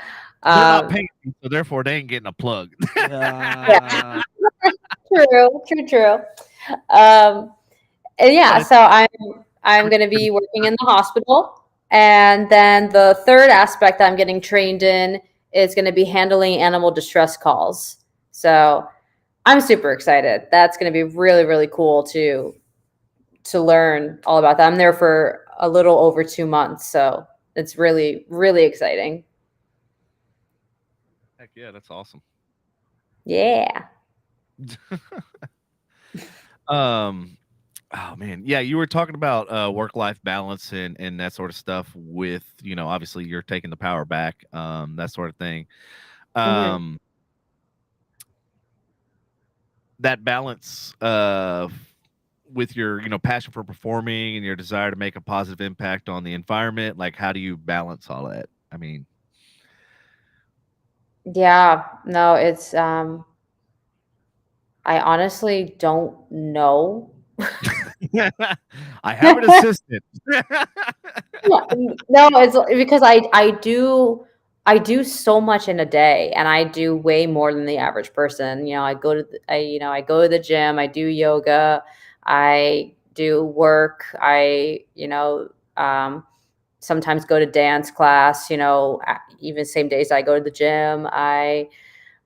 They're not paying me, so therefore they ain't getting a plug. Yeah. True. And yeah, so I'm going to be working in the hospital, and then the third aspect I'm getting trained in is going to be handling animal distress calls. So I'm super excited. That's going to be really, really cool to learn all about that. I'm there for a little over 2 months, so it's really, really exciting. Heck yeah, that's awesome. Yeah. Oh man, yeah, you were talking about work-life balance and that sort of stuff with, obviously you're taking the power back, that sort of thing. That balance with your, passion for performing and your desire to make a positive impact on the environment, like how do you balance all that? I mean, yeah, no, it's I honestly don't know. I have an assistant. No, it's because I do so much in a day, and I do way more than the average person. I go to I go to the gym, I do yoga, I do work, sometimes go to dance class, even same days I go to the gym. I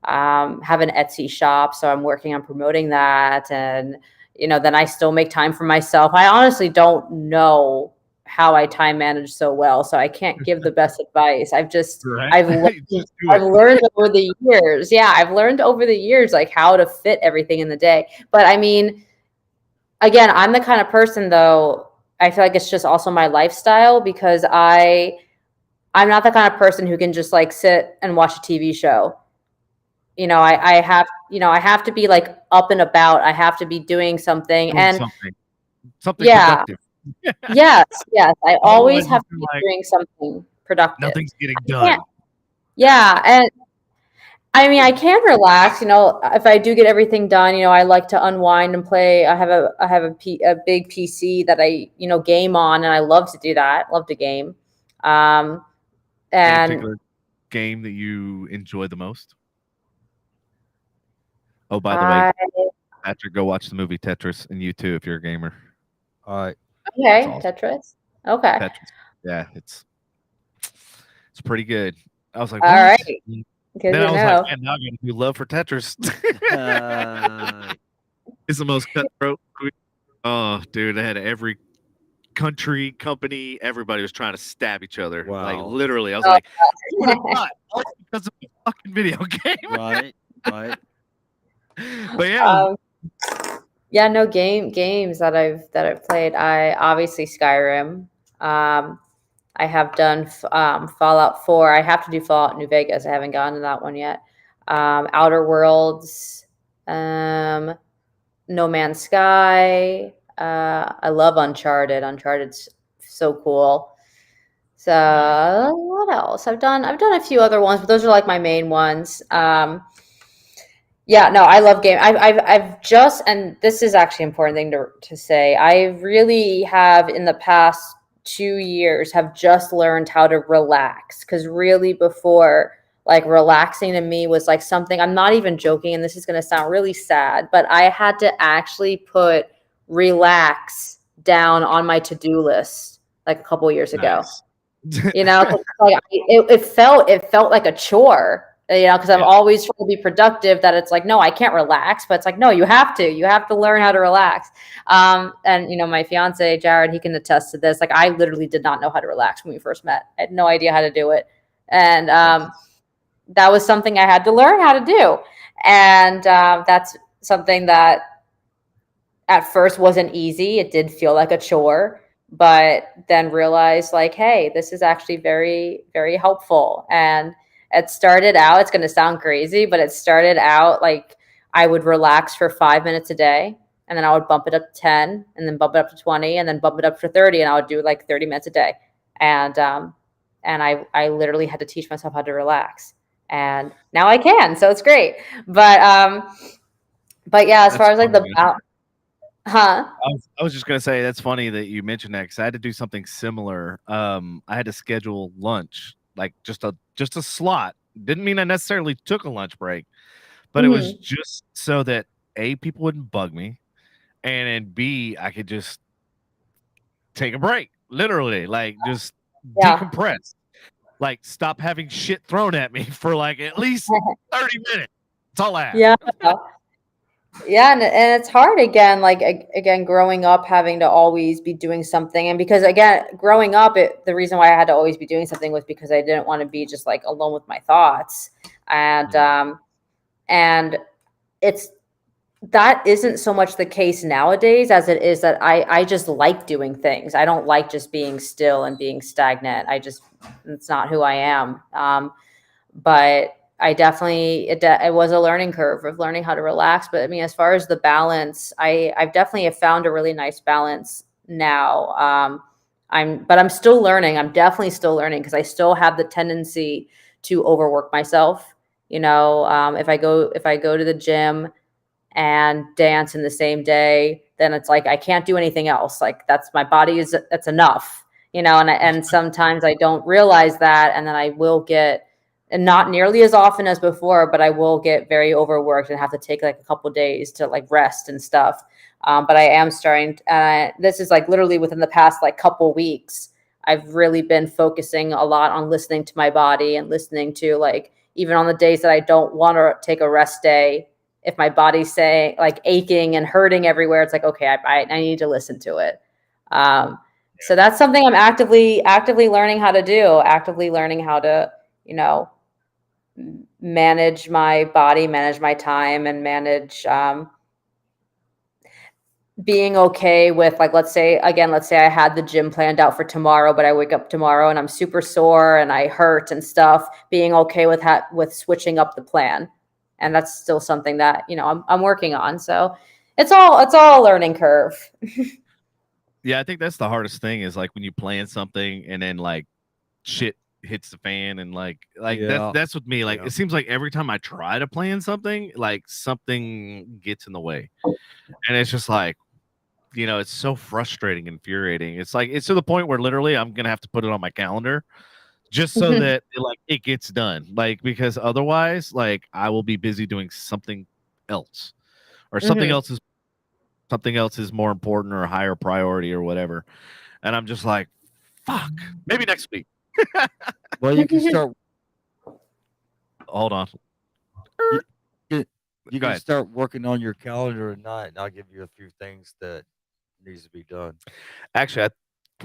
have an Etsy shop, so I'm working on promoting that, and then I still make time for myself. I honestly don't know how I time manage so well, so I can't give the best advice. I've learned over the years. Yeah, I've learned over the years like how to fit everything in the day. But I mean, again, I'm the kind of person though, I feel like it's just also my lifestyle because I'm not the kind of person who can just like sit and watch a TV show. I have to be like up and about. I have to be doing something something yeah. productive. Yes. I always have to be doing something productive. Nothing's getting done. Yeah, and I mean, I can relax. If I do get everything done, I like to unwind and play. I have a big PC that I game on, and I love to do that. Love to game. Any And particular game that you enjoy the most? Oh, by the way, Patrick, go watch the movie Tetris, and you too, if you're a gamer. All right. Okay, awesome. Tetris. Okay. Tetris. Yeah, it's pretty good. I was like, all what? right. Good then to I was know. like, man, now I'm gonna do love for Tetris. It's the most cutthroat. Oh, dude, they had every country, company, everybody was trying to stab each other. Wow. Like literally, I was like, who would have thought? All because of a fucking video game. Right. But yeah. Yeah, no games that I've played. I obviously Skyrim. I have done Fallout 4. I have to do Fallout New Vegas. I haven't gotten to that one yet. Outer Worlds, No Man's Sky. I love Uncharted. Uncharted's so cool. So what else? I've done a few other ones, but those are like my main ones. Yeah, no, I love game. I've just, and this is actually an important thing to say. I really have in the past 2 years have just learned how to relax. Because really before, like, relaxing to me was like something, I'm not even joking, and this is going to sound really sad, but I had to actually put relax down on my to-do list like a couple years ago. You know, like it felt like a chore, you know, because I'm always trying to be productive, that it's like, no, I can't relax, but it's like, no, you have to learn how to relax. And you know, my fiance Jared, he can attest to this. Like, I literally did not know how to relax when we first met. I had no idea how to do it, and that was something I had to learn how to do. And that's something that at first wasn't easy. It did feel like a chore, but then realized, like, hey, this is actually very, very helpful. And it started out, it's going to sound crazy, but it started out like I would relax for 5 minutes a day, and then I would bump it up to 10, and then bump it up to 20, and then bump it up for 30, and I would do like 30 minutes a day. And I literally had to teach myself how to relax, and now I can, so it's great. But yeah, as far as like the I was just gonna say, that's funny that you mentioned that, because I had to do something similar. I had to schedule lunch, like just a slot. Didn't mean I necessarily took a lunch break, but it was just so that A, people wouldn't bug me, and B, I could just take a break, literally, like just decompress, like stop having shit thrown at me for like at least 30 minutes. That's all I have. Yeah, and it's hard again, like again, growing up, having to always be doing something. And because again, growing up, the reason why I had to always be doing something was because I didn't want to be just like alone with my thoughts. And it's, that isn't so much the case nowadays as it is that I just like doing things. I don't like just being still and being stagnant. It's not who I am. But I definitely, it was a learning curve of learning how to relax. But I mean, as far as the balance, I've definitely have found a really nice balance now. But I'm still learning. I'm definitely still learning, because I still have the tendency to overwork myself. You know, if I go to the gym and dance in the same day, then it's like I can't do anything else. Like, that's my body that's enough. You know, and sometimes I don't realize that, and then I will get, and not nearly as often as before, but I will get very overworked and have to take like a couple of days to like rest and stuff. But I am starting, this is like literally within the past like couple weeks, I've really been focusing a lot on listening to my body, and listening to, like, even on the days that I don't want to take a rest day, if my body's saying like aching and hurting everywhere, it's like, okay, I need to listen to it. So that's something I'm actively learning how to do, actively learning how to, you know, manage my body, manage my time, and manage being okay with, like, let's say I had the gym planned out for tomorrow, but I wake up tomorrow and I'm super sore and I hurt and stuff, being okay with switching up the plan. And that's still something that, you know, I'm working on. So it's all a learning curve. Yeah, I think that's the hardest thing, is like when you plan something and then like shit hits the fan, and like that's with me. Like, it seems like every time I try to plan something, like something gets in the way, and it's just like, you know, it's so frustrating and infuriating. It's like, it's to the point where literally I'm gonna have to put it on my calendar just so that like it gets done, like, because otherwise, like, I will be busy doing something else, or something else is more important or a higher priority or whatever, and I'm just like, fuck, maybe next week. Well, you can start. Hold on. You can start working on your calendar at night, and I'll give you a few things that needs to be done. Actually, I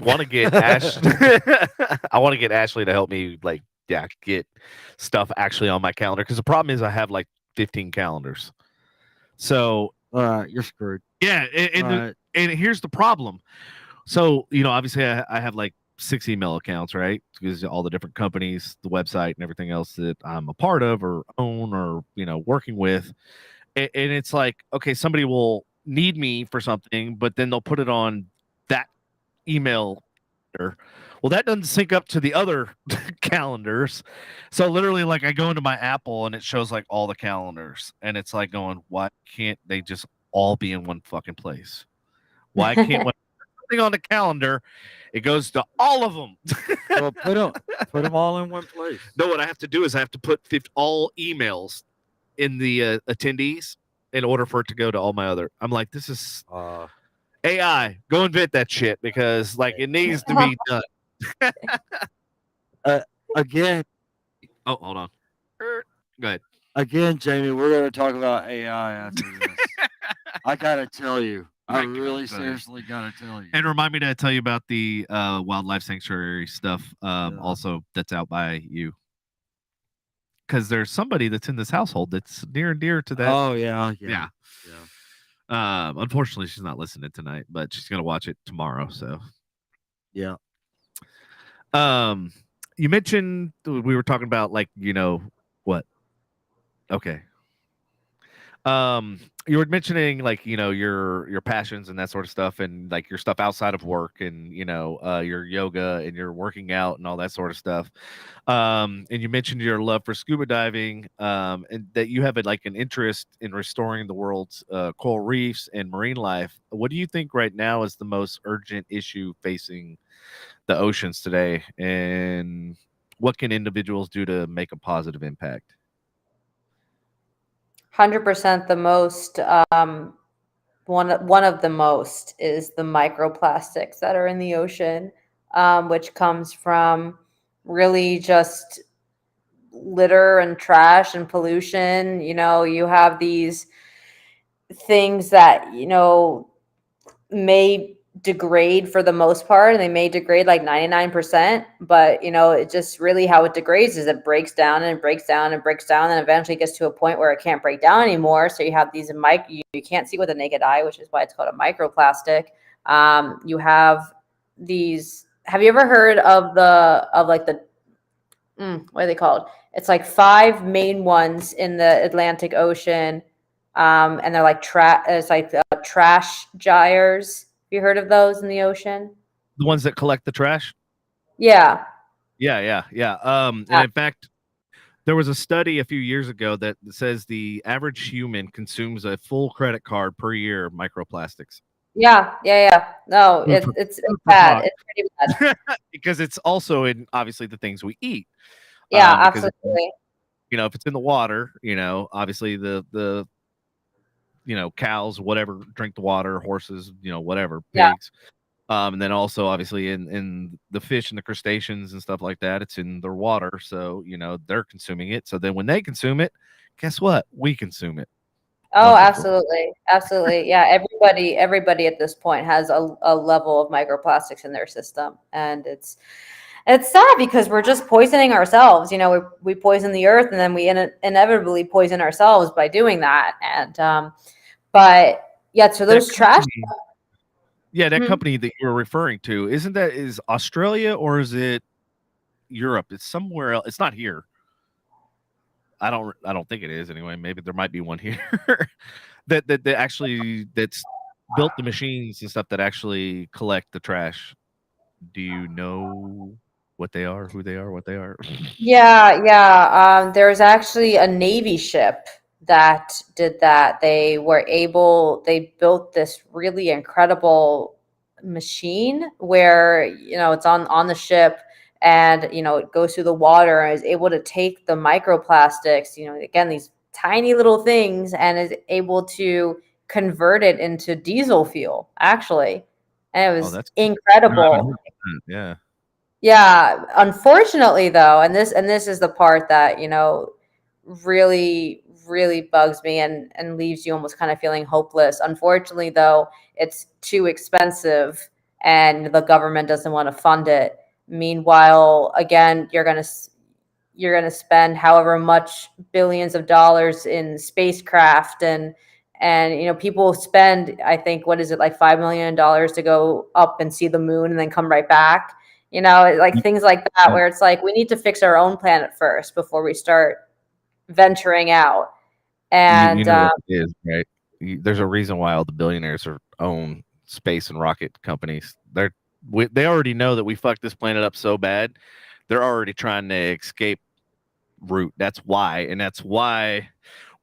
want to get I want to get Ashley to help me, like, get stuff actually on my calendar, because the problem is I have like 15 calendars. So you're screwed. Yeah, and here's the problem. So, you know, obviously I have like 6 email accounts, right? Because all the different companies, the website, and everything else that I'm a part of or own or, you know, working with. And it's like, okay, somebody will need me for something, but then they'll put it on that email. Well, that doesn't sync up to the other calendars. So literally, like, I go into my Apple and it shows like all the calendars, and it's like going, why can't they just all be in one fucking place? Why can't something on the calendar, it goes to all of them. Well, put them all in one place. No, what I have to do is I have to put all emails in the attendees in order for it to go to all my other. I'm like, this is AI. Go invent that shit because like it needs to be done. Again. Oh, hold on. Go ahead. Again, Jamie, we're going to talk about AI after this. I got to tell you. I really seriously got to tell you. And remind me to tell you about the wildlife sanctuary stuff also that's out by you. Because there's somebody that's in this household that's near and dear to that. Oh, yeah. Unfortunately, she's not listening tonight, but she's going to watch it tomorrow. So, yeah. You mentioned we were talking about like, what? Okay. You were mentioning like, your passions and that sort of stuff and like your stuff outside of work and, your yoga and your working out and all that sort of stuff. And you mentioned your love for scuba diving, and that you have like an interest in restoring the world's coral reefs and marine life. What do you think right now is the most urgent issue facing the oceans today? And what can individuals do to make a positive impact? 100% the most, one of the most is the microplastics that are in the ocean, which comes from really just litter and trash and pollution. You have these things that, may degrade for the most part, and they may degrade like 99%, but it just really how it degrades is it breaks down and it breaks down and breaks down and eventually gets to a point where it can't break down anymore. So you have these you can't see with the naked eye, which is why it's called a microplastic. You have these, have you ever heard of what are they called? It's like 5 main ones in the Atlantic Ocean. And they're like trash gyres. Have you heard of those in the ocean? The ones that collect the trash? Yeah. Yeah. And in fact, there was a study a few years ago that says the average human consumes a full credit card per year of microplastics. Yeah. No, it's bad. It's pretty bad. Because it's also in obviously the things we eat. Yeah, absolutely. If it's in the water, obviously the cows, whatever, drink the water, horses, whatever, pigs. Yeah. And then also obviously in the fish and the crustaceans and stuff like that, it's in their water. So, they're consuming it. So then when they consume it, guess what? We consume it. Oh, wonderful. Absolutely. Yeah. Everybody at this point has a level of microplastics in their system. And it's sad because we're just poisoning ourselves. We poison the earth and then we inevitably poison ourselves by doing that. And, but yeah, so those trash. Yeah. That company that you were referring to, is Australia or is it Europe? It's somewhere else. It's not here. I don't think it is anyway. Maybe there might be one here that actually that's built the machines and stuff that actually collect the trash. Do you know what they are, who they are, what they are? Yeah. There's actually a Navy ship that did that. They built this really incredible machine where, it's on the ship and, it goes through the water and is able to take the microplastics, again, these tiny little things, and is able to convert it into diesel fuel, actually. And it was incredible. Yeah. Yeah. Unfortunately, though, and this is the part that, really, really bugs me and leaves you almost kind of feeling hopeless. Unfortunately, though, it's too expensive and the government doesn't want to fund it. Meanwhile, again, you're going to spend however much billions of dollars in spacecraft and people spend, I think, what is it, like $5 million to go up and see the moon and then come right back. Like things like that, where it's like, we need to fix our own planet first before we start venturing out. And what it is, right? There's a reason why all the billionaires own space and rocket companies. They already know that we fucked this planet up so bad. They're already trying to escape route. That's why. And that's why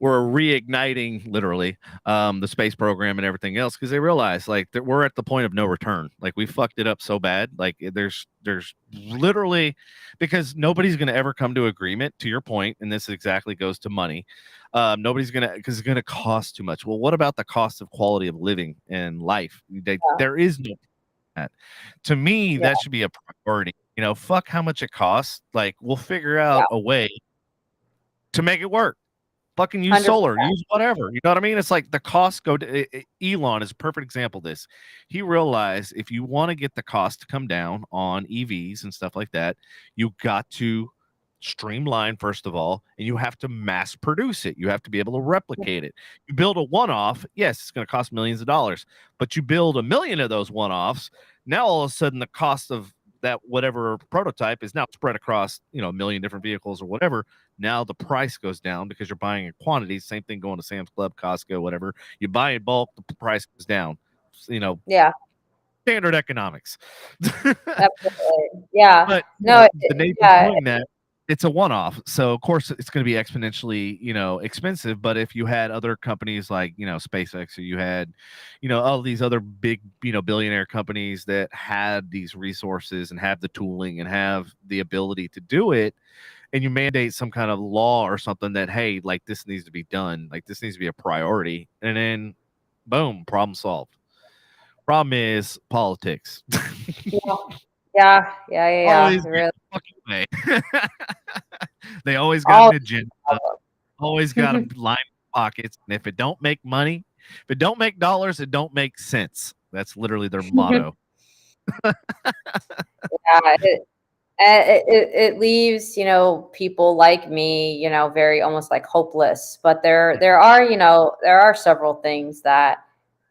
were reigniting literally the space program and everything else because they realized like that we're at the point of no return. Like we fucked it up so bad. Like there's literally because nobody's going to ever come to agreement to your point, and this exactly goes to money. Nobody's going to because it's going to cost too much. Well, what about the cost of quality of living and life? There is no that. To me, that should be a priority. You know, fuck how much it costs. Like we'll figure out a way to make it work. Fucking use 100%. solar, use whatever. You know what I mean? It's like the costs go to Elon is a perfect example of this. He realized if you want to get the cost to come down on EVs and stuff like that, you got to streamline first of all, and you have to mass produce it. You have to be able to replicate it. You build a one-off, yes, it's going to cost millions of dollars, but you build a million of those one-offs, now all of a sudden the cost of that whatever prototype is now spread across, you know, a million different vehicles or whatever. Now the price goes down because you're buying in quantities. Same thing going to Sam's Club, Costco, whatever. You buy in bulk, the price goes down. You know, standard economics. Absolutely. Yeah. But No, the Navy's doing that. It's a one-off, so of course it's going to be exponentially, you know, expensive. But if you had other companies like, you know, SpaceX, or you had, you know, all these other big, you know, billionaire companies that had these resources and have the tooling and have the ability to do it, and you mandate some kind of law or something that, hey, like this needs to be done, like this needs to be a priority, and then boom, problem solved. Problem is politics. Yeah. Always Really. fucking way. They always got an agenda, always got a line in pockets, and if it don't make money, if it don't make dollars, it don't make sense. That's literally their motto. It leaves, you know, people like me, you know, very almost like hopeless. But there are, you know, there are several things that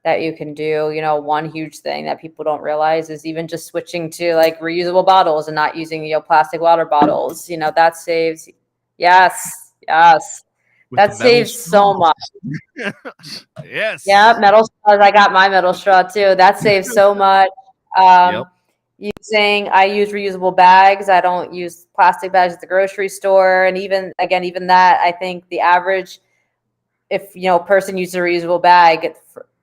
you can do. You know, one huge thing that people don't realize is even just switching to like reusable bottles and not using, you know, plastic water bottles. You know, that saves. Yes. That saves so much. Yes. Yeah, metal straws. I got my metal straw too. That saves so much. I use reusable bags. I don't use plastic bags at the grocery store. And even that, I think the average, if, you know, a person uses a reusable bag,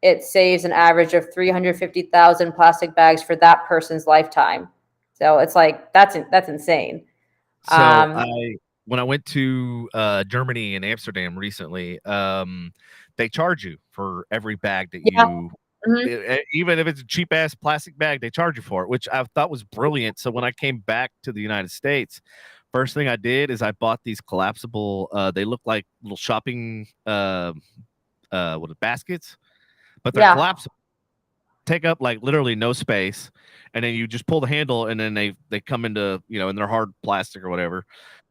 it saves an average of 350,000 plastic bags for that person's lifetime. So it's like, that's insane. So when I went to Germany and Amsterdam recently, they charge you for every bag that you, even if it's a cheap ass plastic bag, they charge you for it, which I thought was brilliant. So when I came back to the United States, first thing I did is I bought these collapsible. They look like little shopping baskets, but they're collapsible. Take up like literally no space, and then you just pull the handle, and then they come into, you know, and they're hard plastic or whatever.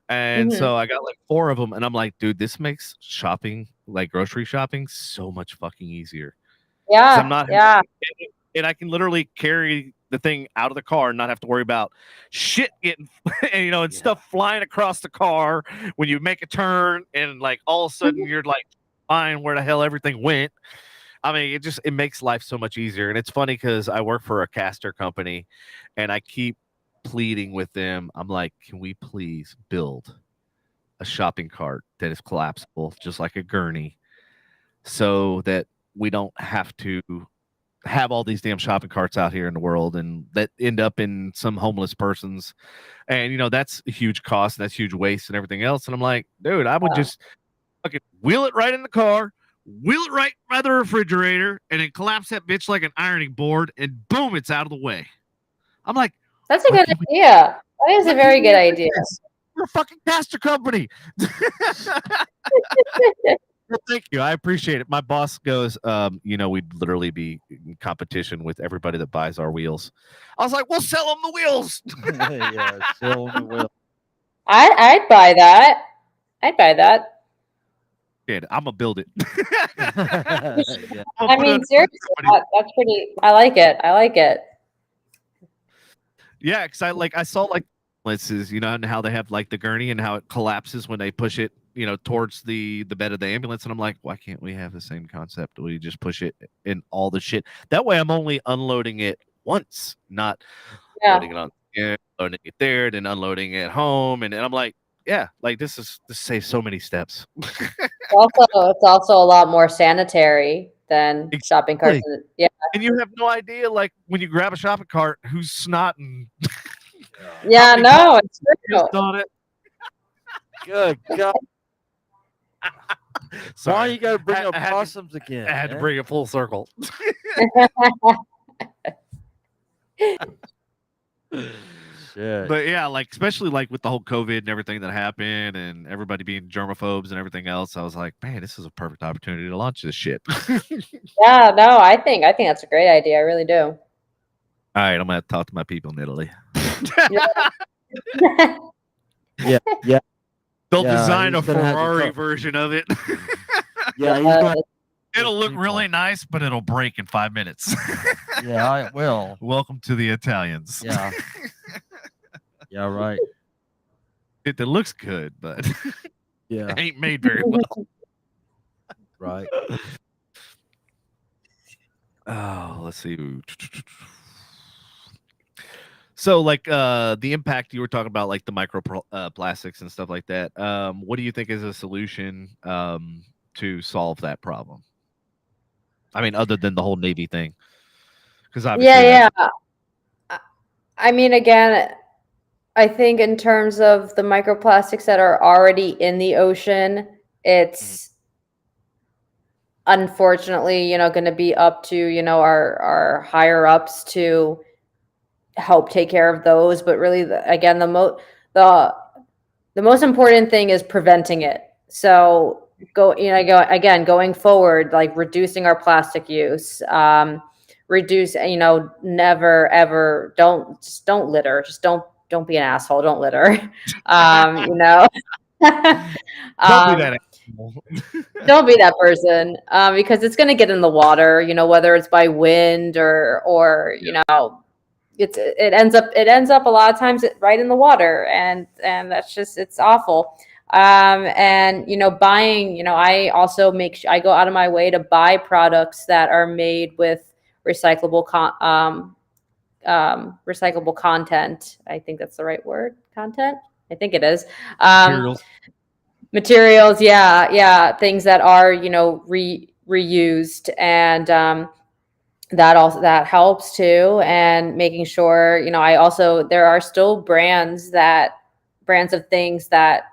And so I got like 4 of them, and I'm like, dude, this makes shopping, like grocery shopping, so much fucking easier. I'm not, and I can literally carry the thing out of the car and not have to worry about shit getting, you know, and stuff flying across the car when you make a turn, and like all of a sudden you're like, fine, where the hell everything went. I mean, it makes life so much easier. And it's funny because I work for a caster company, and I keep pleading with them. I'm like, can we please build a shopping cart that is collapsible, just like a gurney, so that we don't have to have all these damn shopping carts out here in the world and that end up in some homeless person's. And, you know, that's a huge cost, and that's huge waste and everything else. And I'm like, dude, I would just fucking wheel it right in the car, wheel it right by the refrigerator, and then collapse that bitch like an ironing board, and boom, it's out of the way. I'm like, that's a good idea. That is a very good idea. We're a fucking caster company. Well, thank you. I appreciate it. My boss goes, you know, we'd literally be in competition with everybody that buys our wheels. I was like, we'll sell them the wheels. Yeah, sell them the wheels. I'd buy that. Dude, I'm gonna build it. Yeah. I mean, seriously, that's pretty. I like it. Yeah, because I saw like ambulances, you know, and how they have like the gurney and how it collapses when they push it, you know, towards the bed of the ambulance. And I'm like, why can't we have the same concept? We just push it in all the shit. That way I'm only unloading it once, not loading it on here, loading it there, then unloading it at home. And I'm like, yeah, like this saves so many steps. It's also a lot more sanitary than shopping carts. Yeah. And you have no idea, like when you grab a shopping cart, who's snotting. Yeah, no, it's true. On it. Good God. Sorry. Why you got to bring up possums again? I had to bring it full circle. Shit. But yeah, like especially like with the whole COVID and everything that happened and everybody being germaphobes and everything else, I was like, man, this is a perfect opportunity to launch this shit. Yeah, no, I think that's a great idea. I really do. All right, I'm gonna have to talk to my people in Italy. Yeah. They'll design a Ferrari version of it. Yeah, it'll look really nice, but it'll break in 5 minutes. Yeah, it will. Welcome to the Italians. Yeah. Yeah, right. It looks good, but yeah, it ain't made very well. Right. Oh, let's see. So, like the impact you were talking about, like the microplastics and stuff like that. What do you think is a solution to solve that problem? I mean, other than the whole Navy thing, because obviously, I mean, again, I think in terms of the microplastics that are already in the ocean, it's unfortunately, going to be up to, our higher ups to help take care of those. But really, again, the most important thing is preventing it. So going forward, like reducing our plastic use, reduce, never ever don't litter. Just don't be an asshole. Don't litter. don't be that animal. Don't be that person, because it's going to get in the water, whether it's by wind or it ends up a lot of times right in the water, and that's just, it's awful. And buying, I also I go out of my way to buy products that are made with recyclable content. I think that's the right word. Content? I think it is. Materials. Yeah. Things that are, reused, and that helps too. And making sure, there are still brands of things that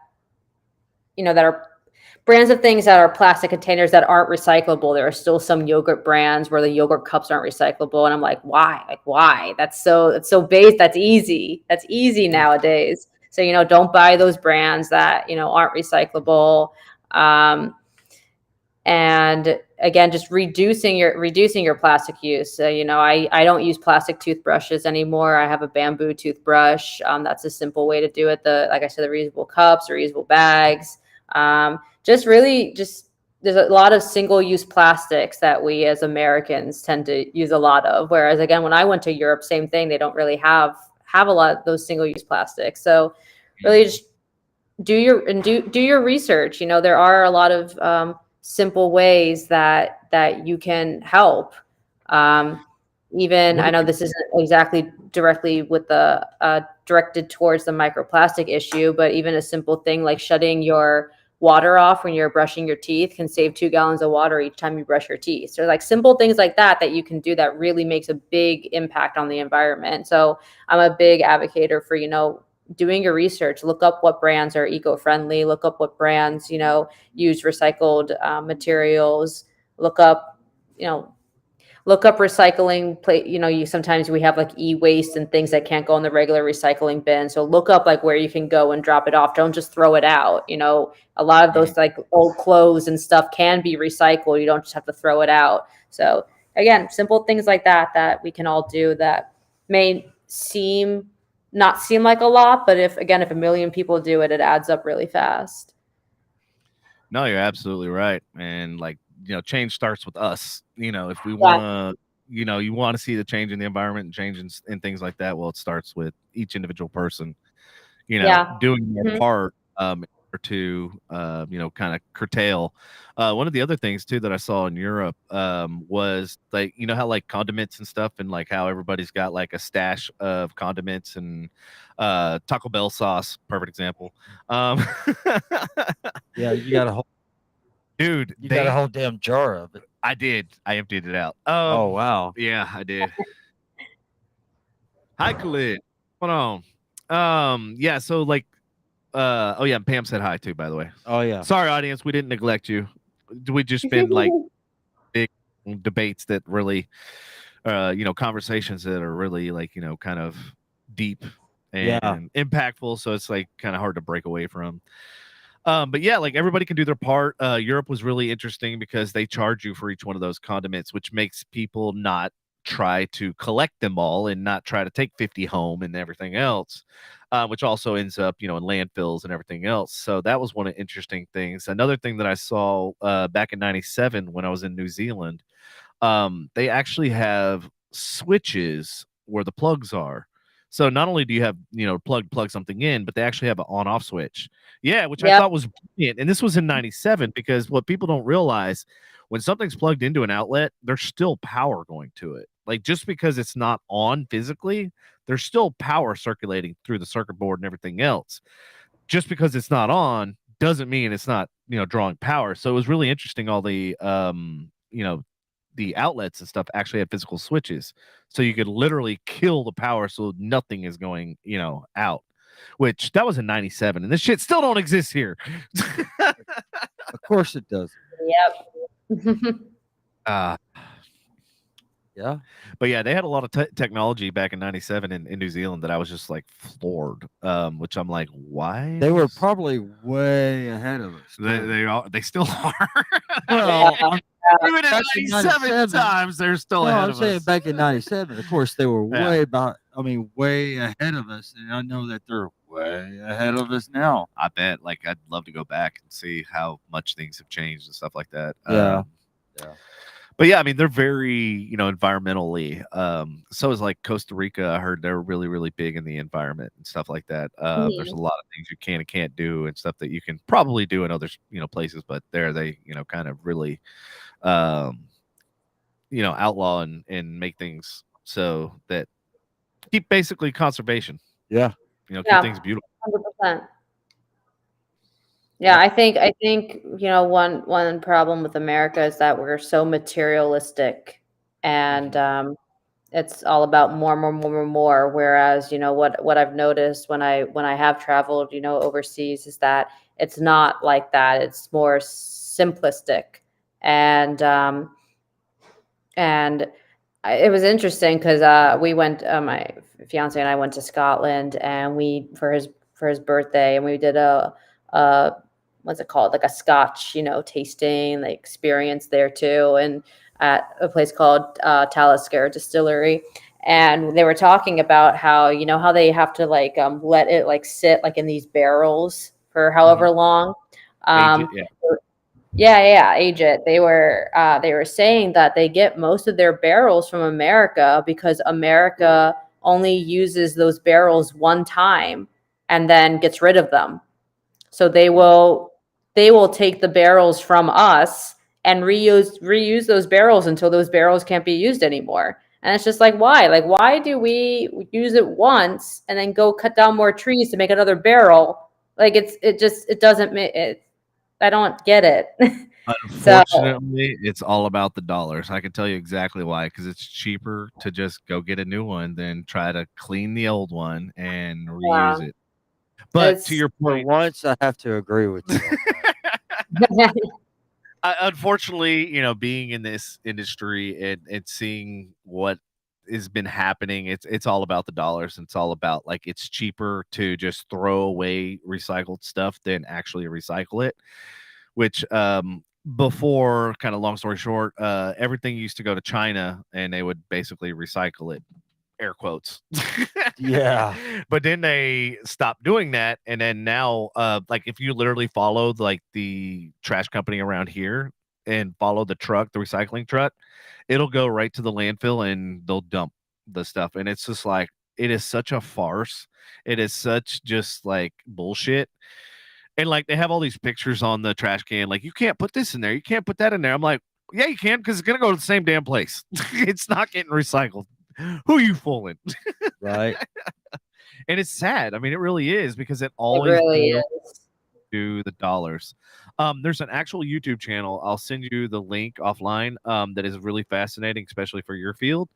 are plastic containers that aren't recyclable. There are still some yogurt brands where the yogurt cups aren't recyclable. And I'm like, why? That's so base. That's easy nowadays. So, don't buy those brands that, aren't recyclable. And again, just reducing your plastic use. I don't use plastic toothbrushes anymore. I have a bamboo toothbrush. That's a simple way to do it. Like I said, the reusable cups, reusable bags. There's a lot of single-use plastics that we as Americans tend to use a lot of. Whereas again, when I went to Europe, same thing. They don't really have a lot of those single-use plastics. So really just do your research. There are a lot of simple ways that you can help. Even I know this isn't exactly directly with the directed towards the microplastic issue, but even a simple thing like shutting your water off when you're brushing your teeth can save 2 gallons of water each time you brush your teeth. So like simple things like that you can do that really makes a big impact on the environment. So I'm a big advocate for, doing your research. Look up what brands are eco-friendly, look up what brands, use recycled materials, look up recycling sometimes we have like e-waste and things that can't go in the regular recycling bin. So look up like where you can go and drop it off. Don't just throw it out. A lot of those like old clothes and stuff can be recycled. You don't just have to throw it out. So again, simple things like that we can all do that may not seem like a lot, but if 1 million people do it, it adds up really fast. No, you're absolutely right. And like, change starts with us. If we want to, you want to see the change in the environment and change in things like that, well, it starts with each individual person, doing their part or to, kind of curtail. One of the other things too that I saw in Europe was like, how like condiments and stuff, and like how everybody's got like a stash of condiments and Taco Bell sauce, perfect example. Yeah, you got a whole dude. You got a whole damn jar of it. I did. I emptied it out. Oh wow. Yeah, I did. Hi, Khalid. Hold on. Yeah. So like, oh yeah, Pam said hi too. By the way. Oh yeah. Sorry, audience. We didn't neglect you. We just been like big debates that really, conversations that are really like kind of deep and impactful. So it's like kind of hard to break away from. But yeah, like everybody can do their part. Europe was really interesting because they charge you for each one of those condiments, which makes people not try to collect them all and not try to take 50 home and everything else, which also ends up, in landfills and everything else. So that was one of the interesting things. Another thing that I saw back in 97 when I was in New Zealand, they actually have switches where the plugs are. So not only do you have, plug something in, but they actually have an on-off switch. Yeah, which I thought was brilliant. And this was in 97 because what people don't realize, when something's plugged into an outlet, there's still power going to it. Like just because it's not on physically, there's still power circulating through the circuit board and everything else. Just because it's not on doesn't mean it's not, drawing power. So it was really interesting. All the, the outlets and stuff actually have physical switches, so you could literally kill the power so nothing is going out, which that was in 97 and this shit still don't exist here. Of course it does. Yep. Yeah. But yeah, they had a lot of technology back in 97 in New Zealand that I was just like floored, which I'm like, why? They were probably way ahead of us. They still are. Well, even at 97 times, they're still ahead of us. I'm saying back in 97, of course, they were way ahead of us. And I know that they're way ahead of us now. I bet. Like, I'd love to go back and see how much things have changed and stuff like that. Yeah. But yeah, I mean, they're very, environmentally. So is like Costa Rica. I heard they're really, really big in the environment and stuff like that. There's a lot of things you can and can't do and stuff that you can probably do in other, places. But there they, kind of really, outlaw and make things so that keep basically conservation. Yeah. Keep things beautiful. 100%. Yeah, I think one problem with America is that we're so materialistic, and it's all about more. Whereas what I've noticed when I have traveled overseas is that it's not like that. It's more simplistic, and it was interesting because we went. My fiance and I went to Scotland, and we for his birthday, and we did a what's it called, like a Scotch, tasting, like experience there too, and at a place called Talisker Distillery. And they were talking about how how they have to like let it like sit like in these barrels for however long. Age it. They were saying that they get most of their barrels from America because America only uses those barrels one time and then gets rid of them. So they will take the barrels from us and reuse those barrels until those barrels can't be used anymore. And it's just like, why? Like, why do we use it once and then go cut down more trees to make another barrel? Like, it doesn't make it. I don't get it. Unfortunately, it's all about the dollars. I can tell you exactly why, because it's cheaper to just go get a new one than try to clean the old one and reuse it. But to your point, once I have to agree with you. Unfortunately, being in this industry and seeing what has been happening, it's all about the dollars. It's all about like it's cheaper to just throw away recycled stuff than actually recycle it. Which before, kind of long story short, everything used to go to China and they would basically recycle it. Air quotes. Yeah. But then they stopped doing that, and then now like if you literally follow like the trash company around here and follow the recycling truck, it'll go right to the landfill and they'll dump the stuff. And it's just like, it is such a farce. It is such just like bullshit. And like they have all these pictures on the trash can, like, you can't put this in there, you can't put that in there. I'm like, yeah, you can, because it's gonna go to the same damn place. It's not getting recycled. Who are you fooling? Right. And it's sad. I mean, it really is, because it always really is to the dollars. There's an actual YouTube channel. I'll send you the link offline. That is really fascinating, especially for your field,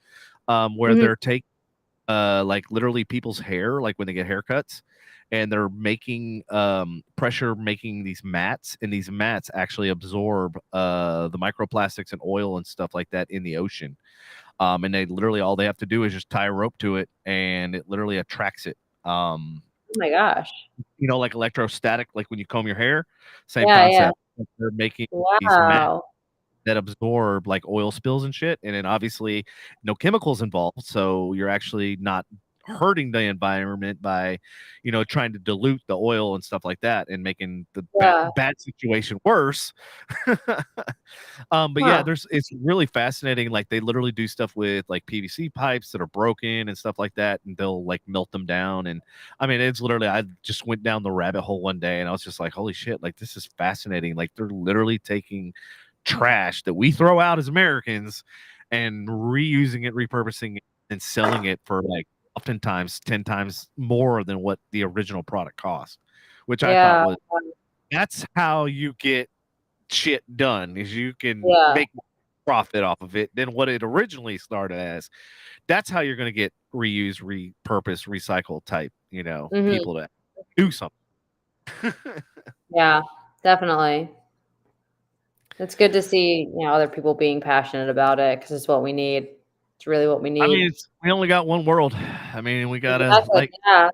where Mhm. they're taking like literally people's hair, like when they get haircuts, and they're making pressure making these mats, and these mats actually absorb the microplastics and oil and stuff like that in the ocean. And they literally all they have to do is just tie a rope to it, and it literally attracts it. Oh my gosh. Like electrostatic, like when you comb your hair, same Yeah, yeah. concept. They're making these mats Wow. that absorb like oil spills and shit, and then obviously no chemicals involved, so you're actually not hurting the environment by trying to dilute the oil and stuff like that and making the Yeah. bad situation worse. But yeah, Huh. it's really fascinating. Like they literally do stuff with like PVC pipes that are broken and stuff like that, and they'll like melt them down. And I mean, it's literally I just went down the rabbit hole one day, and I was just like, holy shit! Like this is fascinating. Like they're literally taking trash that we throw out as Americans and reusing it, repurposing it, and selling it for like oftentimes 10 times more than what the original product cost, which I thought Yeah. was that's how you get shit done is you can Yeah. make more profit off of it than what it originally started as. That's how you're going to get reuse, repurpose, recycle type, Mhm. people to do something. Yeah, definitely. It's good to see, other people being passionate about it because it's what we need. It's really what we I mean, need. we only got one world. I mean, we gotta Exactly. Yeah.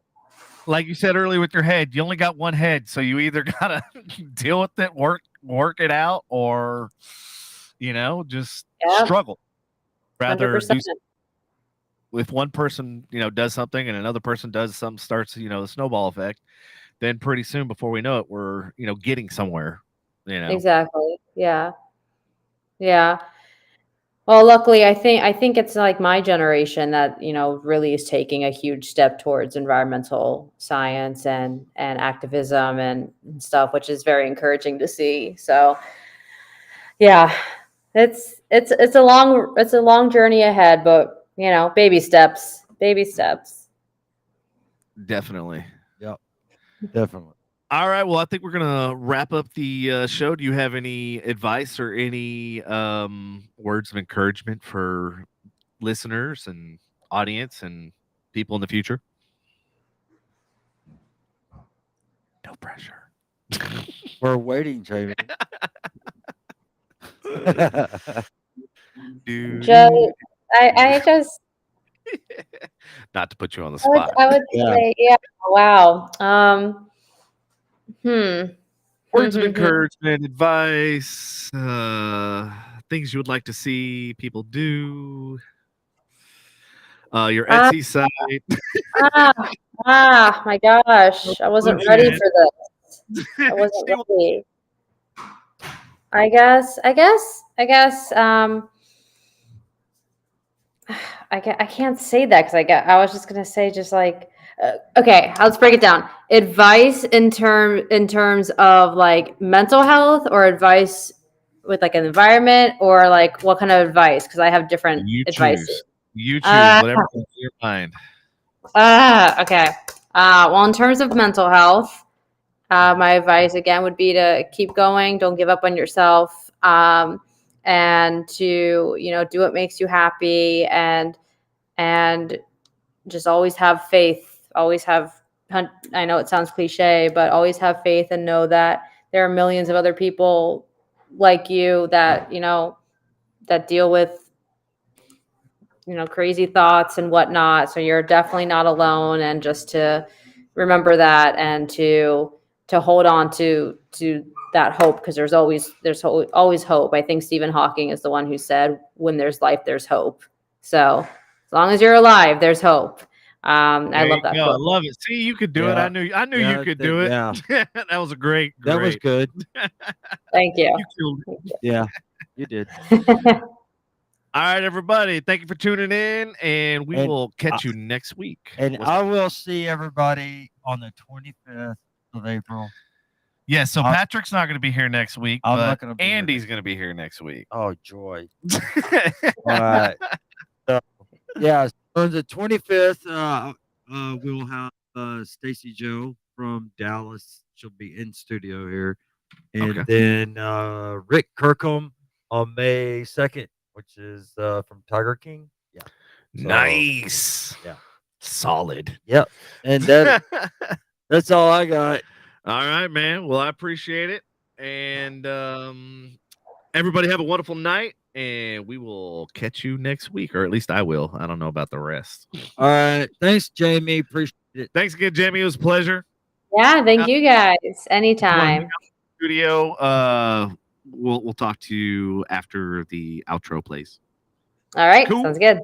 like you said earlier with your head, you only got one head, so you either gotta deal with it, work it out, or just Yeah. struggle. Rather 100%. do if one person does something and another person does something, starts the snowball effect, then pretty soon before we know it, we're getting somewhere. Exactly. Yeah. Yeah. Well, luckily, I think it's like my generation that really is taking a huge step towards environmental science and activism and stuff, which is very encouraging to see. So, yeah, it's a long journey ahead, but baby steps, baby steps. Definitely. Yep, definitely. All right, well, I think we're gonna wrap up the show. Do you have any advice or any words of encouragement for listeners and audience and people in the future? No pressure. We're waiting, Jamie. Joe, I just Not to put you on the I would spot. I would Yeah. say, yeah, wow. Hmm. Words of encouragement, advice, things you would like to see people do. Your Ah, Etsy site. my gosh. I wasn't ready for this. I wasn't ready. I guess, I can't say that because I was just gonna say just like okay, let's break it down. Advice in terms of like mental health or advice with like an environment or like what kind of advice? Because I have different You advices. choose. You choose Uh, whatever comes to your mind. okay. Well, in terms of mental health, my advice again would be to keep going, don't give up on yourself, and to do what makes you happy, and just always have faith. Always have. I know it sounds cliche, but always have faith and know that there are millions of other people like you that that deal with crazy thoughts and whatnot. So you're definitely not alone, and just to remember that and to hold on to that hope because there's always hope. I think Stephen Hawking is the one who said, "When there's life, there's hope." So as long as you're alive, there's hope. I There you love that go. I quote. love it. See, you could do it. Yeah. I knew you Yeah, could do it. yeah. That was a great. That was good. Thank you. You killed it. Yeah, you did. All right, everybody. Thank you for tuning in, and we And will I, catch you next week. and What's I that? will see everybody on the 25th of April. Yeah, so I'm- Patrick's not going to be here next week, I'm but not gonna be here Andy's next going to be here next week. Oh, joy. All right. So, yeah, on the 25th, we'll have Stacy Joe from Dallas. She'll be in studio here And Okay. then Rick Kirkham on May 2nd, which is from Tiger King. Yeah. So, Nice. Yeah. Solid. Yep. And that's all I got. All right, man. Well, I appreciate it. And everybody have a wonderful night. And we will catch you next week, or at least I will. I don't know about the rest. All right. Thanks, Jamie. Appreciate it. Thanks again, Jamie. It was a pleasure. Yeah, thank you guys. Anytime. Studio. We'll talk to you after the outro plays. All right, Cool. sounds good.